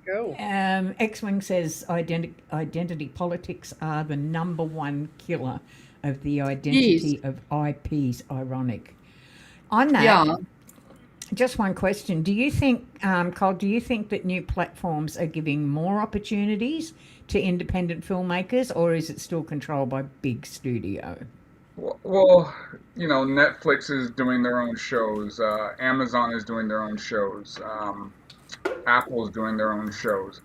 Cool.
X-Wing says identity politics are the number one killer of the identity of IPs. Ironic. On that,
Yeah.
just one question. Do you think, Cole, do you think that new platforms are giving more opportunities to independent filmmakers, or is it still controlled by big studio?
Well, Netflix is doing their own shows. Amazon is doing their own shows. Apple is doing their own shows.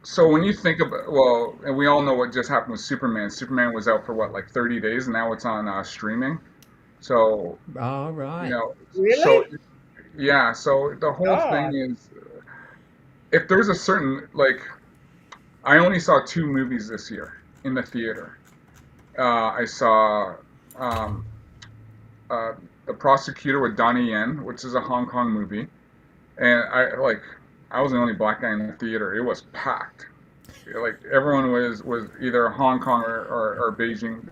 So when you think about, and we all know what just happened with Superman. Superman was out for what, like 30 days, and now it's on streaming. So,
All right.
Really?
so yeah, so the whole
God.
thing is, if there's a certain, like, I only saw 2 movies this year in the theater. I saw The Prosecutor with Donnie Yen, which is a Hong Kong movie, and I was the only black guy in the theater. It was packed. Like everyone was either Hong Kong or Beijing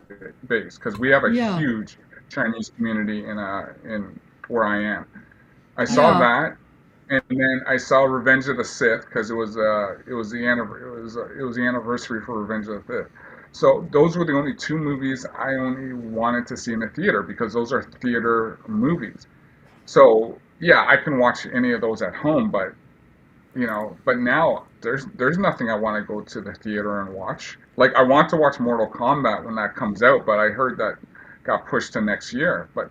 based, because we have a
Yeah.
huge Chinese community in where I am. I saw
Yeah.
that, and then I saw Revenge of the Sith because it was the anniversary for Revenge of the Sith. So those were the only 2 movies I only wanted to see in the theater, because those are theater movies. So yeah, I can watch any of those at home, but now there's nothing I want to go to the theater and watch. Like, I want to watch Mortal Kombat when that comes out, but I heard that got pushed to next year. But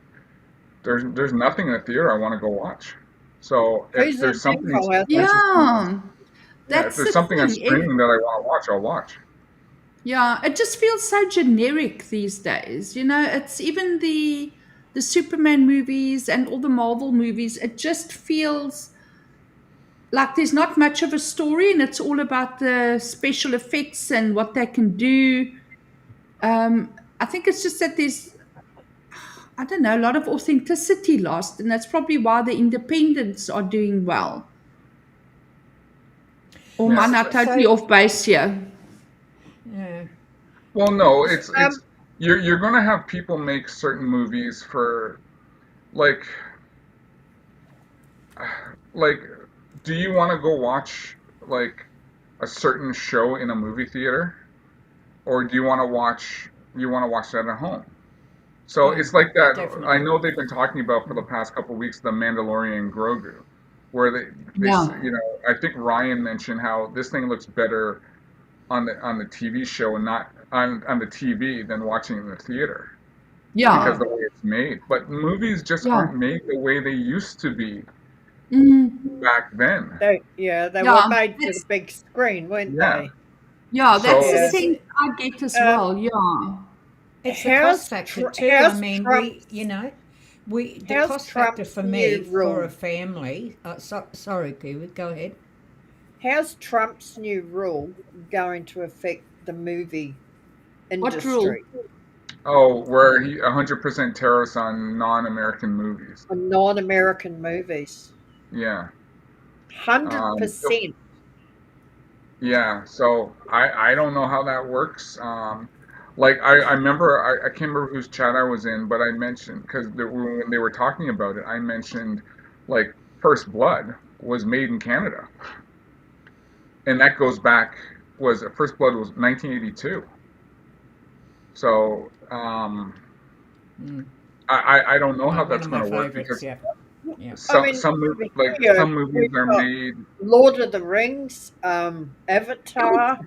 there's nothing in the theater I want to go watch. So if
Who's
there's
the thing,
something,
Colhauser?
Yeah.
if
That's
there's
the
something on
thing.
streaming that I want to watch, I'll watch.
Yeah, it just feels so generic these days. It's even the Superman movies and all the Marvel movies. It just feels like there's not much of a story, and it's all about the special effects and what they can do. I think it's just that there's, I don't know, a lot of authenticity lost, and that's probably why the independents are doing well. Or am I
Yeah.
not totally off base here?
Yeah.
Well, no, it's you're gonna have people make certain movies for, like, do you want to go watch, like, a certain show in a movie theater, or do you want to watch that at home? So
Yeah,
it's like that.
definitely.
I know they've been talking about for the past couple of weeks the Mandalorian Grogu, where they
Yeah.
I think Ryan mentioned how this thing looks better on the TV show and not on the TV than watching it in the theater,
Yeah.
because the way it's made. But movies just
Yeah.
aren't made the way they used to be
Mm,
back then.
They
Yeah,
were made for the
that's-
big screen, weren't
Yeah.
they?
yeah, that's
So-
the sense I get as
Um,
well. Yeah.
It's the cost factor too. I
how's
mean,
Trump's
the
how's
cost factor
Trump's
for me
new
for a
rule?
family. Sorry, Kiwi, go ahead.
How's Trump's new rule going to affect the movie
What rule?
industry
Oh, where he 100% tariffs on non-American movies.
on non-American movies?
Yeah.
100%.
Yeah, so I don't know how that works. Like I remember I can't remember whose chat I was in, but I mentioned because when they were talking about it, I mentioned like First Blood was made in Canada, and that goes back was First Blood was 1982. So I don't know how
One
that's
of my
going to work
favourites.
because
Yeah. Yeah.
I mean,
some
here
some movies
we've
are
got
made.
Lord of the Rings, Avatar.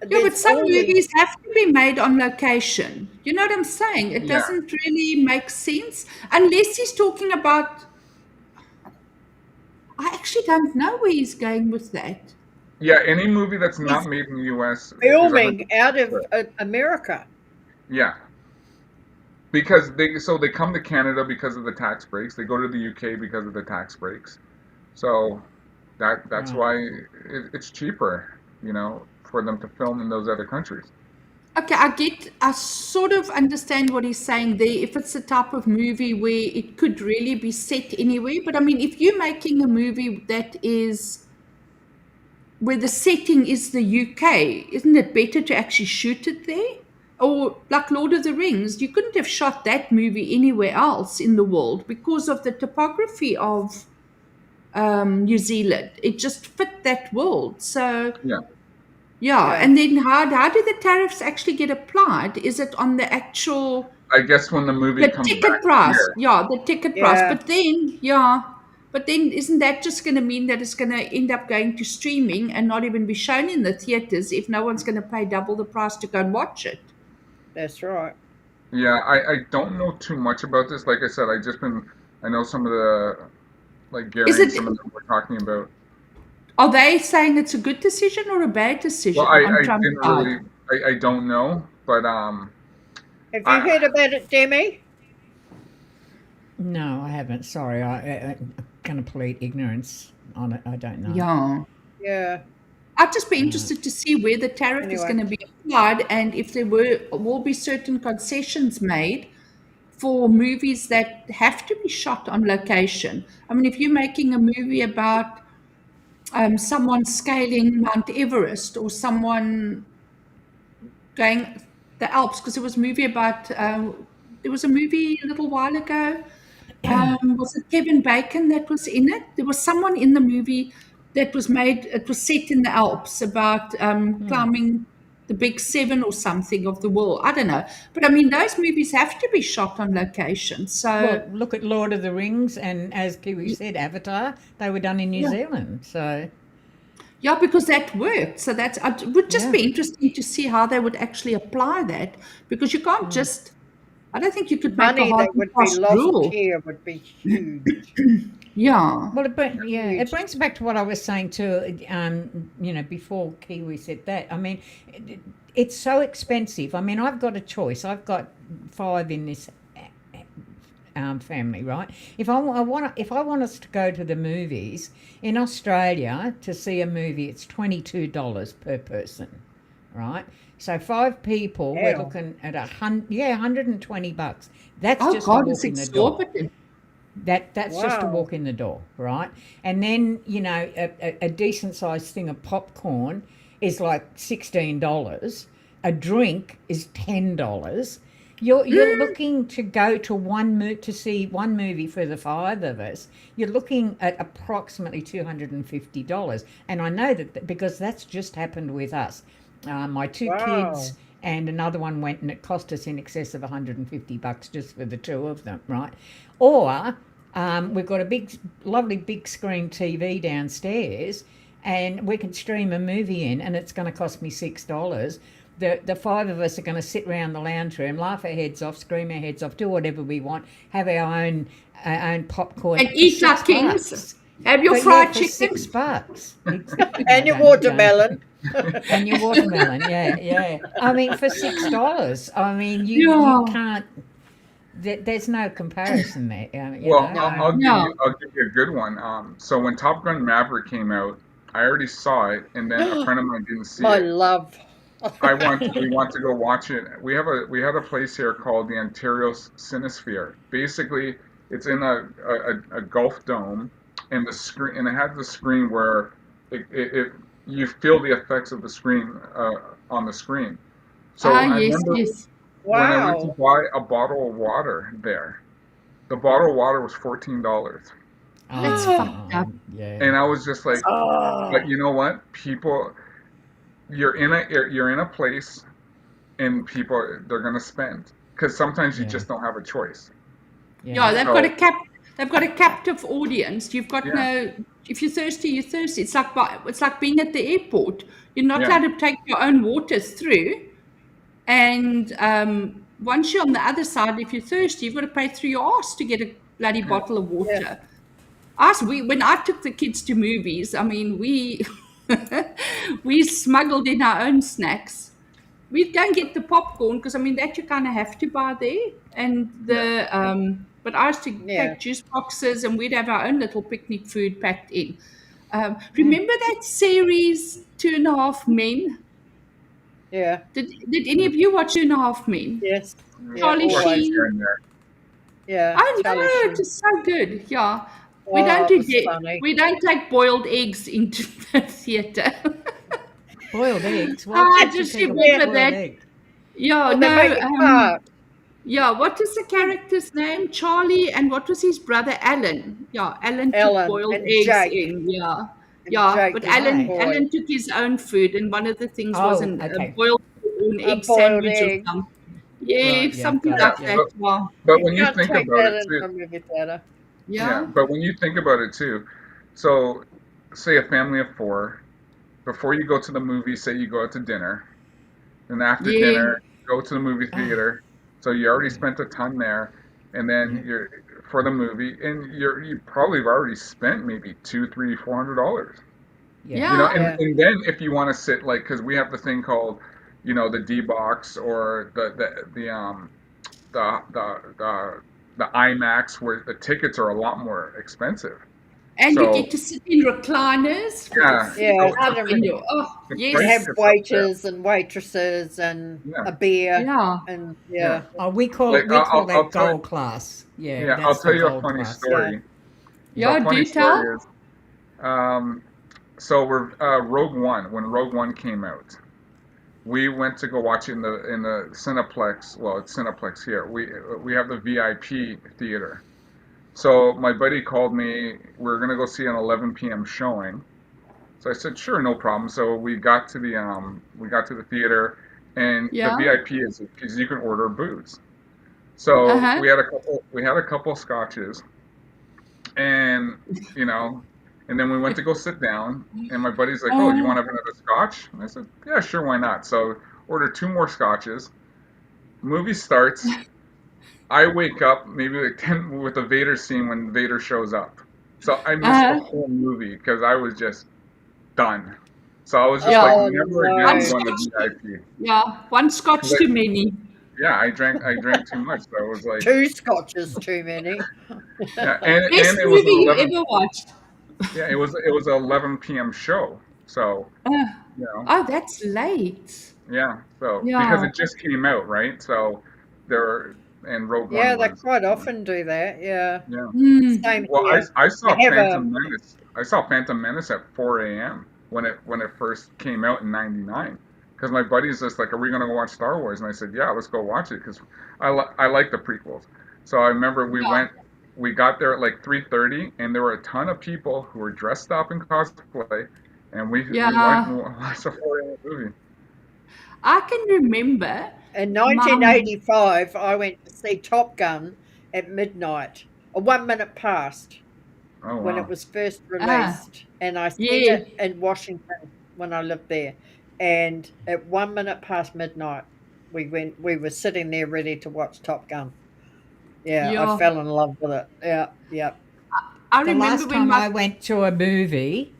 Yeah, but
There's
some
all these.
movies have to be made on location. You know what I'm saying? It
Yeah,
doesn't really make sense unless he's talking about. I actually don't know where he's going with that.
yeah. Any movie that's
He's
not made in the U.S. is
Filming
100%.
out of America.
Yeah, because they come to Canada because of the tax breaks. They go to the UK because of the tax breaks. So that's
Right.
why it's cheaper, for them to film in those other countries.
Okay, I sort of understand what he's saying there. If it's a type of movie where it could really be set anywhere, but I mean, if you're making a movie that is where the setting is the UK, isn't it better to actually shoot it there? Or like Lord of the Rings, you couldn't have shot that movie anywhere else in the world because of the topography of New Zealand. It just fit that world. So
Yeah,
yeah,
Yeah.
and then how do the tariffs actually get applied? Is it on the actual
I guess when the movie
the
comes back
ticket price?
here,
Yeah, the ticket price.
Yeah.
But then isn't that just going to mean that it's going to end up going to streaming and not even be shown in the theaters if no one's going to pay double the price to go and watch it?
That's right.
yeah, I don't know too much about this. Like I said, I know some of the, like Gary
Is
and some
it?
of them were talking about.
Are they saying it's a good decision or a bad
Well,
decision
I,
on
I
Trump's
didn't
side?
really, I don't know, but
Have you
I,
heard about it, Demi?
No, I haven't. Sorry, I going to plead ignorance on it. I don't know.
Yeah.
Yeah.
I'd just be interested to see where the tariff is
Anyway.
going to be applied and if there will be certain concessions made for movies that have to be shot on location. I mean, if you're making a movie about someone scaling Mount Everest or someone going the Alps, because there was a movie about, there was a movie a little while ago. Was it Kevin Bacon that was in it? There was someone in the movie that was made, it was set in the Alps about climbing the big seven or something of the world. I don't know. But I mean, those movies have to be shot on location.
Well,
So,
look at Lord of the Rings and, as Kiwi said, Avatar. They were done in New
yeah.
Zealand. So
Yeah, because that worked. So that's, it would just
yeah.
be interesting to see how they would actually apply that because you can't just, I don't think you could make a
Money
hard
that would
and
be
fast
lost
rule.
here would be huge.
Yeah.
Well, it
Huge.
brings back to what I was saying too. Before Kiwi said that. I mean, it's so expensive. I mean, I've got a choice. I've got 5 in this family, right? If I want us to go to the movies in Australia to see a movie, it's $22 per person, right? So 5 people, we're
Hell.
looking at $120. That's
Oh
just
God,
to
it's
walk in the door.
exorbitant.
That's just to
Wow.
walk in the door, right? And then a decent sized thing of popcorn is like $16. A drink is $10. You're looking to go to to see one movie for the 5 of us. You're looking at approximately $250, and I know that because that's just happened with us. My 2
Wow.
kids and another one went, and it cost us in excess of $150 just for the 2 of them, right? Or we've got a lovely big screen TV downstairs, and we can stream a movie in, and it's going to cost me $6. The 5 of us are going to sit around the lounge room, laugh our heads off, scream our heads off, do whatever we want, have our own popcorn
And
for
eat like
$6.
kings. Have your
But
fried
for
chicken.
$6.
And your watermelon.
And your watermelon, yeah. I mean, for $6, I mean, you
Yeah.
can't. There's no comparison there.
Well,
No.
I'll give you a good one. So when Top Gun Maverick came out, I already saw it, and then a friend of mine didn't see
My
it.
love.
We want to go watch it. We have a place here called the Ontario Cinesphere. Basically, it's in a golf dome, and the screen and it has the screen where it you feel the effects of the screen on the screen. So I
Yes,
remember
yes.
when I went to
Wow.
buy a bottle of water there, the bottle of water was $14.
That's fucked up.
Yeah.
And I was just like,
Oh,
but you know what? People, you're in a place, and people they're gonna spend because sometimes you
Yeah.
just don't have a choice.
Yeah,
Yeah.
So
they've got a captive audience. You've got
yeah,
no, if you're thirsty, you're thirsty. It's like being at the airport. You're not
yeah,
allowed to take your own water through. And once you're on the other side, if you're thirsty, you've got to pay through your ass to get a bloody
yeah.
bottle of
yeah.
water. When I took the kids to movies, I mean, we we smuggled in our own snacks. We don't get the popcorn because I mean that you kind of have to buy there, and
Yeah.
but I used to
Yeah.
take juice boxes, and we'd have our own little picnic food packed in.
Mm.
Remember that series, Two and a Half Men?
Yeah.
Did any of you watch Two and a Half Men?
Yes.
Mm,
Yeah.
Charlie
Always.
here
Sheen.
and there.
Yeah.
I
Charlie
know, it
Sheen.
is so good. Yeah,
Oh, it was funny.
we don't take boiled eggs into the theatre.
Boiled eggs. What
I
makes you
just
think of
remember
boiled
that.
egg?
Yeah,
Well, they
no.
make it hard.
Yeah, what was the character's name? Charlie, and what was his brother? Alan. Yeah, Alan took
Ellen
boiled
and
eggs
Jake.
in. Yeah,
And
yeah.
Jake
But
is the
Right.
boy.
Alan took his own food, and one of the things was
Oh,
a
okay.
boiled an
A
egg
boiled
sandwich or
egg.
something.
Right.
Yeah,
Yeah.
something
Got
Yeah,
it.
like
Yeah.
that. Yeah,
but
You
when you
can't
think
take
about
that
it
into
too,
a movie theater.
yeah,
yeah,
but when you think about it too, so say a family of four, before you go to the movie, say you go out to dinner, and after
yeah.
dinner, go to the movie theater. So you already
Yeah.
spent a ton there, and
Yeah.
then you're for the movie, and you probably have already spent maybe two, three, $400.
Yeah.
You know,
Yeah.
Yeah.
and then if you want to sit like, because we have the thing called, the D box or the IMAX where the tickets are a lot more expensive.
And you
So
get to sit in recliners with your
yeah,
feet
Yeah.
so
up
Sit
and
in
your
the
They
price
have
yes,
gets up there.
waiters and waitresses and
Yeah,
a beer
yeah.
and
yeah.
yeah.
Oh, we call
Like
I'll
I'll
that
tell
gold class. Yeah,
yeah, I'll
that's the
tell you a
gold
funny
class.
Yeah.
story. So
Yeah,
a funny
do tell.
story is, um, so we're Rogue One when Rogue One came out. We went to go watch it in the Cineplex. Well, it's Cineplex here. We have the VIP theater. So my buddy called me. We're gonna go see an 11 p.m. showing. So I said, sure, no problem. So we got to the theater, and the
Yeah.
VIP is because you can order booze. So
Uh-huh.
we had a couple scotches, and you know, and then we went to go sit down, and my buddy's like, oh, you want to have another scotch? And I said, yeah, sure, why not? So order two more scotches. Movie starts. I wake up maybe like 10 with the Vader scene when Vader shows up. So I missed the
Uh-huh.
whole movie because I was just done. So I was just
Yeah.
like,
Oh
never again
One
I'm
no.
going to
scotch.
VIP.
Yeah. One scotch
'Cause
too many.
yeah, I drank too much. So I was like,
Two scotches too many.
yeah,
Best
and it was
movie you
11.
ever watched.
Yeah, it was a 11 p.m. show. So
Uh,
you know,
oh, that's late.
yeah. So because
Yeah.
it just came out, right? So there and Rogue
Yeah,
One
they
was
quite often do that. Yeah.
yeah.
Hmm.
Same
Well,
here.
I
They
saw
have a
Phantom Menace. I saw Phantom Menace at 4 a.m. when it first came out in '99. Because my buddy's just like, "Are we gonna go watch Star Wars?" And I said, "Yeah, let's go watch it." Because I like the prequels. So I remember
Yeah.
we got there at like 3:30, and there were a ton of people who were dressed up in cosplay, and we went
Yeah.
and watched a 4 a.m. movie.
Uh,
I can remember
in
Mum.
1985, I went to see Top Gun at midnight, or 1 minute past
Oh
when it
wow.
was first
Ah,
released, and I seen
yeah.
it in Washington when I lived there. And at 1 minute past midnight, we were sitting there ready to watch Top Gun. Yeah, I
Yeah.
fell in love with it. Yeah, yeah.
I
The
remember
last
when
time
my
I went to a movie,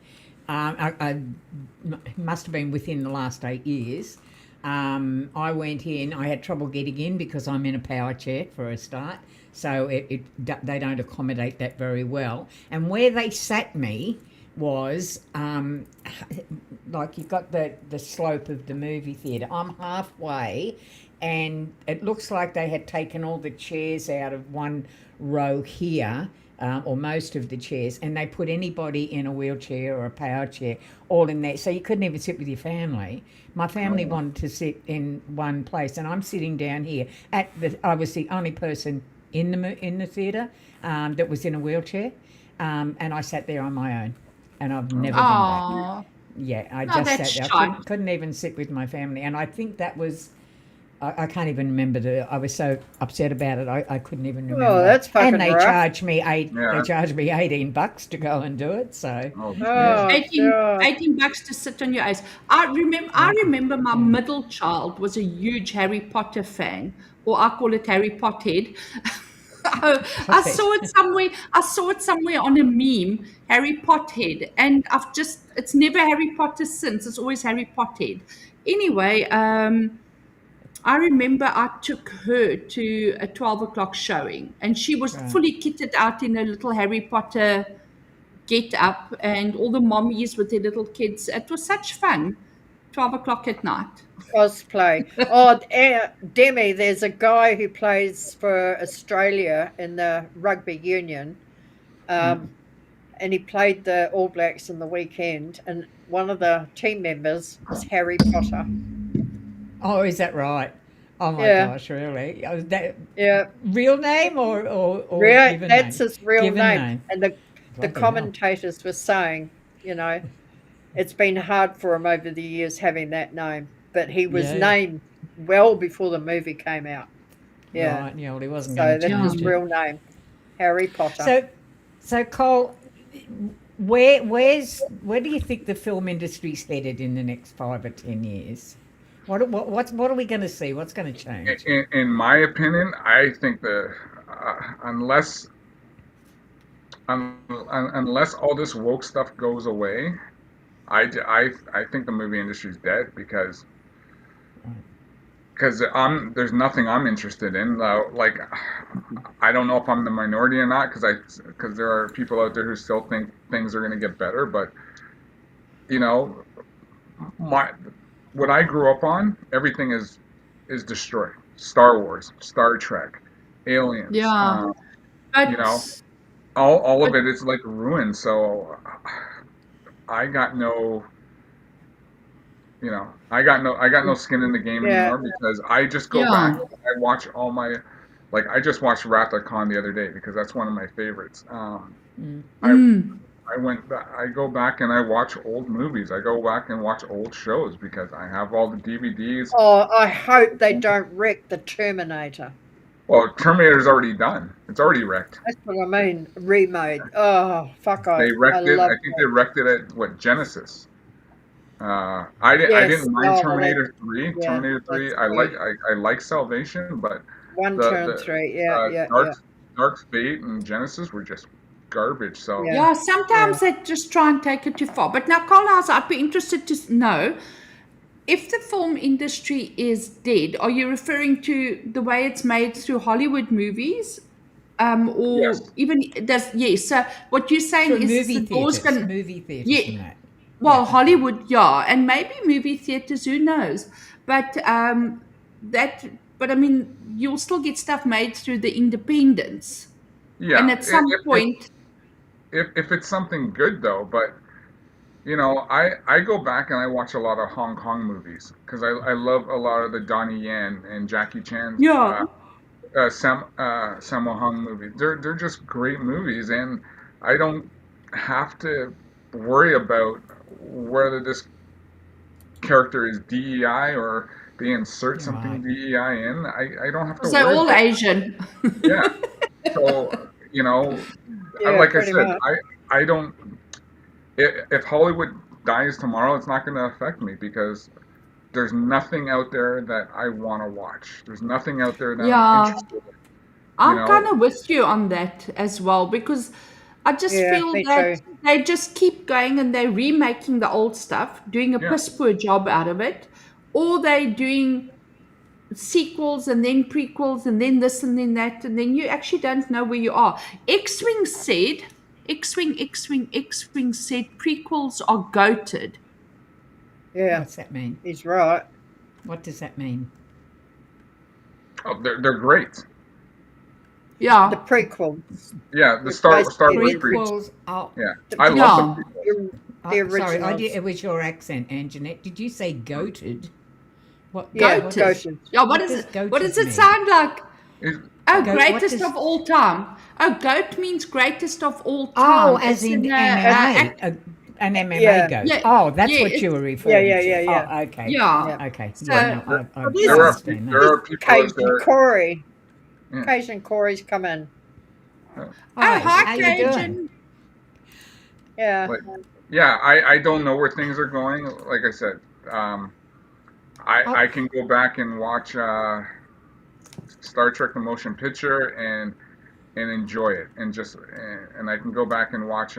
Must have been within the last 8 years. I went in. I had trouble getting in because I'm in a power chair for a start, so they don't accommodate that very well. And where they sat me was like you've got the slope of the movie theatre. I'm halfway, and it looks like they had taken all the chairs out of one row here. Or most of the chairs, and they put anybody in a wheelchair or a power chair all in there, so you couldn't even sit with your family. My family wanted to sit in one place, and I'm sitting down here. I was the only person in the theatre that was in a wheelchair, and I sat there on my own, and I've never been back.
Oh,
Yeah, I
no,
just
that's
sat there. I
shy.
couldn't even sit with my family, and I think that was. I can't even remember I was so upset about it. I couldn't even remember.
Oh, that's fucking
and they
rough.
charged me
Yeah.
They charged me $18 to go and do it. So
Oh,
Oh,
18,
God.
18 bucks to sit on your ass. I remember my middle child was a huge Harry Potter fan, or I call it Harry Potthead. I saw it somewhere on a meme, Harry Potthead, and it's never Harry Potter since. It's always Harry Potthead. Anyway, I remember I took her to a 12 o'clock showing, and she was fully kitted out in a little Harry Potter get up, and all the mommies with their little kids. It was such fun. 12 o'clock at night.
Cosplay. Oh, Demi, there's a guy who plays for Australia in the rugby union, and he played the All Blacks in the weekend, and one of the team members is Harry Potter.
Oh, is that right? Oh my
Yeah.
gosh, really? Was that
Yeah,
real name or given
that's
name?
his real
Given
name. And the
Bloody hell.
commentators were saying, it's been hard for him over the years having that name, but he was
Yeah.
named well before the movie came out. Yeah,
Right, yeah, well, he wasn't
so
going to
that's
change
his
it.
real name, Harry Potter.
So Cole, where do you think the film industry's headed in the next 5 or 10 years? What are we going to see? What's going to change?
in my opinion, I think unless all this woke stuff goes away, I think the movie industry's dead because there's nothing I'm interested in. Like, I don't know if I'm the minority or not, because there are people out there who still think things are going to get better. But what I grew up on, everything is destroyed. Star Wars, Star Trek, Aliens.
Yeah. But
all of it is like ruined. So I got no. I got no skin in the game anymore, because I just go back and I watch all my, like, I just watched Wrath of Khan the other day because that's one of my favorites. I go back and I watch old movies. I go back and watch old shows because I have all the DVDs.
Oh, I hope they don't wreck the Terminator.
Well, Terminator's already done. It's already wrecked.
That's what I mean, remade. Oh, fuck off.
They wrecked it. I think they wrecked it at Genesis. I didn't mind Terminator 3.
Yeah,
Terminator 3. I like Salvation, but
1, 2, and 3.
Dark Fate and Genesis were just garbage. So
sometimes they just try and take it too far. But now, Carl, I'd be interested to know, if the film industry is dead, are you referring to the way it's made through Hollywood movies? Or even so what you're saying is
movie theatres,
yeah,
and that.
well, Hollywood, and maybe movie theaters, who knows? But I mean, you'll still get stuff made through the independents.
Yeah,
and at some point,
if it's something good though, but I go back and I watch a lot of Hong Kong movies because I love a lot of the Donnie Yen and Jackie Chan. Sammo Hung movies. They're just great movies, and I don't have to worry about whether this character is DEI or they insert something DEI in. I don't have to worry.
They're all Asian.
Yeah. So like I said, I don't. If Hollywood dies tomorrow, it's not going to affect me because there's nothing out there that I want to watch. There's nothing out there that I'm interested in.
I'm kind of with you on that as well, because I just
Yeah,
feel
me
that
too.
they just keep going and they're remaking the old stuff, doing a
Yeah.
piss poor job out of it, or they're doing sequels and then prequels and then this and then that, and then you actually don't know where you are. X-Wing said, X-Wing said prequels are goated.
Yeah,
What's that mean?
he's right.
What does that mean?
Oh, they're great.
The
Yeah,
prequels.
Yeah, the
With
Star
basically
Wars
the
prequels.
Prequels. Oh,
Yeah,
The-
I love
yeah.
the prequels.
The
sorry,
originals.
it was your accent, Anjanette. Did you say goated? What?
Yeah,
what-
Goated.
goated.
Yeah, what
What
is
does
it? What does
goated
it
mean?
sound like?
It-
Oh,
Goat- what
greatest
does-
of all time. Oh, goat means greatest of all time.
Oh, as
It's
in
in
MMA. An MMA
Yeah.
goat.
Yeah,
Oh, that's
yeah,
what you were referring
yeah,
to.
yeah, yeah.
Oh, okay.
yeah.
Yeah.
Okay.
So-
Yeah, no, I
Well, this
understand that.
there are people out
Cajun
there.
Corey.
Yeah.
Cajun Corey's come in.
Oh,
Hi,
hi,
how you doing?
Cajun.
Yeah.
Like, yeah, I don't know where things are going. Like I said, I can go back and watch Star Trek: The Motion Picture and enjoy it, and I can go back and watch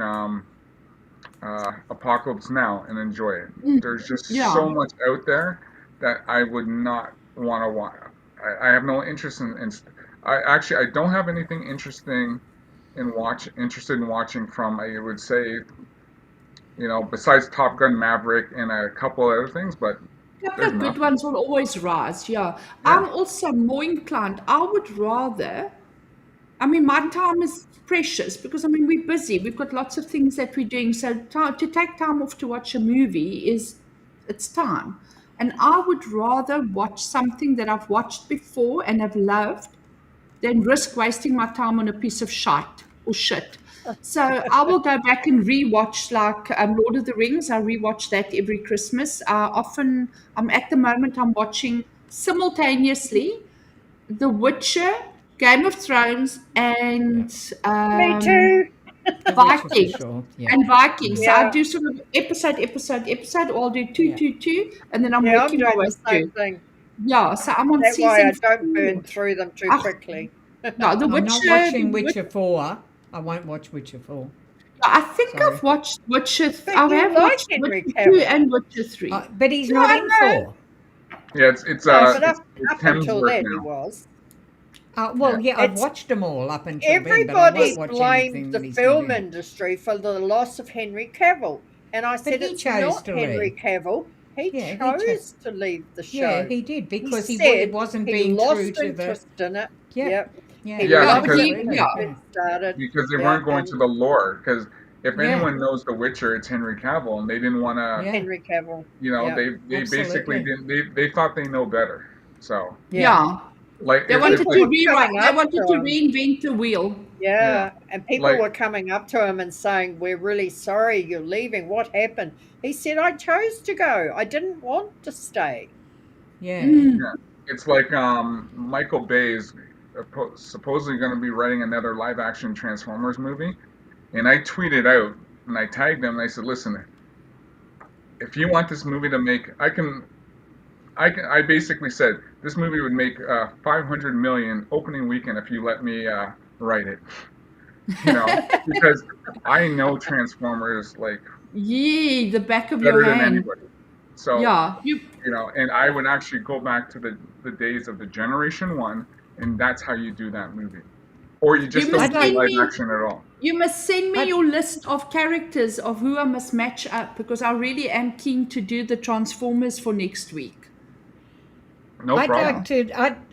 Apocalypse Now and enjoy it. There's just
Yeah.
so much out there that I would not want to watch. I have no interest in I don't have anything interesting interested in watching from, I would say, besides Top Gun Maverick and a couple other things, but
A couple
there's
of good
nothing.
ones will always rise, yeah.
Yeah.
I'm also more inclined. I would rather, my time is precious because, we're busy. We've got lots of things that we're doing. So to take time off to watch a movie it's time. And I would rather watch something that I've watched before and have loved than risk wasting my time on a piece of shite or shit. So I will go back and rewatch Lord of the Rings. I rewatch that every Christmas. At the moment, I'm watching simultaneously The Witcher, Game of Thrones, and
Me too.
For
Vikings.
sure. Yeah.
And Vikings. So
Yeah.
I do sort of episode, or I'll do two, and then I'm
Yeah, I'm
working my
doing
way
the same
through.
thing.
Yeah, so I'm on
That way I
season
don't
4.
burn through them too
Ah,
quickly.
No, The
I'm
Witcher.
not watching
The
Witcher 4. I won't watch Witcher 4.
I think
Sorry.
I've watched Witcher.
But
I
you
have
like
watched
Henry
Witcher 2
Cavill.
and Witcher 3.
But he's
Yeah,
not
I
in
know.
4.
Yeah, it's
No, but
it's
up
Thames
until
work
then he
now.
was.
Well, yeah, I've
It's-
watched them all up until then, but I
Everybody
won't watch anything
blamed
that
the
he's
film
not in.
industry for the loss of Henry Cavill. And I said
he
it's
chose
not
to
Henry
leave.
Cavill. He
Yeah, he
chose to leave the show.
Yeah, he did because he
said
wasn't
he
being
lost
true to the.
interest in it.
Yeah.
Yep.
Yeah,
He
Yeah,
loved
because-
it
absolutely.
when
Yeah.
it started.
Because they
Yeah,
weren't going
and-
to the lore. Because if
Yeah.
anyone knows The Witcher, it's Henry Cavill, and they didn't want to.
Yeah.
Henry Cavill. Yeah.
They basically
Absolutely.
they thought they know better. So
Yeah.
like
They
if-
wanted
if,
to
like,
rewrite.
coming
They
up
wanted
to
to
him.
reinvent the wheel.
Yeah, and people
Like-
were coming up to him and saying, "We're really sorry you're leaving. What happened?" He said, "I chose to go. I didn't want to stay."
Yeah.
Mm.
it's like Michael Bay is supposedly going to be writing another live action Transformers movie, and I tweeted out and I tagged him and I said, "Listen, if you want this movie to make, I basically said this movie would make 500 million opening weekend if you let me write it." Because I know Transformers like
Yee, the back of
better
your
than
hand.
anybody. So
Yeah.
and I would actually go back to the days of the Generation 1, and that's how you do that movie. Or you just
You
don't
must
do
send
live
me-
action at all.
You must send me your list of characters of who I must match up because I really am keen to do the Transformers for next week.
No problem.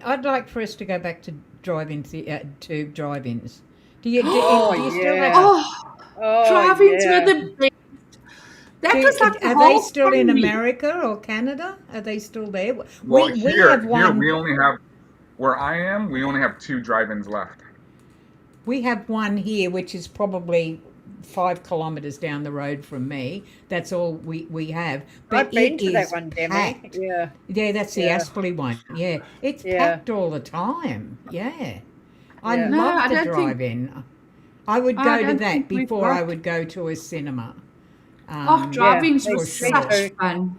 I'd like for us to go back to drive-ins. To drive-ins. Do you
Oh,
still
yeah.
have?
Oh,
Drive-ins
yeah.
were the best. That was like the
Are
whole
they still in
family.
America or Canada? Are they still there?
Well,
we
here
have one.
we only have, where I am, we only have 2 drive-ins left.
We have one here, which is probably 5 kilometres down the road from me. That's all we have. But
I've been
it
to that
is
one, Demi.
packed.
Yeah.
Yeah, that's the
Yeah.
Aspley one. Yeah, it's
Yeah.
packed all the time. Yeah, I
Yeah.
No, I
love the
don't think-
drive-in. I would
I
go to
don't
that
think we've
before I
got-
would go to a cinema.
Oh, drive-ins
yeah,
were
me
such
too.
fun.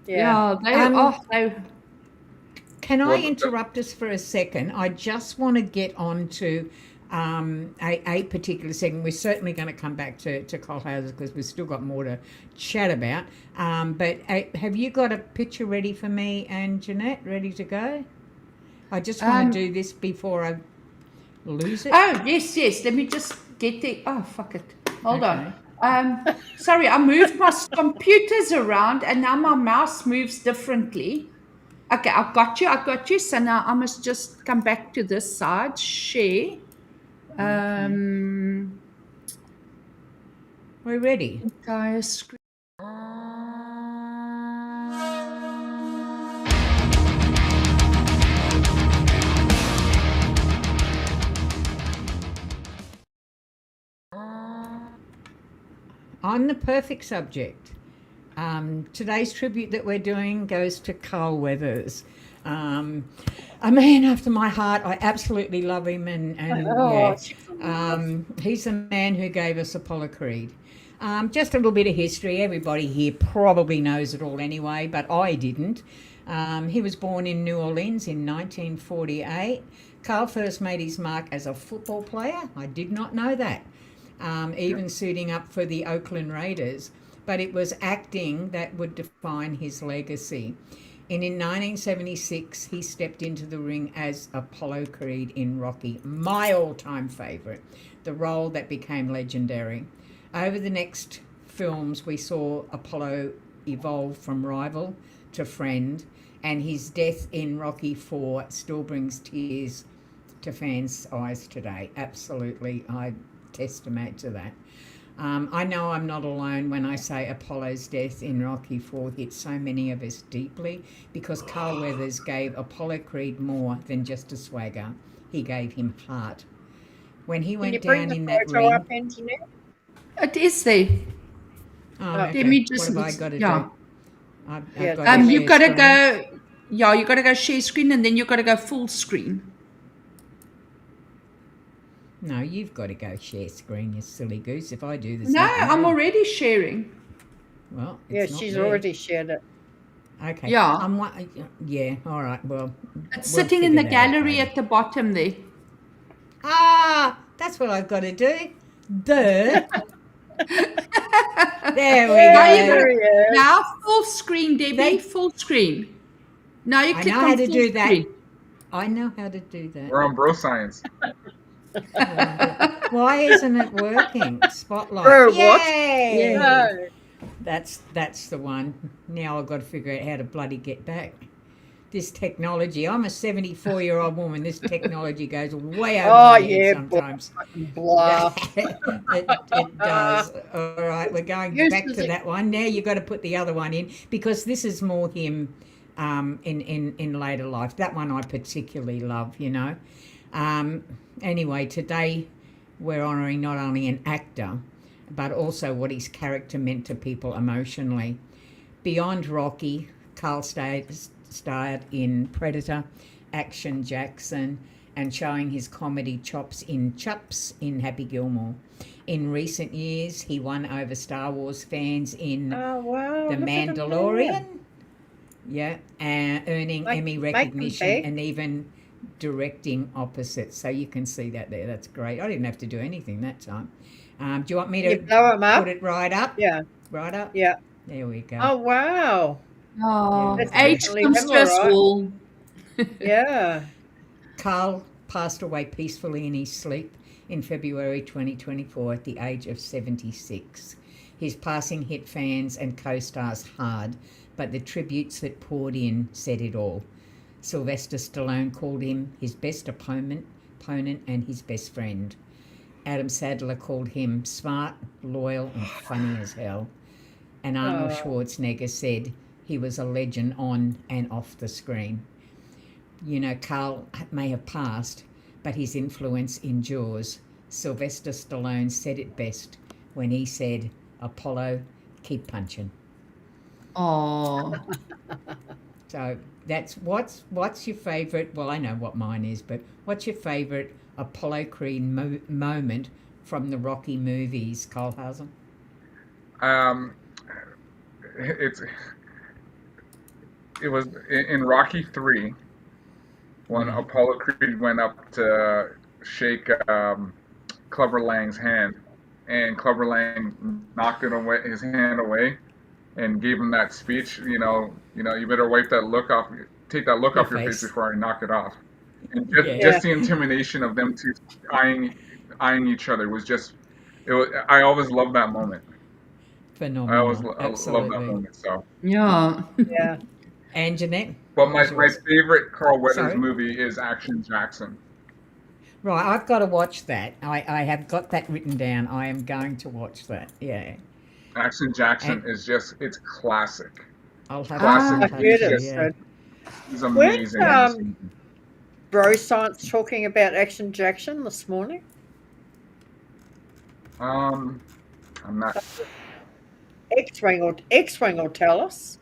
Yeah.
Yeah, they.
Can I
Well,
interrupt us for a second? I just want to get on to a particular segment. We're certainly going to come back to Coal Houses because we've still got more to chat about. But have you got a picture ready for me and Jeanette, ready to go? I just want to do this before I lose it.
Oh, yes. Let me just get the... Oh, fuck it. Hold on. Sorry, I moved my computers around and now my mouse moves differently. Okay, I've got you. So now I must just come back to this side. Share.
We're ready.
Entire screen.
On the perfect subject. Today's tribute that we're doing goes to Carl Weathers. A man after my heart. I absolutely love him, and he's the man who gave us Apollo Creed. Just a little bit of history. Everybody here probably knows it all anyway, but I didn't. He was born in New Orleans in 1948. Carl first made his mark as a football player. I did not know that. Even suiting up for the Oakland Raiders. But it was acting that would define his legacy. And in 1976, he stepped into the ring as Apollo Creed in Rocky, my all-time favourite, the role that became legendary. Over the next films, we saw Apollo evolve from rival to friend, and his death in Rocky IV still brings tears to fans' eyes today. Absolutely, I testament to that. I know I'm not alone when I say Apollo's death in Rocky IV hit so many of us deeply, because Carl Weathers gave Apollo Creed more than just a swagger. He gave him heart. When he went down in that ring...
Up, Anjanette?
It is there.
Okay.
Let me just...
What have I got to
yeah.
do?
You've got to go... Yeah, you've got to go share screen and then you've got to go full screen.
No, you've got to go share screen, you silly goose. If I do this...
No, I'm already sharing.
Well,
yeah,
it's not
she's
there.
already shared it.
Okay.
Yeah.
Yeah, all right, well...
It's
we'll
sitting in the
figure that out
gallery
later.
at the bottom there.
Ah, that's what I've got to do. Duh. There we
Now,
go.
There he is.
now full screen, Debbie.
Thank-
Full screen. Now you
I
click
know
on
how to
full
do that.
screen.
I know how to do that.
We're on bro science.
Why isn't it working? Spotlight.
Bro, what?
Yay!
No.
That's the one. Now I've got to figure out how to bloody get back. This technology. I'm a 74-year-old woman. This technology goes way over my head sometimes.
Blah.
It does. All right, we're going back to that one. Now you've got to put the other one in, because this is more him in later life. That one I particularly love, you know. Anyway, today we're honouring not only an actor, but also what his character meant to people emotionally. Beyond Rocky, Carl starred in Predator, Action Jackson, and showing his comedy chops in Happy Gilmore. In recent years, he won over Star Wars fans in
Oh, wow.
The
look at him
Mandalorian.
there.
Yeah, earning Emmy
make them
recognition
big.
and even directing opposites. So you can see that there. That's great. I didn't have to do anything that time. Do you want me to
You blow him up?
put it right up?
Yeah.
Right up?
Yeah.
There we go.
Oh, wow.
Oh,
That's
age
definitely
comes
him,
to us
all right.
all.
Yeah.
Carl passed away peacefully in his sleep in February 2024 at the age of 76. His passing hit fans and co-stars hard, but the tributes that poured in said it all. Sylvester Stallone called him his best opponent and his best friend. Adam Sandler called him smart, loyal, and funny as hell. And Arnold Schwarzenegger said he was a legend on and off the screen. You know, Carl may have passed, but his influence endures. Sylvester Stallone said it best when he said, "Apollo, keep punching."
Oh,
So that's what's your favourite? Well, I know what mine is, but what's your favourite Apollo Creed moment from the Rocky movies, Kohlhausen?
It was in Rocky 3 when Apollo Creed went up to shake Clubber Lang's hand, and Clubber Lang knocked it away, his hand away, and gave him that speech. You better wipe that look off, take that look
Your
off your face
face.
before I knock it off. And
Yeah.
just the intimidation of them two eyeing each other was just. It was. I always loved that moment. I always
Phenomenal.
love that
Absolutely.
moment. So.
Yeah.
Yeah.
Anjanette?
But
what
my
was yours?
favorite Carl Weathers
Sorry?
movie is Action Jackson.
Right, I've got to watch that. I have got that written down. I am going to watch that. Yeah.
Action Jackson is just, it's classic.
I'll have
Classic.
I
to
heard
He's
it.
just,
yeah.
he's
Weren't
amazing in this movie.
Bro Science talking about Action Jackson this morning?
I'm not.
X-Wing will tell us.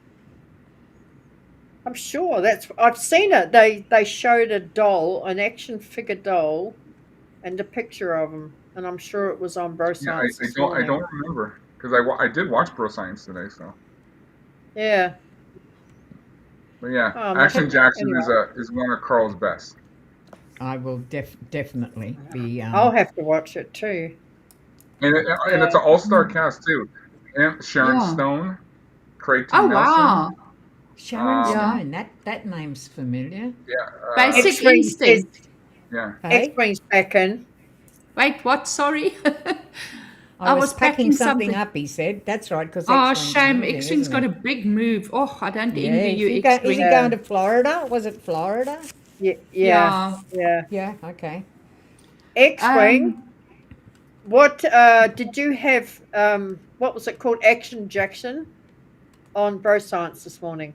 I'm sure I've seen it. They showed a doll, an action figure doll, and a picture of him, and I'm sure it was on Bro
Yeah,
Science this
I
morning.
don't remember because I did watch Bro Science today. So,
Yeah.
but yeah,
Oh,
Action Jackson
anyway.
is one of Carl's best.
I will definitely be.
I'll have to watch it too.
And it's an all-star cast too. And Sharon
Yeah.
Stone, Craig T.
Oh,
Nelson.
wow.
Sharon
Yeah.
Stone. That name's familiar.
Yeah.
Basic
X-Wing
Instinct.
Yeah.
Hey?
X-Wing's back in.
Wait, what? Sorry.
I was
was
packing
packing
something
something.
up. He said. That's right. Because
Oh, shame. X-Wing's got a big move. Oh, I don't
Yeah.
envy you,
Is he
X-Wing.
going to Florida? Was it Florida?
Yeah.
Yeah.
Yeah. Okay.
X-Wing. What did you have? What was it called? Action Jackson on Bro Science this morning.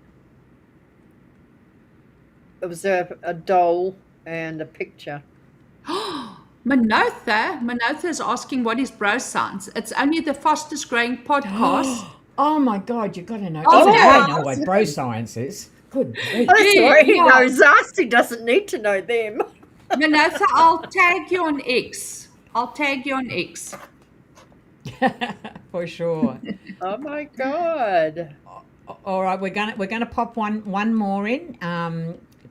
It was a doll and a picture.
Manotha is asking what is Bro Science. It's only the fastest growing podcast.
Oh my God! You've got to know.
Oh,
Even I
yeah.
know what bro science is. Good grief.
Oh, that's right. He
Yeah.
knows us. He doesn't need to know them.
Manotha, I'll tag you on X.
For sure.
Oh my God.
All right, we're gonna pop one more in.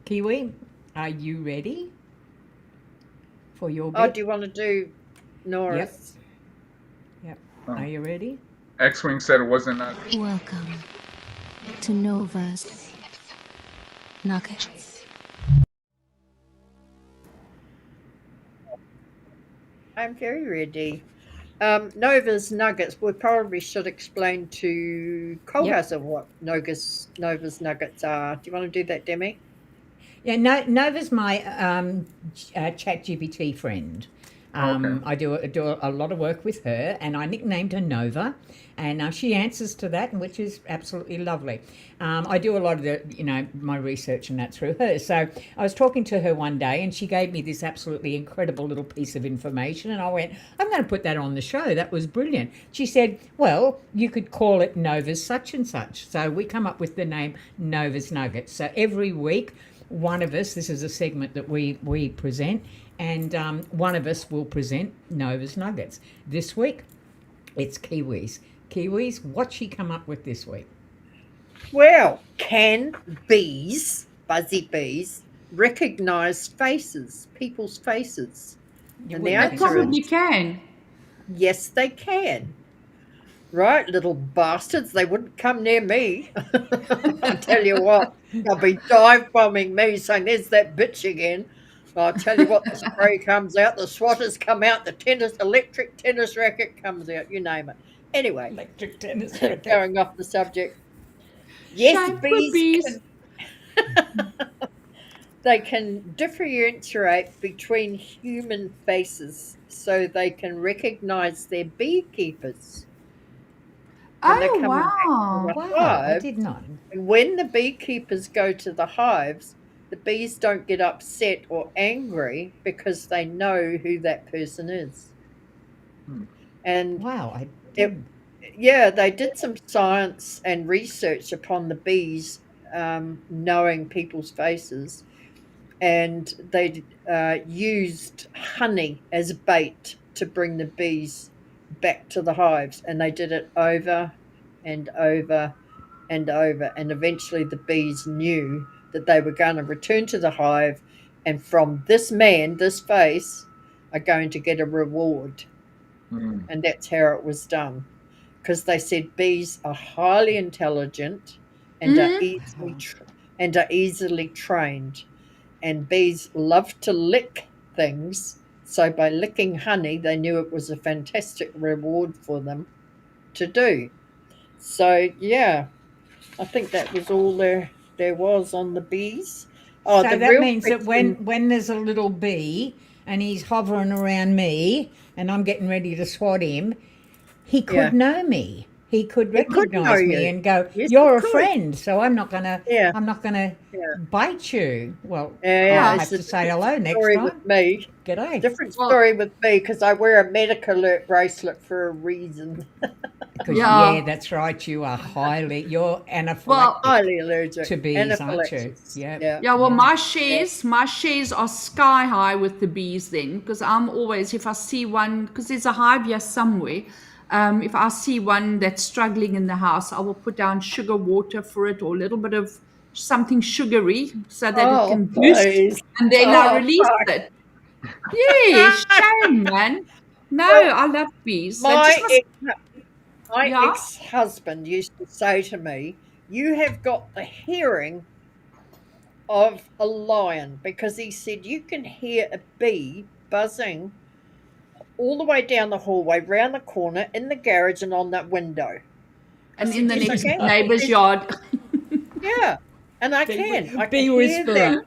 Kiwi, are you ready for your bit?
Oh, do you want to do Norris?
Yep.
Oh.
Are you ready?
X-Wing said it wasn't.
Welcome to Nova's Nuggets.
I'm very ready. Nova's Nuggets. We probably should explain to Colhauser what Nova's Nuggets are. Do you want to do that, Demi?
Yeah, Nova's my ChatGPT friend.
Okay.
I do a lot of work with her, and I nicknamed her Nova, and she answers to that, which is absolutely lovely. I do a lot of my research and that through her. So I was talking to her one day, and she gave me this absolutely incredible little piece of information, and I went, I'm going to put that on the show. That was brilliant. She said, well, you could call it Nova's such and such. So we come up with the name Nova's Nuggets. So every week, one of us, this is a segment that we present, and one of us will present Nova's Nuggets. This week, it's Kiwis. Kiwis, what's she come up with this week?
Well, can buzzy bees, recognize faces, people's faces? And the
wouldn't
They
think
answer
so.
probably can.
yes, they can. Right, little bastards, they wouldn't come near me. I tell you what, they'll be dive bombing me saying, there's that bitch again. I'll tell you what, the spray comes out, the swatters come out, the electric tennis racket comes out, you name it. Anyway,
Electric tennis racket.
going off the subject. Yes,
Shame for
bees
bees.
they can differentiate between human faces so they can recognize their beekeepers. when they're
Oh,
coming back to
wow.
the
Wow, I
hive.
did not.
And when the beekeepers go to the hives, the bees don't get upset or angry because they know who that person is.
Hmm.
And
Wow, I
it,
did.
yeah, they did some science and research upon the bees knowing people's faces, and they used honey as bait to bring the bees back to the hives, and they did it over and over and over, and eventually the bees knew that they were going to return to the hive, and from this face, are going to get a reward. And that's how it was done. Because they said bees are highly intelligent and are easily trained. And bees love to lick things. So by licking honey, they knew it was a fantastic reward for them to do. So, yeah, I think that was all there was on the bees. Oh,
So
the
that
real
means that
question-
when there's a little bee and he's hovering around me and I'm getting ready to swat him, he could
Yeah.
know me. He could
He could
recognise
know
me
you.
and go,
Yes,
"You're
he
a
could.
friend, so I'm not gonna
Yeah.
yeah. bite you." Well,
Yeah,
I'll
it's
have
a
to say
different
hello next
story
time.
with me.
G'day.
Different
Well-
story with me because I wear a medical alert bracelet for a reason.
Because
Yeah.
that's right. You're anaphylactic
Well,
Highly allergic
to bees, aren't you?
anaphylaxis.
Yeah.
Yeah, well, my shares are sky high with the bees then, because I'm always, if I see one, because there's a hive here somewhere, if I see one that's struggling in the house, I will put down sugar water for it or a little bit of something sugary so that it can boost,
please.
and then I
Oh,
release
fuck.
it. Yeah, shame, man. No,
Well,
I love bees. They
My,
just must, Yeah?
ex-husband used to say to me, "You have got the hearing of a lion," because he said you can hear a bee buzzing all the way down the hallway, round the corner, in the garage, and on that window.
and in the
Yes, I
next
can.
neighbor's yard.
Yeah, and I can. I
Bee
can hear
whisperer.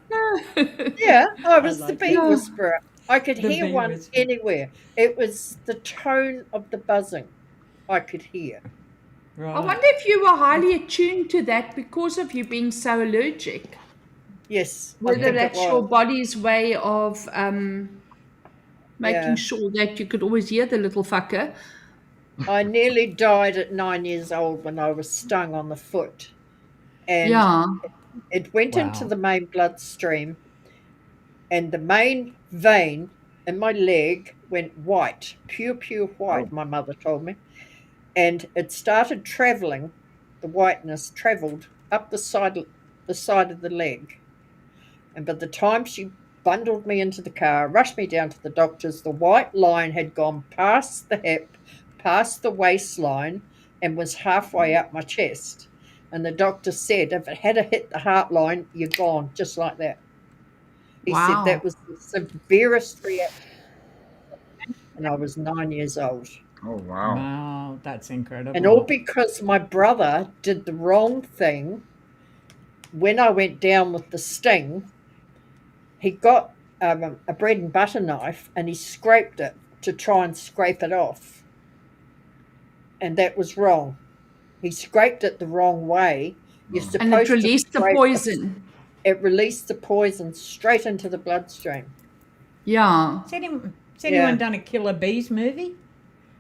them. Yeah, I was
like
the bee
it.
whisperer. I could
The
hear
bee
one
whisperer.
anywhere. It was the tone of the buzzing I could hear.
Right.
I wonder if you were highly attuned to that because of you being so allergic.
Yes, I
Whether
think it
that's your
was.
body's way of making
Yeah.
sure that you could always hear the little fucker.
I nearly died at 9 years old when I was stung on the foot. And
Yeah.
it went into
Wow.
the main bloodstream, and the main vein in my leg went white, pure white, my mother told me. And it started traveling, the whiteness traveled up the side of the leg. And by the time she bundled me into the car, rushed me down to the doctor's, the white line had gone past the hip, past the waistline, and was halfway up my chest. And the doctor said, if it had hit the heart line, you're gone, just like that. He
Wow.
said that was the severest reaction. And I was 9 years old.
Oh wow.
Wow, that's incredible.
And all because my brother did the wrong thing. When I went down with the sting, he got a bread and butter knife and he scraped it to try and scrape it off. And that was wrong. He scraped it the wrong way. You're supposed
And it
to
released the
scrape
poison.
It released the poison straight into the bloodstream.
Yeah.
Has anyone
Yeah.
done a Killer Bees movie?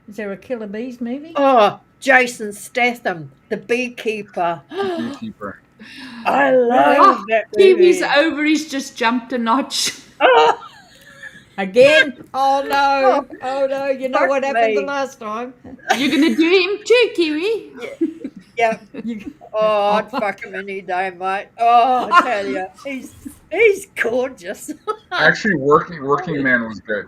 Is there a Killer Bees movie?
Oh, Jason Statham, the beekeeper.
Beekeeper.
I love
Oh,
that movie.
Kiwi's ovaries just jumped a notch.
Oh,
Again? Oh no! Oh no! You know
Fuck
what happened the
me.
last time?
You're going to do him too, Kiwi.
yeah. Oh, I'd fuck him any day, mate. Oh, I tell you, he's gorgeous.
Actually, Working Man was good.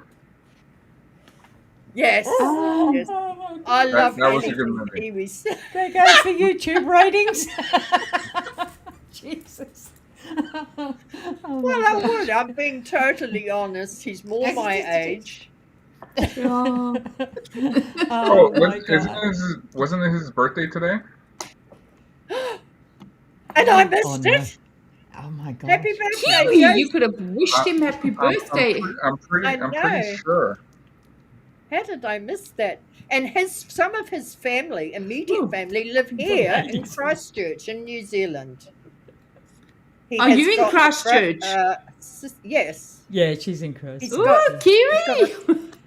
Yes.
Oh,
Yes.
oh my God.
I love
that was a
anything
good movie.
Kiwis.
There goes the YouTube ratings. Jesus. Oh my
Well, I
God.
would. I'm being totally honest. He's more my age.
Yeah.
Oh
Oh,
my God.
wasn't it his birthday today?
And I
Oh,
missed
no.
it.
Oh my God.
Happy birthday,
Kiwi,
Jason.
you could have wished him happy birthday.
I'm pretty
know.
sure.
How did I miss that? And some of his family, immediate
Ooh.
family, live here in
Amazing.
Christchurch in New Zealand. He
Are
has
you in
got
Christchurch?
Yes.
Yeah, she's in Christ.
He's
Ooh,
got-
Kiwi.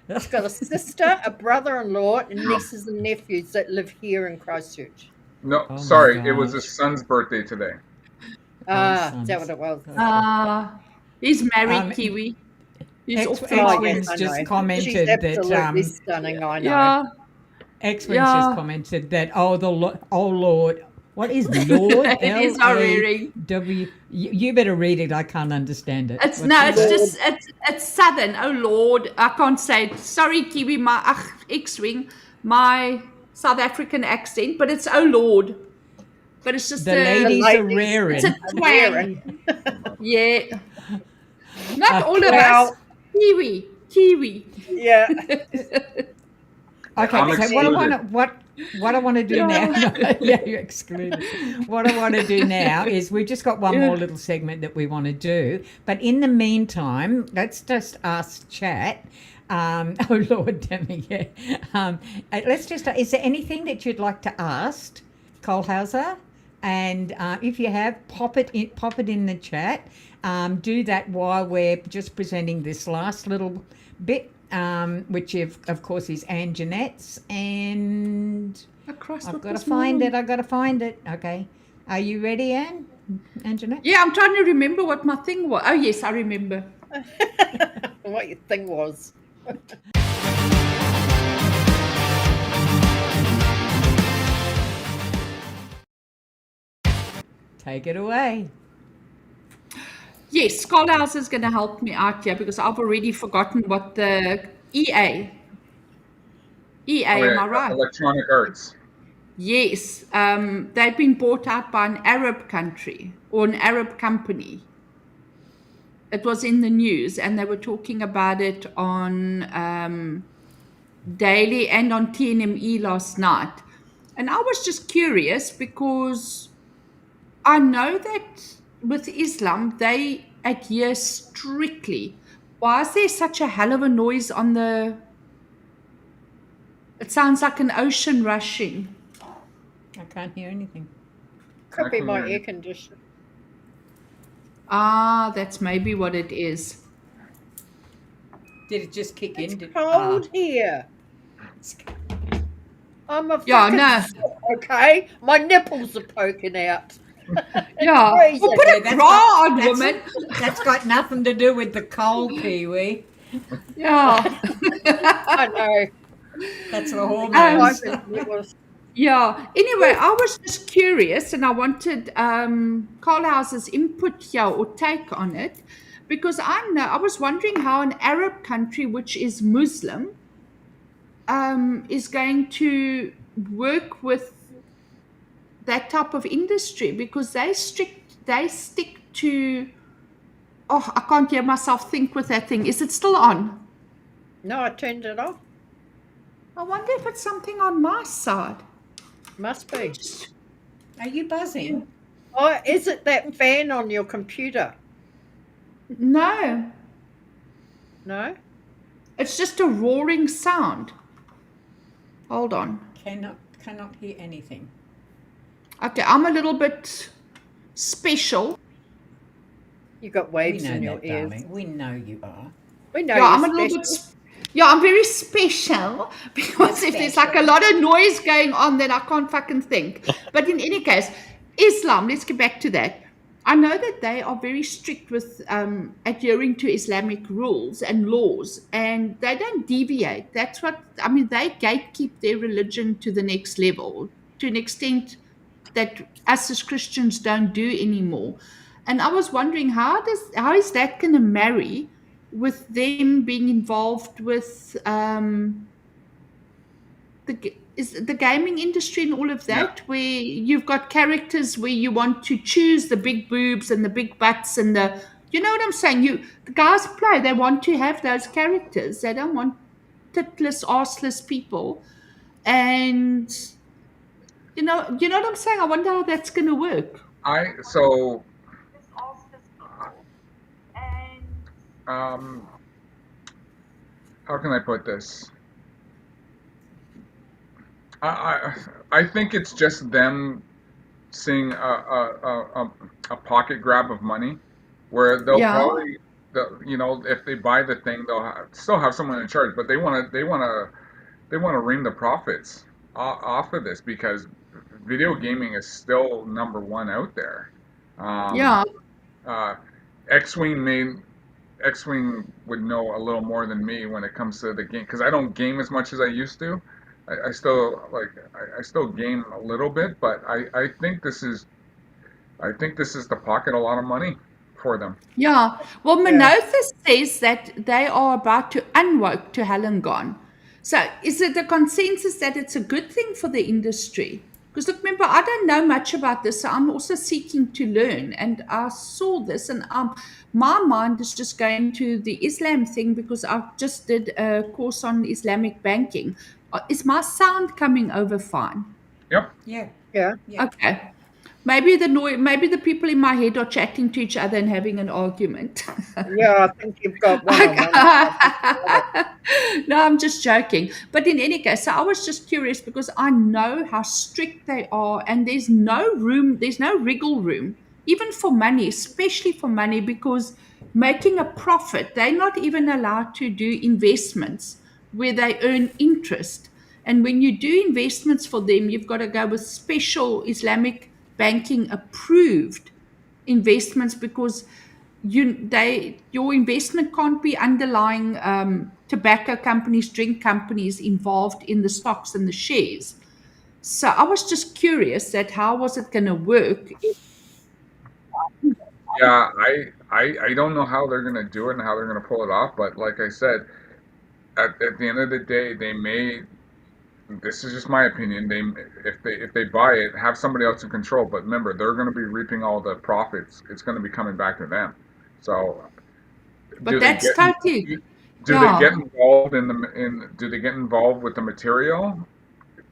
He's got a sister, a brother-in-law, and nieces and nephews that live here in Christchurch.
No,
Oh my
sorry, it was
gosh.
his son's birthday today.
Is that what it was?
He's married,
Um,
Kiwi. He's off the
X-Wings
market.
I
just
know.
commented
She's
that,
absolutely stunning, I know.
Yeah.
X-Wings
Yeah.
just commented that, oh Lord, What is Lord?
It is our rearing.
L-A-W. You better read it. I can't understand it.
It's
What's it?
it's Southern. Oh Lord, I can't say it. Sorry, Kiwi, my X-wing, my South African accent, but it's oh Lord. But it's just
The ladies are
ladies.
raring.
It's a twang. Yeah. Not all of
Well-
us. Kiwi.
Yeah.
Okay,
I'm
so what I want to do now, yeah, you're excluded. What I want to do now is we've just got one more little segment that we want to do, but in the meantime, let's just ask chat. Oh Lord, Demi, yeah. Let's just. Is there anything that you'd like to ask Kohlhauser? And if you have, pop it in the chat. Do that while we're just presenting this last little bit. Which of course is Anjanette's, and I've got to find it. Okay, are you ready, Anjanette?
Yeah, I'm trying to remember what my thing was. Oh yes, I remember.
What your thing was.
Take it away.
Yes, Schoolhouse is going to help me out here because I've already forgotten what the EA. Am I right?
Electronic Arts.
Yes, they've been bought out by an Arab country or an Arab company. It was in the news, and they were talking about it on Daily and on TNME last night. And I was just curious because I know that with Islam, they adhere strictly. Why is there such a hell of a noise on the... It sounds like an ocean rushing.
I can't hear anything.
Could be
can
my
hear you.
air conditioner.
Ah, that's maybe what it is.
Did it just kick in?
It's cold here. I'm a
Yeah,
fucking
no.
slut, okay? My nipples are poking out.
Yeah.
crazy.
Well, put
Yeah,
a
that's
bra
got-
on,
that's-
woman.
That's got nothing to do with the cold, Kiwi.
Yeah.
I know.
That's the
I
hormones.
think it was
Yeah. Anyway, I was just curious, and I wanted Carlhouse's input here or take on it, because I was wondering how an Arab country, which is Muslim, is going to work with that type of industry, because they stick to. Oh, I can't hear myself think with that thing. Is it still on?
no, I turned it off.
I wonder if it's something on my side.
Must be.
Are you buzzing?
Oh, is it that fan on your computer?
No,
No?
it's just a roaring sound. Hold on.
Cannot hear anything.
Okay, I'm a little bit special.
You got
We
waves
know
in your
that,
ears.
darling. We know you are.
We know
Yeah, I'm a
you're
little
special.
bit. Yeah, I'm very special because if there's like a lot of noise going on, then I can't fucking think. But in any case, Islam, let's get back to that. I know that they are very strict with adhering to Islamic rules and laws, and they don't deviate. That's what I mean. They gatekeep their religion to the next level, to an extent that us as Christians don't do anymore. And I was wondering how is that going to marry with them being involved with the gaming industry and all of that, where you've got characters where you want to choose the big boobs and the big butts and you know what I'm saying? The guys play, they want to have those characters. They don't want titless, arseless people. And you know what I'm saying? I wonder how that's going to work.
How can I put this? I think it's just them seeing a pocket grab of money, where they'll probably, if they buy the thing, they'll still have someone in charge, but they want to reap the profits off of this, because video gaming is still number one out there. X-Wing would know a little more than me when it comes to the game, because I don't game as much as I used to. I still I still game a little bit, but I think this is the pocket a lot of money for them.
Yeah. Well,
Yeah.
Manotha says that they are about to unwoke to Wollongong. So is it a consensus that it's a good thing for the industry? Because look, remember, I don't know much about this, so I'm also seeking to learn. And I saw this, and my mind is just going to the Islam thing because I just did a course on Islamic banking. Is my sound coming over fine?
Yep.
Yeah,
Yeah.
yeah.
Okay. Maybe the people in my head are chatting to each other and having an argument.
Yeah, I think you've got one-on-one.
No, I'm just joking. But in any case, so I was just curious because I know how strict they are, and there's no room, there's no wriggle room, even for money, especially for money, because making a profit, they're not even allowed to do investments where they earn interest. And when you do investments for them, you've got to go with special Islamic banking approved investments because your investment can't be underlying tobacco companies, drink companies involved in the stocks and the shares. So I was just curious that how was it going to work?
Yeah, I don't know how they're gonna do it and how they're gonna pull it off, but like I said, at the end of the day, they may. This is just my opinion. If they buy it, have somebody else in control. But remember, they're going to be reaping all the profits. It's going to be coming back to them. So,
But
do they
that's
get
totally,
do they get
yeah.
involved do they get involved with the material?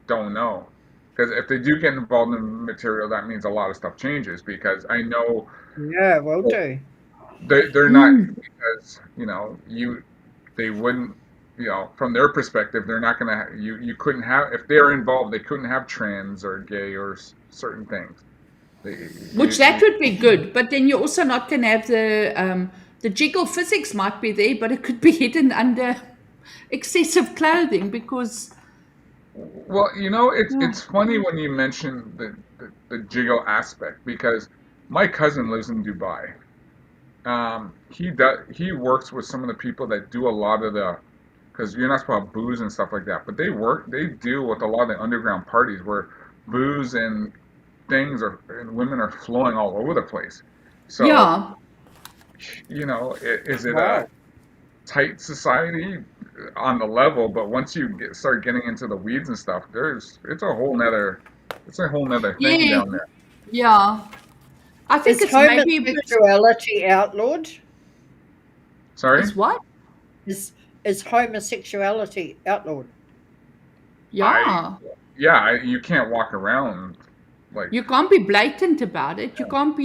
Don't know. Because if they do get involved in the material, that means a lot of stuff changes. Because I know
Yeah, will do.
they're not
Mm.
because they wouldn't from their perspective they're not gonna you couldn't have if they're involved they couldn't have trans or gay or certain things
Which that would be good, but then you're also not going to have the jiggle physics might be there, but it could be hidden under excessive clothing because
well it's
yeah,
it's funny when you mention the jiggle aspect because my cousin lives in Dubai. He works with some of the people that do a lot of the because you're not supposed to have booze and stuff like that, but they deal with a lot of the underground parties where booze and things are and women are flowing all over the place. So,
yeah.
is it a
Wow.
tight society on the level? But once you start getting into the weeds and stuff, it's a whole nother thing
Yeah,
down there.
yeah. I think
Is
it's maybe
homosexuality outlawed?
Sorry?
is what?
Is is homosexuality outlawed?
I
Yeah.
you can't walk around like
You can't be blatant about it. You can't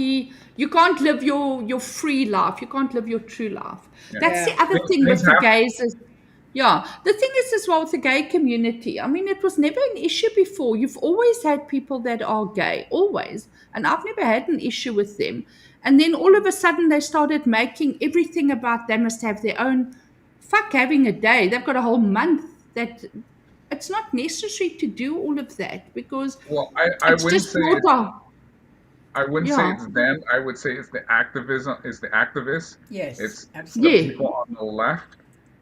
live your free life. You can't live your true life.
yeah.
That's the
Yeah.
other thing
Things
with the
happen.
gays is yeah. The thing is as well with the gay community. I mean, it was never an issue before. You've always had people that are gay, always. And I've never had an issue with them. And then all of a sudden they started making everything about they must have their own fuck having a day. They've got a whole month that it's not necessary to do all of that because
Well, I
it's
wouldn't
just
say
more
I wouldn't say
yeah,
it's them. I would say it's the activism. It's the activists.
Yes,
It's the
absolutely.
yeah,
people on the left.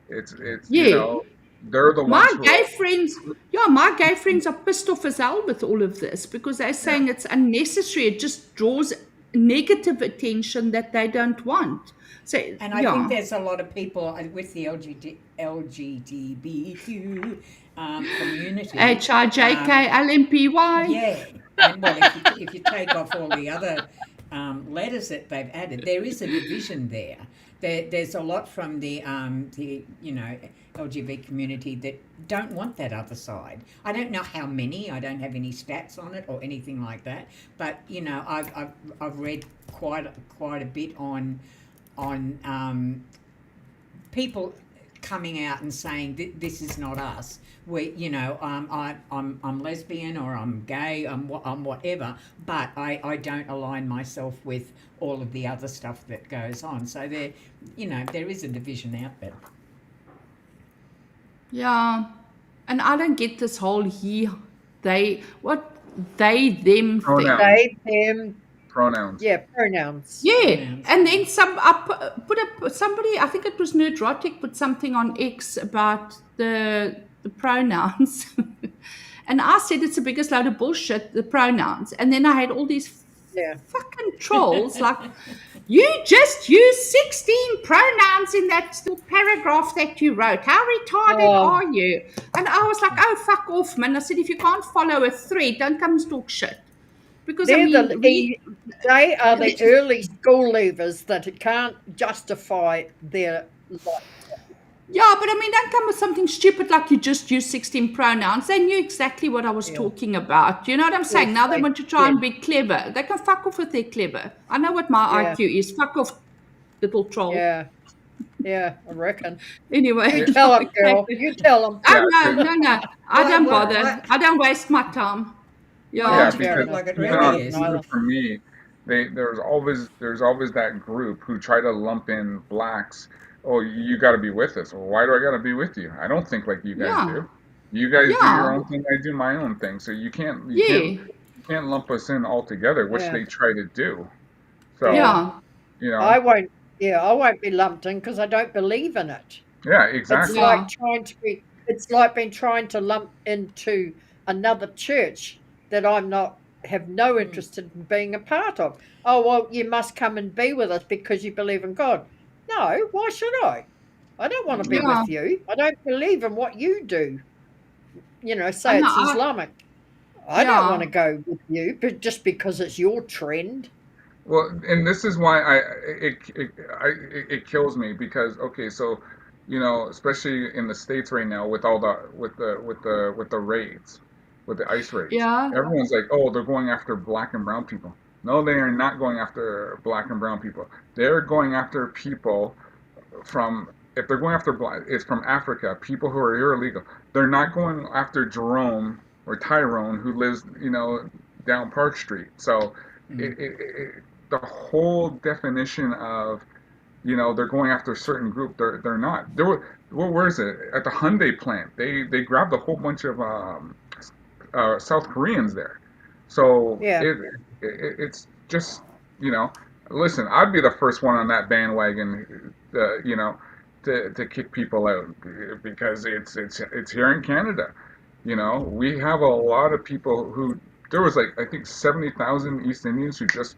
It's
yeah.
they're the
My
ones who
gay
are.
friends, yeah, my gay friends are pissed off as hell with all of this because they're
Yeah.
saying it's unnecessary. It just draws negative attention that they don't want. So
And I think
yeah,
there's a lot of people with the LGBTQ community.
HIJKLMPY.
Yeah, and well, if you take off all the other letters that they've added, there is a division there. There's a lot from the LGBT community that don't want that other side. I don't know how many. I don't have any stats on it or anything like that. But I've read quite a bit on people coming out and saying this is not us. I'm lesbian or I'm gay, I'm whatever, but I don't align myself with all of the other stuff that goes on. So there is a division out there.
Yeah. And I don't get this whole them thing.
Pronouns.
They, them,
Pronouns.
yeah, pronouns.
Yeah,
Pronouns.
and then put up somebody. I think it was Nerdrotic put something on X about the pronouns, And I said it's the biggest load of bullshit, the pronouns. And then I had all these
Yeah.
fucking trolls like, you just used 16 pronouns in that little paragraph that you wrote. How retarded
Oh,
are you? And I was like, oh, fuck off, man. I said, if you can't follow a thread, don't come and talk shit. Because, I
they're
mean,
they are the early school leavers that can't justify their life.
yeah, but I mean, don't come with something stupid like you just used 16 pronouns. They knew exactly what I was
Yeah.
talking about. You know what I'm saying?
Yes,
Now they
they
want to try and
did.
be clever. They can fuck off if they're clever. I know what my
Yeah.
IQ is. Fuck off, little troll.
Yeah. Yeah, I reckon.
Anyway,
You tell them, girl. You tell them.
oh,
Yeah,
no. I don't bother.
What?
I don't waste my time.
Well,
Yeah.
yeah,
that's
fair
because
enough.
like it
even
really
on
is.
even for me, there's always that group who try to lump in blacks. Oh, you got to be with us. Well, why do I got to be with you? I don't think like you guys
Yeah.
do. You guys do your
Yeah.
own thing. I do my own thing. So you can't
Yeah.
lump us in all together, which
Yeah.
they try to do. So
Yeah.
you know,
I won't be lumped in because I don't believe in it.
yeah,
It's
exactly.
Yeah.
it's like being trying to lump into another church that have no interest in being a part of. Oh, well, you must come and be with us because you believe in God. No, why should I? I don't want to be
Yeah.
with you. I don't believe in what you do. Say
And
it's Islamic. I don't want to
yeah.
go with you, but just because it's your trend.
Well, and this is why it kills me because okay, so especially in the States right now with all the with the raids, with the ICE raids,
Yeah.
everyone's like, oh, they're going after black and brown people. No, they are not going after black and brown people. They're going after people from if they're going after black, it's from Africa, people who are here illegal. They're not going after Jerome or Tyrone who lives, down Park Street. So the whole definition of they're going after a certain group. They're not. Where is it at the Hyundai plant? They grabbed a whole bunch of South Koreans there. So
Yeah.
it's just listen. I'd be the first one on that bandwagon. To kick people out because it's here in Canada. We have a lot of people who there was like I think 70,000 East Indians who just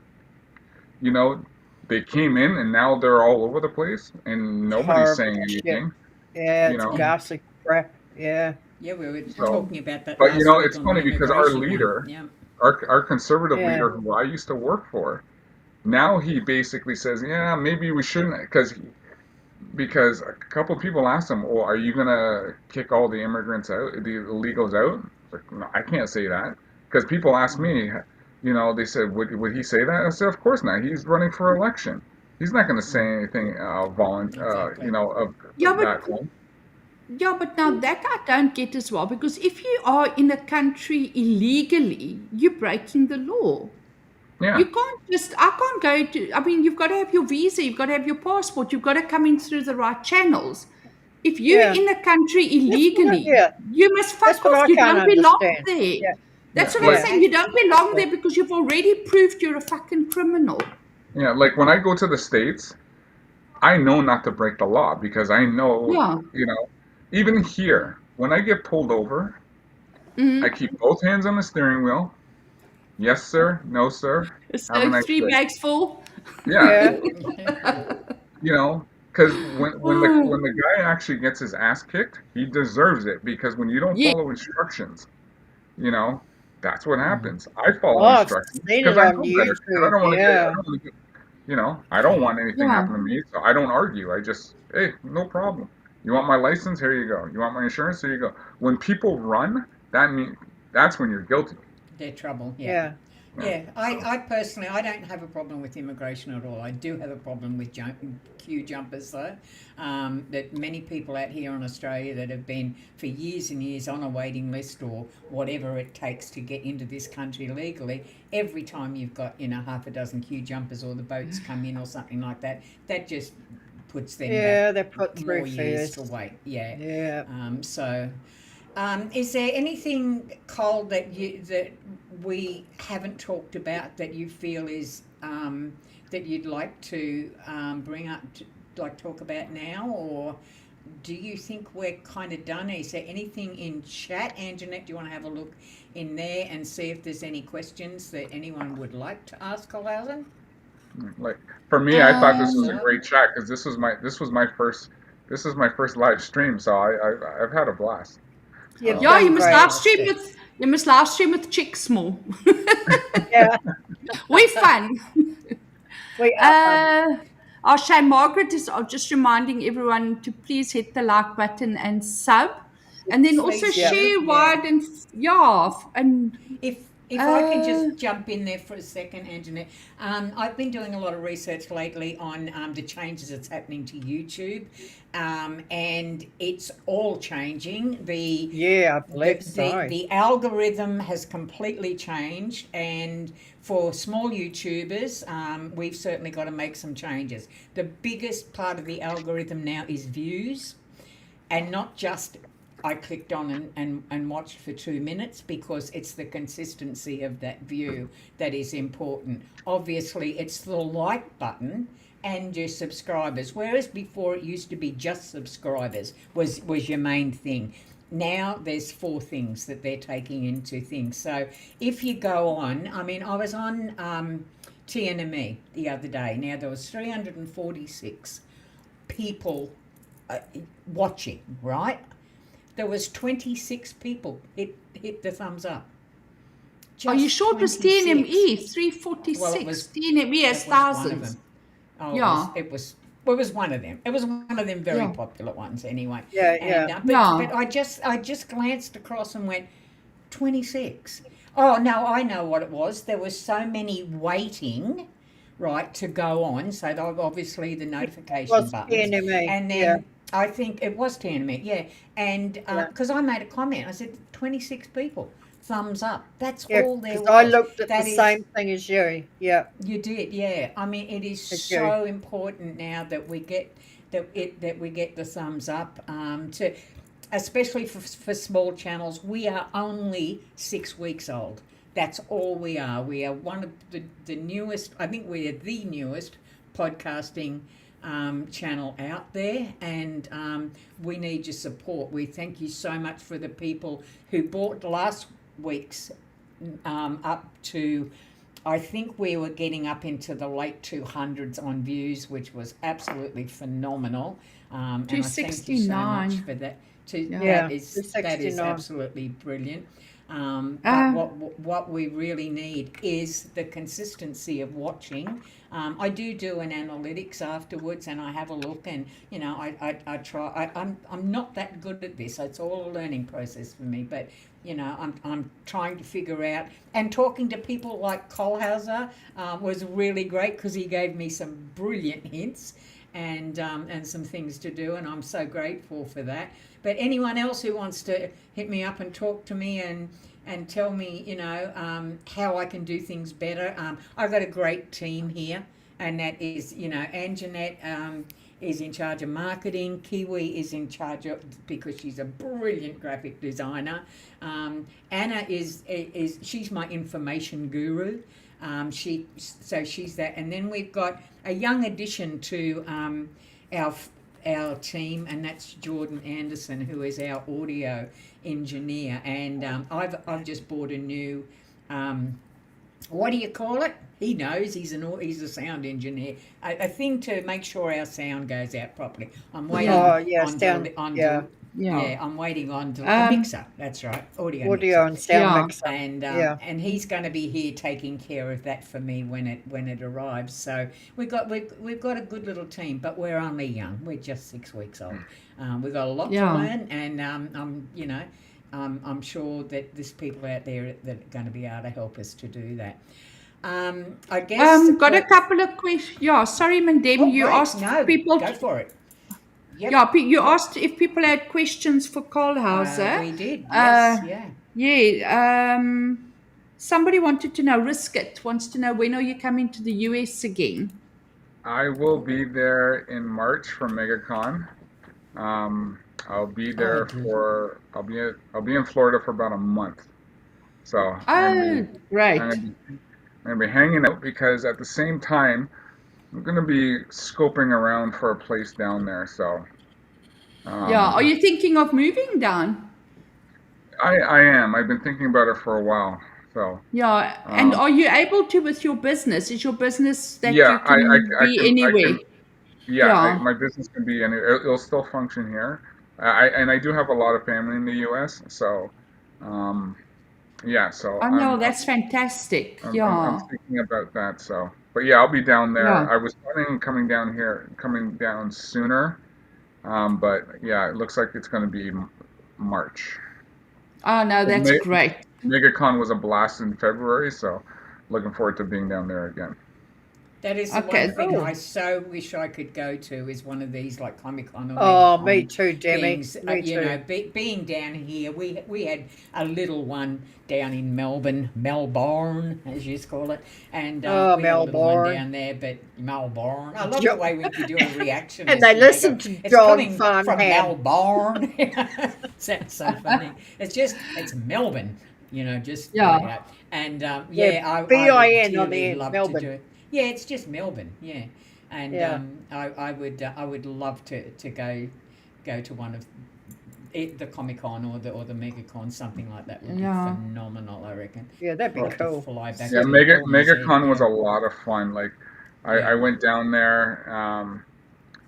they came in and now they're all over the place and nobody's
Horrible
saying
shit.
anything.
Yeah,
You
it's
know,
ghastly crap. Yeah.
Yeah, we were
so
talking about that
but
last week
it's
on
funny
the
because our
immigration one.
leader,
Yeah.
our conservative
Yeah.
leader who I used to work for, now he basically says, yeah, maybe we shouldn't because a couple of people asked him, well, are you gonna kick all the immigrants out, the illegals out? Like, no, I can't say that because people ask me, they said, would he say that? I said, of course not. He's running for election. He's not going to say anything
Exactly.
of
Yeah,
that
but
one.
yeah, but now that I don't get as well because if you are in a country illegally, you're breaking the law.
Yeah,
You can't I can't go to, I mean, you've got to have your visa, you've got to have your passport, you've got to come in through the right channels. If you're
Yeah.
in a country
That's what
illegally, you must
That's
fuck
what
off.
I
You
can't
don't belong
understand.
there.
Yeah.
That's
yeah,
what I'm
like
saying. You don't belong there because you've already proved you're a fucking criminal.
yeah, like when I go to the States, I know not to break the law because I know,
Yeah.
even here, when I get pulled over, I
Mm.
keep both hands on the steering wheel. Yes, sir. No, sir. Have a
So
nice
3
day.
bags full.
Yeah,
Yeah.
because when the guy actually gets his ass kicked, he deserves it because when you don't
Yeah.
follow instructions, you know, that's what happens. I follow
Oh, I've
instructions
seen
because
it
I
on
know better. 'Cause I
YouTube.
don't want to
Yeah.
I don't want anything
Yeah.
happen to me, so I don't argue. I just, hey, no problem. You want my license? Here you go. You want my insurance? Here you go. When people run, that's when you're guilty.
They're trouble. Yeah.
Yeah.
Yeah, I personally, I don't have a problem with immigration at all. I do have a problem with queue jumpers, though. That many people out here in Australia that have been for years and years on a waiting list or whatever it takes to get into this country legally. Every time you've got half a dozen queue jumpers or the boats come in or something like that, that just puts them
Yeah,
back
they put through
more years to
first.
wait. Yeah.
Yeah.
Is there anything, Cole, that we haven't talked about that you feel is that you'd like to bring up, talk about now, or do you think we're kind of done? Is there anything in chat? Anjanette, do you want to have a look in there and see if there's any questions that anyone would like to ask Colhausen?
Like for me, I thought this was a
So,
great chat because this is my first live stream, so I've had a blast.
You've
Yeah,
done
you must
great.
live stream with chicks more.
Yeah,
We're fun.
we are.
Shane Margaret is just reminding everyone to please hit the like button and sub, and then also
Please,
share
yeah.
wide and and
If I can just jump in there for a second, Anjanette, I've been doing a lot of research lately on the changes that's happening to YouTube, and it's all changing.
Yeah, I believe so.
The algorithm has completely changed, and for small YouTubers, we've certainly got to make some changes. The biggest part of the algorithm now is views, and not just I clicked on and watched for 2 minutes, because it's the consistency of that view that is important. Obviously, it's the like button and your subscribers, whereas before it used to be just subscribers was your main thing. Now there's 4 things that they're taking into things. So if you go on, I mean, I was on TNME the other day. Now there was 346 people watching, right? There was 26 people hit the thumbs up.
are you sure it was
26.
TNME 346?
Well, it was-
TNME has
That was one of
thousands.
them. Oh,
Yeah.
it was one of them. It was one of them very
Yeah.
popular ones, anyway.
Yeah,
And,
yeah.
but I just glanced across and went, 26. Oh no, I know what it was. There was so many waiting, right, to go on. So obviously the notification
was
buttons,
TNME,
and then
yeah.
I think it was TNME, yeah. And because I made a comment, I said 26 people, thumbs up. That's
Yeah,
all there
because
was.
I looked at
That
the
is-
same thing as you. Yeah,
You did, yeah. I mean, it is
Thank
so important now that we get that we get the thumbs up, to, especially for small channels. We are only 6 weeks old. That's all we are. We are one of the newest. I think we are the newest podcasting channel out there, and we need your support. We thank you so much for the people who bought last week's up to, I think we were getting up into the late 200s on views, which was absolutely phenomenal. And I thank you so
269.
much for that.
Yeah,
That is
269.
absolutely brilliant. But what we really need is the consistency of watching. I do an analytics afterwards, and I have a look, and I try. I'm not that good at this. It's all a learning process for me, but I'm trying to figure out. And talking to people like Colhauser was really great, because he gave me some brilliant hints and some things to do, and I'm so grateful for that. But anyone else who wants to hit me up and talk to me and tell me, how I can do things better. I've got a great team here, and that is, Anjanette is in charge of marketing. Kiwi is in charge of, because she's a brilliant graphic designer. Anna she's my information guru. She's that, and then we've got a young addition to our team, and that's Jordan Anderson, who is our audio engineer. And I've just bought a new, what do you call it? He knows, he's a sound engineer. A thing to make sure our sound goes out properly. I'm waiting I'm waiting on the mixer. That's right, audio mixer.
and sound
Yeah.
mixer.
And he's going to be here taking care of that for me when it arrives. So we've got a good little team, but we're only young. We're just 6 weeks old. We've got a lot to learn, and I'm sure that there's people out there that are going to be able to help us to do that. I guess
Got a couple of questions. Yeah, sorry, Mandem, you asked people.
Go for it. Yep.
Yeah, you asked if people had questions for Colhauser.
We did. Yes.
Yeah. Somebody wanted to know. Riskit wants to know, when are you coming to the US again?
I will be there in March for MegaCon. I'll be there I'll be in Florida for about a month. So
Great.
I'm gonna be hanging out, because at the same time I'm gonna be scoping around for a place down there. So
Yeah. Are you thinking of moving down?
I am. I've been thinking about it for a while. So
Yeah. And
um,
are you able to with your business? Is your business that
yeah,
you can
I
be
can
anywhere?
yeah,
Yeah.
my business can be, and it'll still function here. I do have a lot of family in the U.S. So um, yeah, so
I know that's fantastic.
I'm
Yeah.
thinking about that. So, but yeah, I'll be down
Yeah.
there. I was planning on coming down sooner. But yeah, it looks like it's going to be March.
Oh no, that's great.
MegaCon was a blast in February, so looking forward to being doing there again.
That is the one
Okay.
thing
Oh,
I so wish I could go to is one of these like Comic Con or
oh, me
MegaCon
too, Demi.
things.
Me
You
too.
know, being down here, we had a little one down in Melbourne, as you used to call it, and
Oh,
we had a little one
Melbourne.
down there. But Melbourne, I love the
Jo-
way we could do a reaction
And
as
they
they go.
listen to
It's
John
coming from
Farnham.
Melbourne. That's so funny. It's Melbourne. Just
Yeah.
and
Yeah,
I would
BIN on the
dearly
end,
love to
Melbourne.
do it. Yeah, it's just Melbourne. Yeah, and
Yeah.
I would love to go to one of the Comic Con or the MegaCon, something like that would be
Yeah.
phenomenal. I reckon.
Yeah, that'd be
Love to
cool.
fly back
Yeah,
to New Zealand.
MegaCon was
Yeah,
a lot of fun. Like,
yeah.
I went down there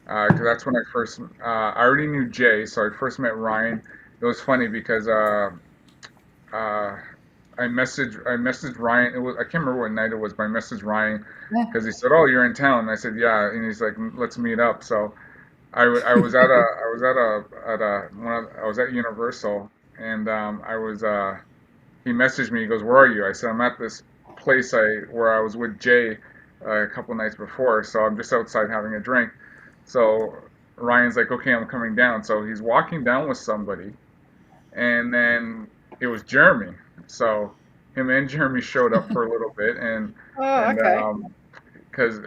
'cause that's when I already knew Jay, so I first met Ryan. It was funny because uh, I messaged Ryan. I can't remember what night it was, but I messaged Ryan
Yeah.
because he said, "Oh, you're in town." And I said, "Yeah," and he's like, "Let's meet up." So I was at I was at Universal, and he messaged me. He goes, "Where are you?" I said, "I'm at this place where I was with Jay a couple nights before, so I'm just outside having a drink." So Ryan's like, "Okay, I'm coming down." So he's walking down with somebody, and then it was Jeremy. So him and Jeremy showed up for a little bit, and
Oh,
and
okay.
because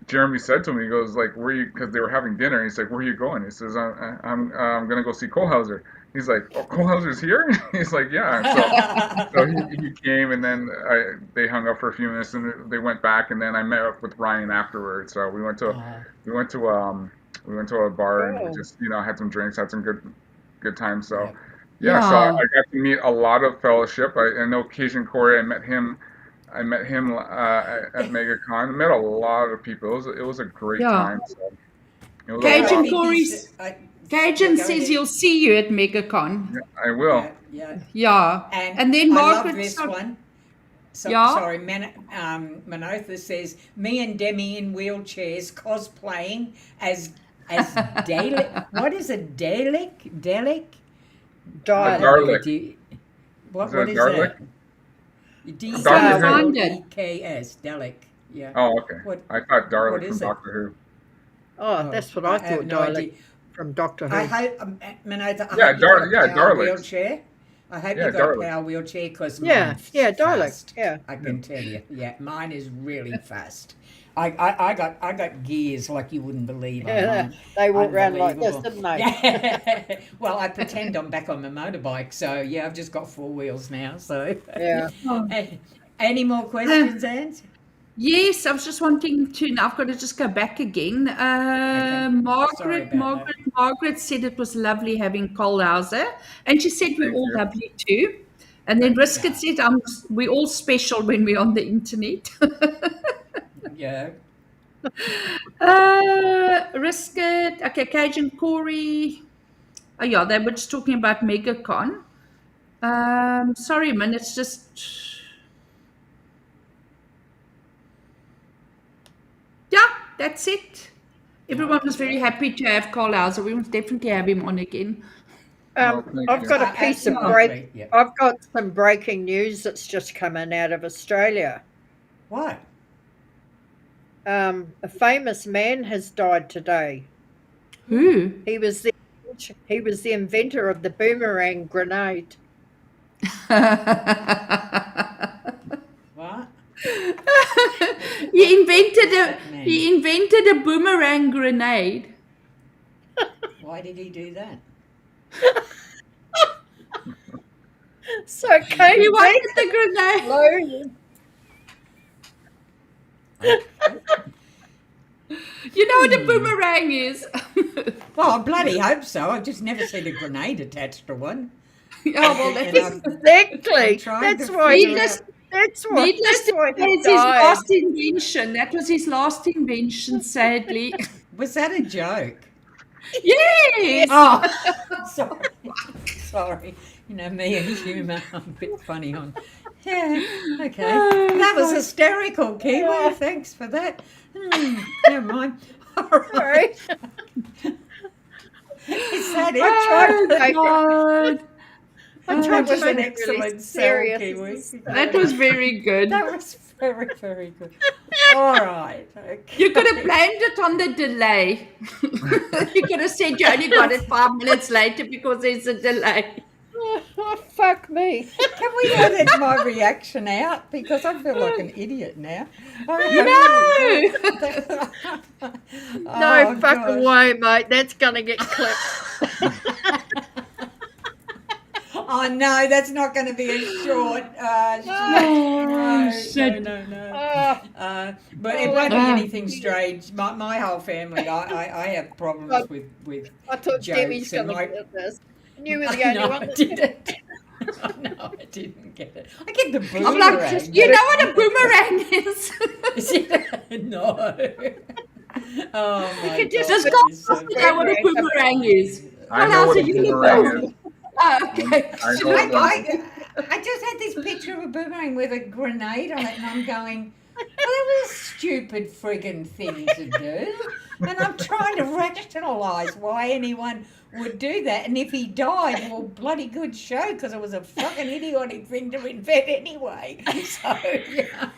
Jeremy said to me, he goes like, "Where you?" Because they were having dinner. He's like, "Where are you going?" He says, I'm gonna go see Kohlhauser." He's like, "Oh, Kohlhauser's here?" He's like, "Yeah." So he came, and then they hung up for a few minutes, and they went back, and then I met up with Ryan afterwards. So we went to we went to a bar, and we
Cool.
just had some drinks, had some good time. So
Yep.
yeah, so I
Yeah.
got to meet a lot of fellowship. I know Cajun Corey. I met him at MegaCon. I met a lot of people. It was a great
Yeah.
time. So it was a
Yeah, I
lot.
Cajun
think
Corey's
yeah,
Cajun
go
says
ahead.
he'll see you at MegaCon.
Yeah, I will.
Yeah.
Yeah.
And
And then
I love
Margaret
this
started.
one.
Yeah.
Sorry, Manotha says, me and Demi in wheelchairs cosplaying as Dalek. What is a Dalek? Dalek? I
A
Dialect.
don't know.
garlic.
What
Is it a
is
garlic?
that?
A Doctor Who.
Find it.
DALEKS. Dalek. Yeah.
Oh, okay.
What
I thought
what
Darlic from
is it?
Doctor
Oh,
Oh,
that's what
I
I
have
thought,
no idea.
dialect from Doctor
I
Who.
hope, Manotha, I
Who. Yeah,
hope you got a power
Darlic.
wheelchair. I hope
Yeah,
you got a
Darlic.
power wheelchair because
Yeah,
mine's
yeah, dialect.
fast.
Yeah.
I
Yeah.
can tell you. Yeah, mine is really fast. I got gears like you wouldn't believe on
Yeah,
mine.
they walk around like this,
Unbelievable.
didn't they?
Yeah. Well, I pretend I'm back on my motorbike, so yeah, I've just got four wheels now. So,
Yeah.
Oh.
any more questions, Ange?
Yes, I was just wanting to. Now I've got to just go back again.
Okay. Sorry about that.
Margaret said it was lovely having Kohlhauser, and she said we're
Thank
all
you.
lovely too. And then
Thank you.
Risket said we're all special when we're on the internet.
Yeah.
Risket, okay, Cajun Corey. Oh yeah, they were just talking about MegaCon. Sorry, man, it's just. Yeah, that's it. Everyone was very happy to have Kohlhauser. We must definitely have him on again.
Well, thank
I've
you.
got a piece of
Absolutely. Yeah.
I've got some breaking news that's just coming out of Australia.
What?
A famous man has died today.
Who?
He was the inventor of the boomerang grenade.
What?
He invented
that mean?
he invented a boomerang grenade.
Why did he do that?
So it came
He
back
wanted the grenade.
slowly.
You know what a boomerang is?
Well, I bloody hope so. I've just never seen a grenade attached to one.
Oh, well,
And
that's
Exactly.
I'm trying
That's
to
why.
figure
needless,
out-
needless to
why
say,
he
it's his
died.
last invention. That was his last invention, sadly.
Was that a joke?
Yes!
Oh, sorry. Sorry. You know, me and humour, I'm a bit funny on. Yeah, okay. That was hysterical, Kiwi. Thanks for that. Never mind. All right.
Sorry.
Is that it?
I tried to
Oh,
make it.
God.
I tried
That was
to
an
make it really
excellent sell,
serious.
Kiwi.
That was very good.
That was very, very good. All right. Okay.
You could have blamed it on the delay. You could have said you only got it 5 minutes later because there's a delay.
Oh, fuck me.
Can we edit my reaction out? Because I feel like an idiot now.
No!
No fucking way, mate. That's going to get clipped.
Oh no, that's not going to be a short.
Oh, shit.
No. But it won't be anything strange. My whole family, I have problems with
I thought
jokes
Debbie's
and
going to
my-
get this. And you were the only
No,
one
I
that
didn't. No, I didn't get it. I get the boomerang.
I'm like, you know what a boomerang is?
Is it? No. Oh my
could just-
Just
God.
go to know what a boomerang is.
I
What
know
else
what
are
a
you looking
boomerang
for?
is.
Oh, okay.
I know what
I just had this picture of a boomerang with a grenade on it, and I'm going, well, that was a stupid friggin' thing to do. And I'm trying to rationalise why anyone would do that. And if he died, well, bloody good show, because it was a fucking idiotic thing to invent anyway. So, yeah.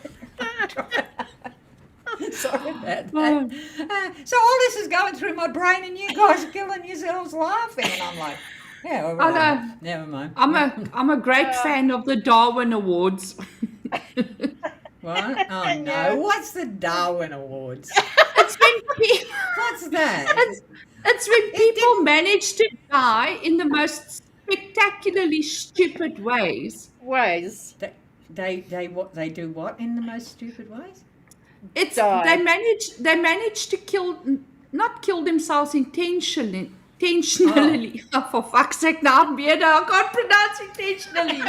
Sorry about that. So all this is going through my brain, and you guys are killing yourselves laughing. And I'm like, yeah, all
I
right.
know.
Never mind.
I'm a great fan of the Darwin Awards.
What? Oh no! What's the Darwin Awards?
It's when
What's that?
it's when people manage to die in the most spectacularly stupid ways.
ways.
They do what in the most stupid ways?
It's
Die.
they manage to not kill themselves intentionally. Oh, for fuck's sake, now I'm weird. I can't pronounce intentionally.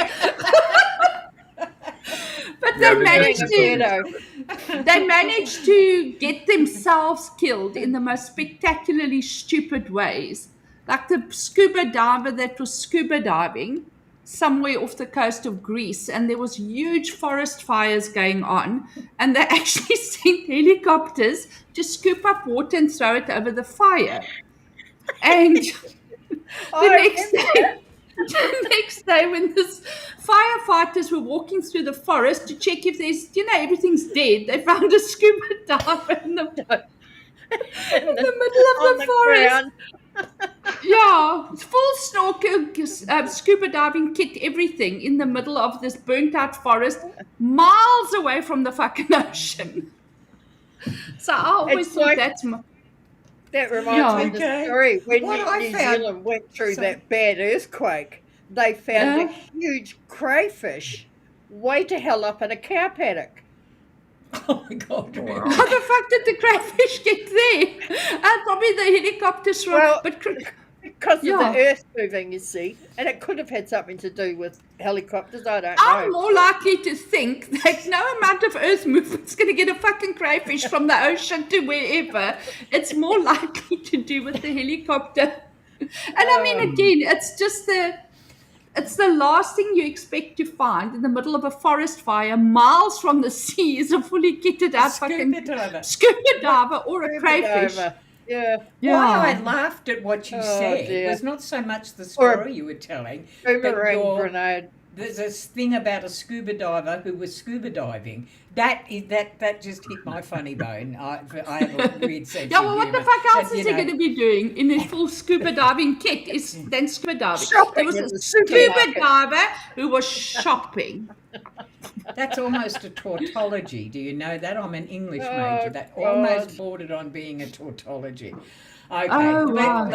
But
Yeah,
they manage to get themselves killed in the most spectacularly stupid ways. Like the scuba diver that was scuba diving somewhere off the coast of Greece, and there was huge forest fires going on, and they actually sent helicopters to scoop up water and throw it over the fire. And the next day when this firefighters were walking through the forest to check if there's, everything's dead, they found a scuba diver in the middle of the forest. Yeah, full snorkel, scuba diving kit, everything in the middle of this burnt out forest, miles away from the fucking ocean. So I always
It's
thought
like-
that's
That reminds me of the
Okay.
story when
What I
New
found-
Zealand went through
So-
that bad earthquake. They found
Yeah.
a huge crayfish way to hell up in a cow paddock.
Oh my God!
Wow.
Really?
how the fuck did the crayfish get there? Probably the helicopters from.
Well,
but
Because
Yeah.
of the earth moving, you see. And it could have had something to do with helicopters. I don't
I'm
know.
more likely to think that no amount of earth movement's going to get a fucking crayfish from the ocean to wherever. It's more likely to do with the helicopter. And I mean, again, it's just it's the last thing you expect to find in the middle of a forest fire, miles from the sea, is a fully kitted out fucking
Scuba diver.
scuba diver or a
Scuba
crayfish.
diver. Yeah.
Why I laughed at what you
Oh,
said
dear.
was not so much the
Or a
story you were telling, but
Boomerang grenade.
there's this thing about a scuba diver who was scuba diving. That just hit my funny bone. I have a weird sense.
Yeah,
of
well, what the
humour.
fuck else
But,
is he going to be doing in a full scuba diving kit? Then scuba diving.
Shopping
There was
in
a
the
scuba
supermarket.
diver who was shopping.
That's almost a tautology. Do you know that? I'm an English
Oh,
major. That
God.
almost bordered on being a tautology. Okay,
Oh, wow.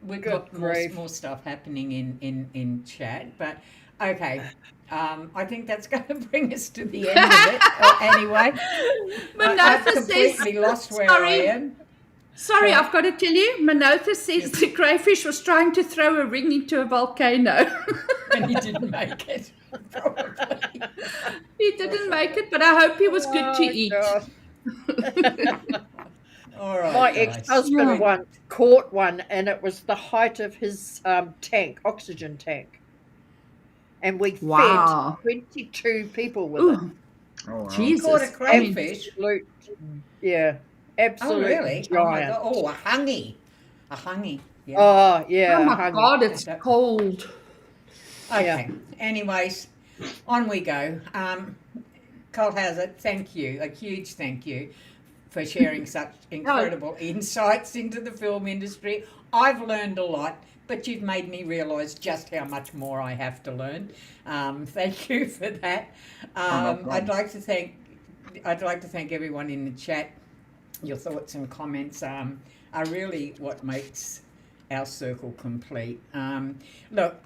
we've
Good
got
grief.
more stuff happening in chat, but Okay. I think that's going to bring us to the end of it. Anyway, I've
Manotha says,
completely lost where I am.
Sorry,
Go.
I've got to tell you, Manotha says the crayfish was trying to throw a ring into a volcano.
And he didn't make it, probably.
He didn't make it, but I hope he was good to eat.
gosh.
All right,
My
guys.
ex-husband once caught one, and it was the height of his oxygen tank. And we
Wow.
fed 22 people with it.
Ooh,
Oh, wow.
Jesus.
Caught a crayfish.
Absolute, yeah,
Oh,
absolute
really? Oh, my
giant.
God. Oh, a hungy. A hungy. Yeah.
Oh, yeah.
Oh my
hungry.
God, it's cold.
Okay.
Yeah.
Anyways, on we go. Cole Hauser, thank you. A huge thank you for sharing such incredible insights into the film industry. I've learned a lot, but you've made me realise just how much more I have to learn. Thank you for that.
no problem.
I'd like to thank everyone in the chat. Your thoughts and comments are really what makes our circle complete. Look,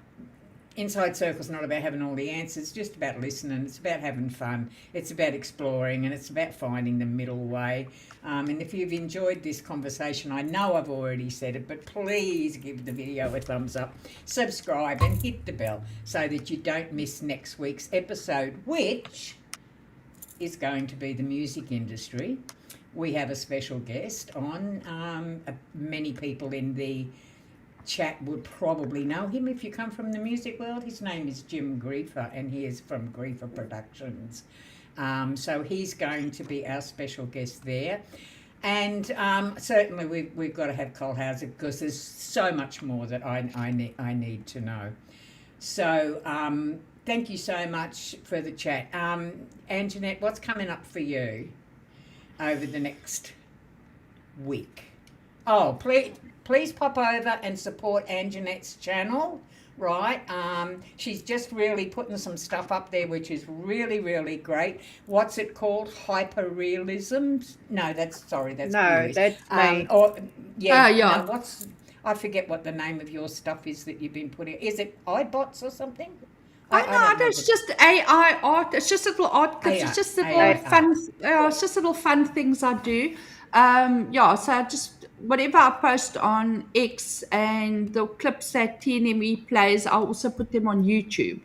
Inside Circle's not about having all the answers, it's just about listening, it's about having fun, it's about exploring, and it's about finding the middle way. And if you've enjoyed this conversation, I know I've already said it, but please give the video a thumbs up, subscribe and hit the bell so that you don't miss next week's episode, which is going to be the music industry. We have a special guest on. Many people in the chat would probably know him if you come from the music world. His name is Jim Griefer, and he is from Griefer Productions. So he's going to be our special guest there. And certainly we've got to have Cole Hauser because there's so much more that I need to know. So thank you so much for the chat. Anjanette, what's coming up for you over the next week? Oh, please pop over and support Anjanette's channel, right? She's just really putting some stuff up there, which is really, really great. What's it called? Hyperrealism? No, that's
No,
Kiwis.
that's me.
No, I forget what the name of your stuff is that you've been putting. Is it iBots or something?
It's just AI art. It's just little art clips.
AI,
It's just little
AI
fun. It's just little fun things I do. So I just whatever I post on X and the clips that TNME plays, I also put them on YouTube.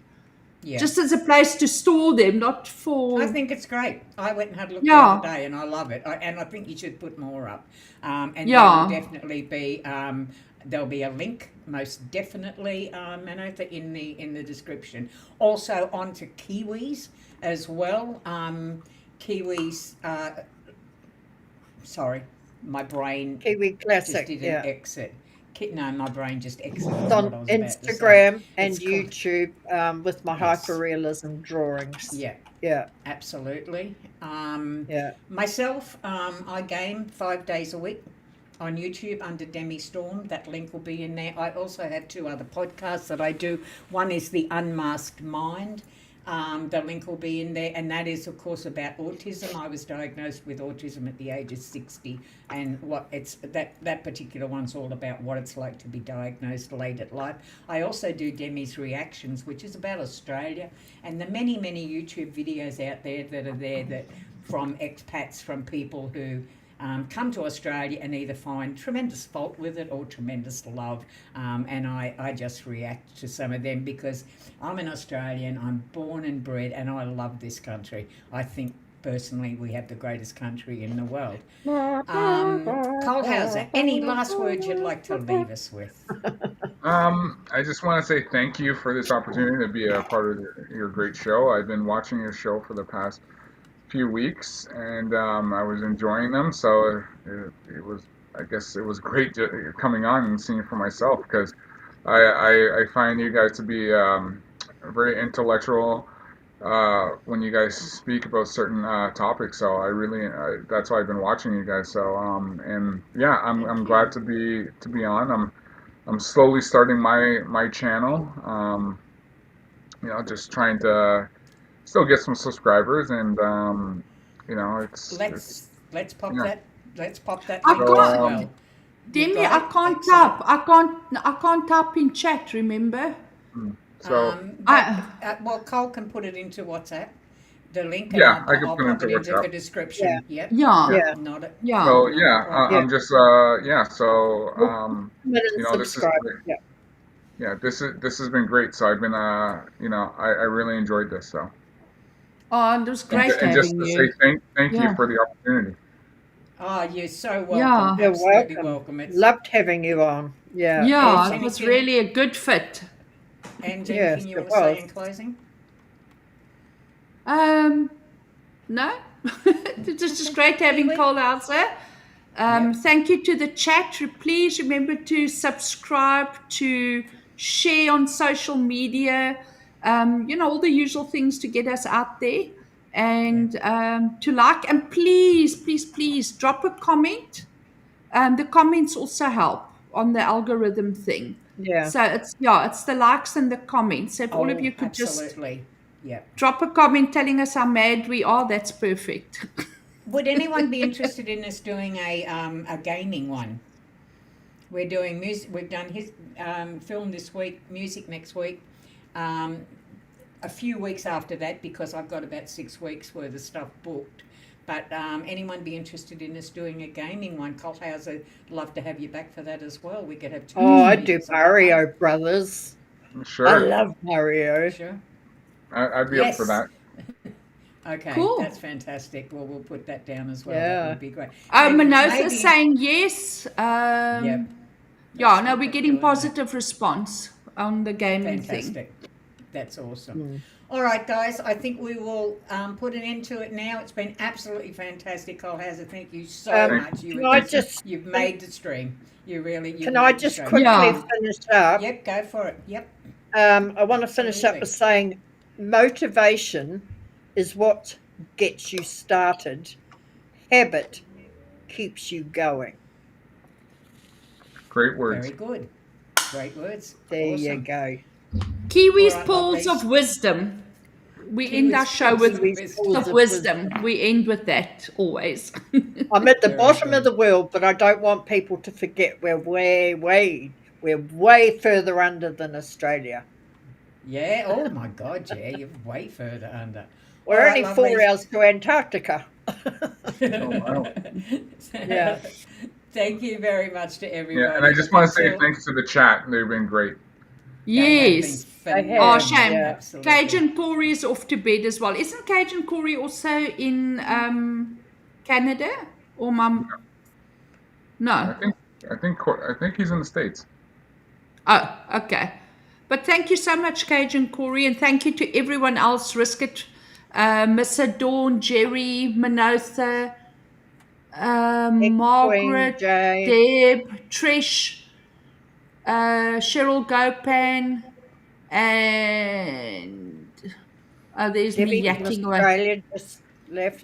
Yeah.
Just as a place to store them, not for.
I think it's great. I went and had a look the other day, and I love it. And I think you should put more up. And there will definitely be there'll be a link, most definitely, Manotha, in the description. Also onto Kiwis as well. Kiwis. Sorry, my brain
Kiwi Klassic,
just did an exit. No, my brain just exited.
It's on Instagram and YouTube with my hyperrealism drawings.
Yeah, absolutely. Myself, I game 5 days a week on YouTube under Demi Storm. That link will be in there. I also have 2 other podcasts that I do. One is The Unmasked Mind. The link will be in there, and that is, of course, about autism. I was diagnosed with autism at the age of 60, and that particular one's all about what it's like to be diagnosed late at life. I also do Demi's Reactions, which is about Australia, and the many, many YouTube videos out there that from expats, from people who come to Australia and either find tremendous fault with it or tremendous love, and I just react to some of them because I'm an Australian, I'm born and bred, and I love this country. I think personally we have the greatest country in the world. Cole Hauser, any last words you'd like to leave us with?
I just want to say thank you for this opportunity to be a part of your great show. I've been watching your show for the past few weeks, and I was enjoying them, so it was great coming on and seeing it for myself, because I find you guys to be very intellectual when you guys speak about certain topics, so that's why I've been watching you guys. So I'm glad to be on. I'm slowly starting my channel, just trying to still get some subscribers, and
let's pop that. Let's pop that.
I
link
can't-
as well.
Demi, I can't type. I can't type in chat. Remember?
So
Well, Cole can put it into WhatsApp, the link, and
yeah, I
I'll
can put it
pop
into
it into the
WhatsApp.
description. Yep.
yeah,
Yeah.
Not a,
yeah.
So
not a
yeah,
problem.
Yeah.
I'm just yeah. So
Well, comment and
this is
subscribe.
great.
Yeah.
Yeah, this has been great. So I've been I really enjoyed this. So
Oh, it was great
and just
having
to
you.
say thank you
Yeah,
for the opportunity.
Oh, you're so welcome.
yeah,
You're
Absolutely
welcome.
welcome. It's
Loved having you on. Yeah.
yeah.
Awesome.
It was
anything,
really a good fit.
and
Yes,
anything you
it
want to say
was.
in closing?
No, it's just great having
Kiwi?
Cole out there.
Yep.
Thank you to the chat. Please remember to subscribe, to share on social media, all the usual things to get us out there, and to like. And please, please, please drop a comment. The comments also help on the algorithm thing.
Yeah.
So it's the likes and the comments. So if all of
Oh,
you could just
absolutely. Yep.
drop a comment telling us how mad we are, that's perfect.
Would anyone be interested in us doing a gaming one? We're doing music. We've done his film this week, music next week. A few weeks after that, because I've got about 6 weeks worth of stuff booked. But anyone be interested in us doing a gaming one? Colthauser, love to have you back for that as well. We could have two.
Oh, I do
meetings on that
Mario Brothers. I
Sure,
love Mario.
one. Sure.
I'd be up for
Yes.
that.
Okay,
Cool.
that's fantastic. Well, we'll put that down as well.
Yeah.
That would be great. And
Manotha's
maybe-
saying yes.
Yep.
Yeah, no, we're
Doing
getting
that.
positive response on the gaming thing.
Fantastic. That's awesome. All right, guys, I think we will put an end to it now. It's been absolutely fantastic, Cole Hauser. Thank you so much.
Can I just
You've made the stream. You've
can I
made the
just
show.
quickly
Yeah.
finish up?
Yep, go for it. Yep.
I want to finish up
Absolutely.
with saying motivation is what gets you started. Habit keeps you going.
Great words.
Very good. Great words.
There
Awesome.
you go.
Kiwi's
All right,
pools
lovelies.
of wisdom. We
Kiwi's
end our show
pools
with
of
Kiwi's
wisdom.
pools
of
of
wisdom. We end with that always.
I'm at the
Very
bottom of
good.
the world, but I don't want people to forget we're way further under than Australia.
Yeah. Oh my God. Yeah, you're way further under.
We're
All right,
only 4
lovelies.
hours to Antarctica.
wow.
Yeah.
Thank you very much to everybody.
Yeah, and I just want to say
Until-
thanks to the chat. They've been great.
They have been
Yes.
phenomenal.
Oh, shame.
Yeah.
Absolutely.
Cajun Corey is off to bed as well. Isn't Cajun Corey also in Canada? Or mum? No.
I think he's in the States.
Oh, okay. But thank you so much, Cajun Corey, and thank you to everyone else, Risk It, Mr. Dawn, Jerry, Manotha, Margaret,
Jay.
Deb, Trish, Cheryl Gopan, and there's
Debbie
me
from
yakking away.
Australia just left.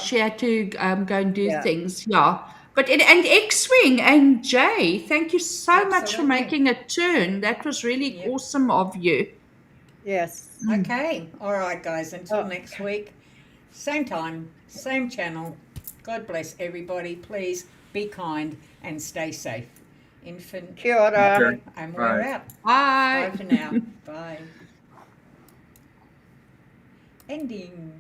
She had to go and do
Yeah.
things. Yeah, but and X-Wing and Jay, thank you so much for
Absolutely.
making a turn. That was really
Yep.
awesome of you.
Yes.
Okay. All right, guys. Until
Oh.
next week, same time, same channel. God bless everybody. Please be kind and stay safe. Infant.
Kia ora.
Okay.
And we're
Bye.
out.
Bye.
Bye for now. Bye. Ending.